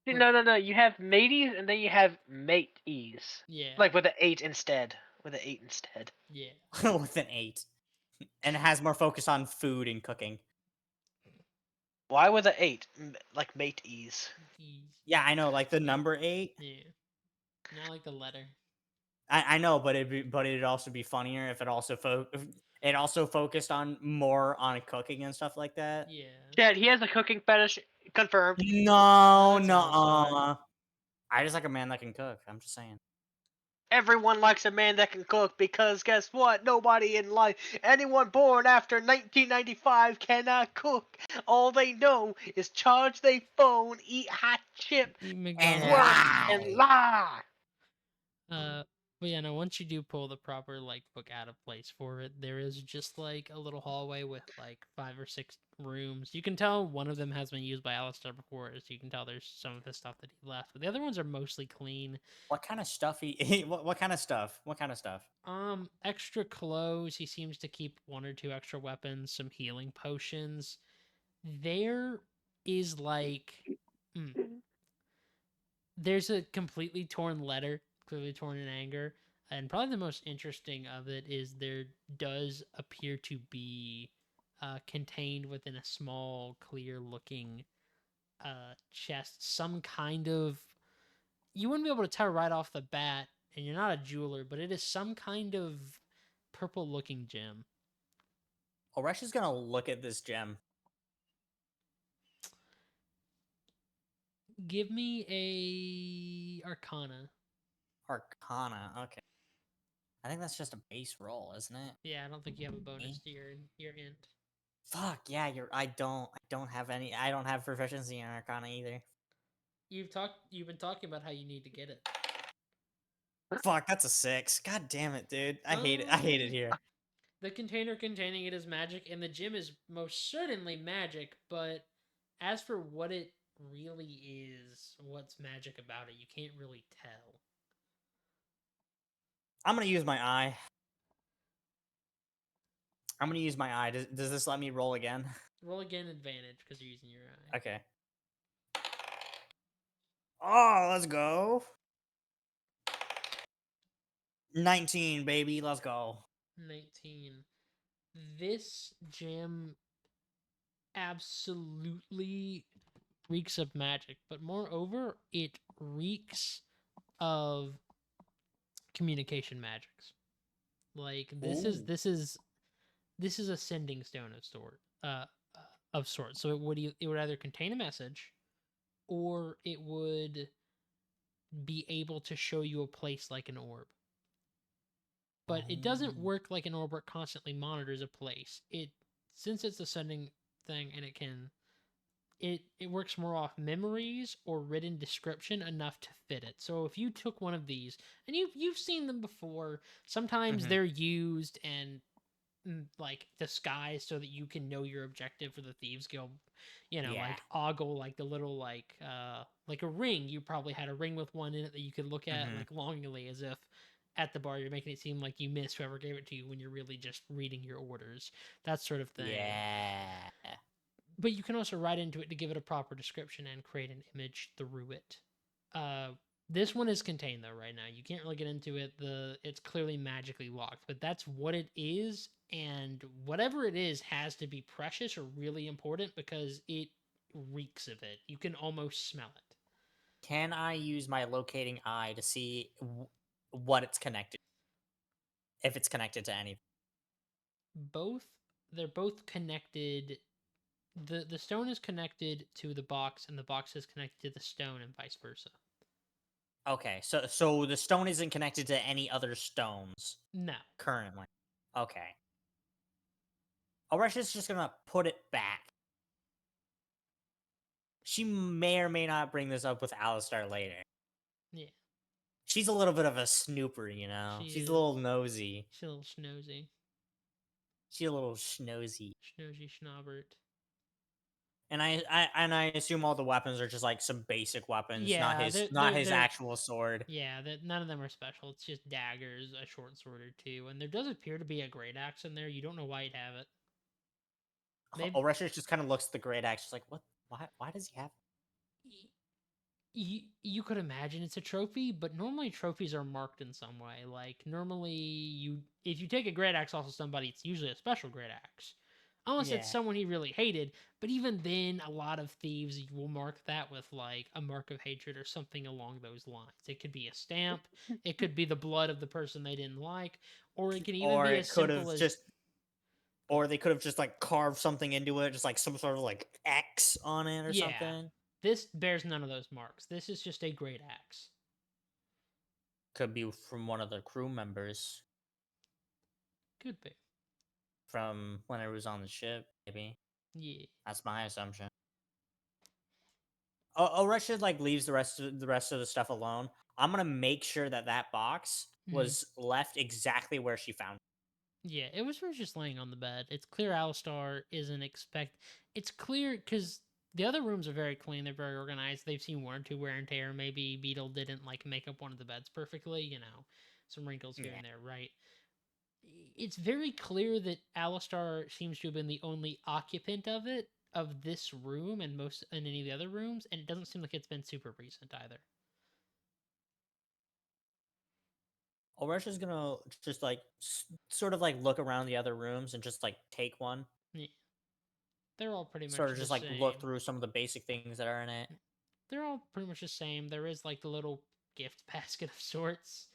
No. You have Mateys and then you have Mateys. Yeah. Like with an 8 instead. With an 8 instead. Yeah. With an 8. And it has more focus on food and cooking. Why with an 8? Like Mateys. Yeah, I know, like the number 8. Yeah. Not like the letter. I know, but it'd also be funnier if it also focused on more on cooking and stuff like that. Yeah. Chad, he has a cooking fetish. Confirmed. No, That sounds no. I just like a man that can cook. I'm just saying. Everyone likes a man that can cook because guess what? Nobody in life, anyone born after 1995 cannot cook. All they know is charge their phone, eat hot chip, Eat And McDonald's. work, lie. and lie. But yeah, no, once you do pull the proper like book out of place for it, there is just like a little hallway with like 5 or 6 rooms. You can tell one of them has been used by Alistar before, so you can tell there's some of the stuff that he left. But the other ones are mostly clean. What kind of stuff what kind of stuff? What kind of stuff? Extra clothes. He seems to keep 1 or 2 extra weapons, some healing potions. There is like there's a completely torn letter, clearly torn in anger. And probably the most interesting of it is there does appear to be contained within a small, clear looking chest some kind of. You wouldn't be able to tell right off the bat, and you're not a jeweler, but it is some kind of purple looking gem. Oresha's gonna look at this gem. Give me a Arcana. Arcana, okay. I think that's just a base roll, isn't it? Yeah, I don't think you have a bonus to your int. Fuck, yeah, I don't have any. I don't have proficiency in Arcana either. You've been talking about how you need to get it. Fuck, that's a 6. God damn it, dude. I hate it. I hate it here. The container containing it is magic, and the gem is most certainly magic, but as for what it really is, what's magic about it, you can't really tell. I'm gonna use my eye. I'm gonna use my eye. Does this let me roll again? Roll again advantage because you're using your eye. Okay. Oh, let's go. 19, baby. Let's go. 19. This gem absolutely reeks of magic, but moreover, it reeks of communication magics. Like this is Ooh. this is a sending stone of sorts. So it would either contain a message or it would be able to show you a place like an orb. But it doesn't Oh. work like an orb where it constantly monitors a place. Since it's a sending thing and it works more off memories or written description enough to fit it. So if you took one of these and you've seen them before, sometimes Mhm. they're used and like disguised so that you can know your objective for the Thieves Guild. You know, Yeah. like ogle, like the little like a ring. You probably had a ring with one in it that you could look at Mhm. like longingly as if at the bar you're making it seem like you missed whoever gave it to you when you're really just reading your orders. That sort of thing. Yeah. But you can also write into it to give it a proper description and create an image through it. Uh, this one is contained though right now. You can't really get into it. It's clearly magically locked, but that's what it is, and whatever it is has to be precious or really important because it reeks of it. You can almost smell it. Can I use my locating eye to see what it's connected? If it's connected to anything. Both they're both connected. The stone is connected to the box, and the box is connected to the stone, and vice versa. Okay, so the stone isn't connected to any other stones No. currently. Okay. Oresha's just gonna put it back. She may or may not bring this up with Alistar later. Yeah. She's a little bit of a snooper, you know? She She's a is. little nosy. She's a little schnosy. She's a little schnosy. Schnosy schnobbert. And I assume all the weapons are just like some basic weapons, Yeah, not his actual sword. yeah, none of them are special. It's just daggers, a short sword or two, and there does appear to be a great axe in there. You don't know why you'd have it. Maybe Oresha just kind of looks at the great axe. She's like, "What? Why does he have?" you could imagine it's a trophy, but normally trophies are marked in some way. Like normally, if you take a great axe off of somebody, it's usually a special great axe, unless it's Yeah. someone he really hated. But even then, a lot of thieves will mark that with like a mark of hatred or something along those lines. It could be a stamp, it could be the blood of the person they didn't like, or it can even Or be it as could simple have as just, or they could have just like carved something into it, just like some sort of like X on it or yeah. something. This bears none of those marks. This is just a great axe. Could be from one of the crew members Could be. from when it was on the ship. Maybe Yeah. that's my assumption. Oresha like leaves the rest of the stuff alone. I'm gonna make sure that that box Mhm. was left exactly where she found it. Yeah, it was just laying on the bed. It's clear Alistar isn't expect. It's clear because the other rooms are very clean. They're very organized. They've seen one or two wear and tear. Maybe Beetle didn't like make up one of the beds perfectly. You know, some wrinkles here Yeah. and there. Right. It's very clear that Alistar seems to have been the only occupant of this room and most in any of the other rooms, and it doesn't seem like it's been super recent either. Oresha's gonna just like sort of like look around the other rooms and just like take one. Yeah. They're all pretty Sort much of the just like look same. through some of the basic things that are in it. They're all pretty much the same. There is like the little gift basket of sorts,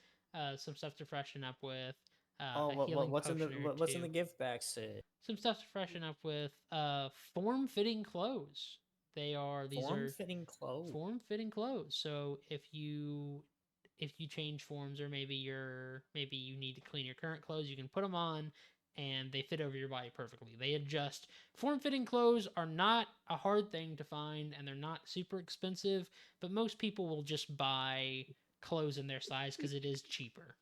some stuff to freshen up with, Oh, a healing what's in the potion or what's in two, the gift bag set? some stuff to freshen up with, form-fitting clothes. These Form are fitting clothes. form-fitting clothes. So if you change forms or maybe you need to clean your current clothes, you can put them on and they fit over your body perfectly. They adjust. Form-fitting clothes are not a hard thing to find and they're not super expensive, but most people will just buy clothes in their size because it is cheaper.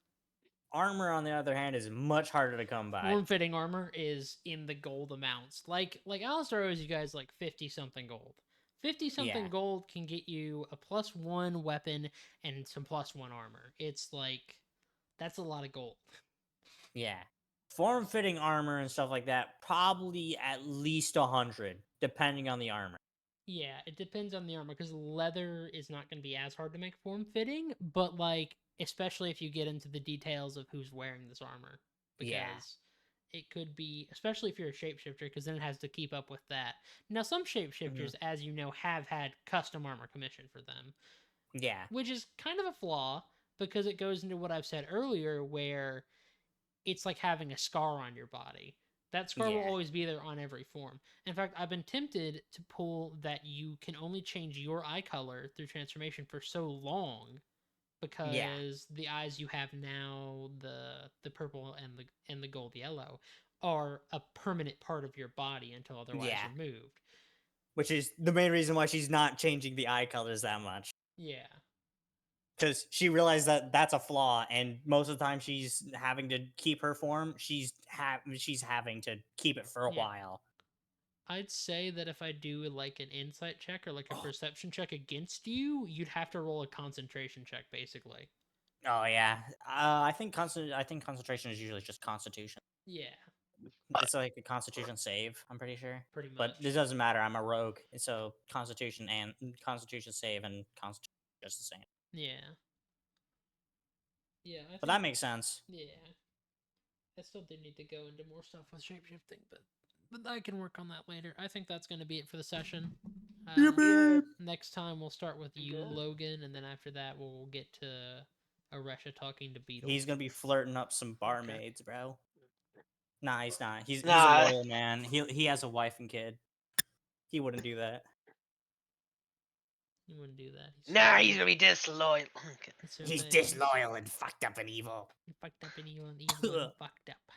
Armor, on the other hand, is much harder to come by. Form-fitting armor is in the gold amounts. Like Alistar owes you guys like 50 something gold. 50 something Yeah. gold can get you a +1 weapon and some +1 armor. It's like That's a lot of gold. Yeah. Form-fitting armor and stuff like that, probably at least 100, depending on the armor. Yeah, it depends on the armor because leather is not going to be as hard to make form fitting, but like especially if you get into the details of who's wearing this armor, because it could be, especially if you're a shapeshifter, because then it has to keep up with that. Now, some shapeshifters, as you know, have had custom armor commissioned for them, Yeah. which is kind of a flaw because it goes into what I've said earlier, where it's like having a scar on your body. That scar will Yeah. always be there on every form. In fact, I've been tempted to pull that you can only change your eye color through transformation for so long because the eyes you have now, the purple and the gold yellow, are a permanent part of your body until otherwise Yeah. removed. Which is the main reason why she's not changing the eye colors that much. Yeah. Because she realized that that's a flaw, and most of the time she's having to keep her form. She's having to keep it for a while. I'd say that if I do like an insight check or like a perception check against you, you'd have to roll a concentration check, basically. Oh yeah, I think concentration is usually just Constitution. Yeah, It's like a Constitution save. I'm pretty sure. pretty much. But this doesn't matter. I'm a rogue, so Constitution save and Constitution are just the same. Yeah. Yeah, But that makes sense. Yeah. I still do need to go into more stuff with shapeshifting, but I can work on that later. I think that's going to be it for the session. Next time we'll start with you, Logan, and then after that we'll get to Aresha talking to Beetle. He's gonna be flirting up some barmaids, bro. Nah, he's not. He's a Nah. loyal man. He has a wife and kid. He wouldn't do that. He wouldn't do that. He's gonna be disloyal. He's disloyal and fucked up and evil. Fucked up and evil and fucked up.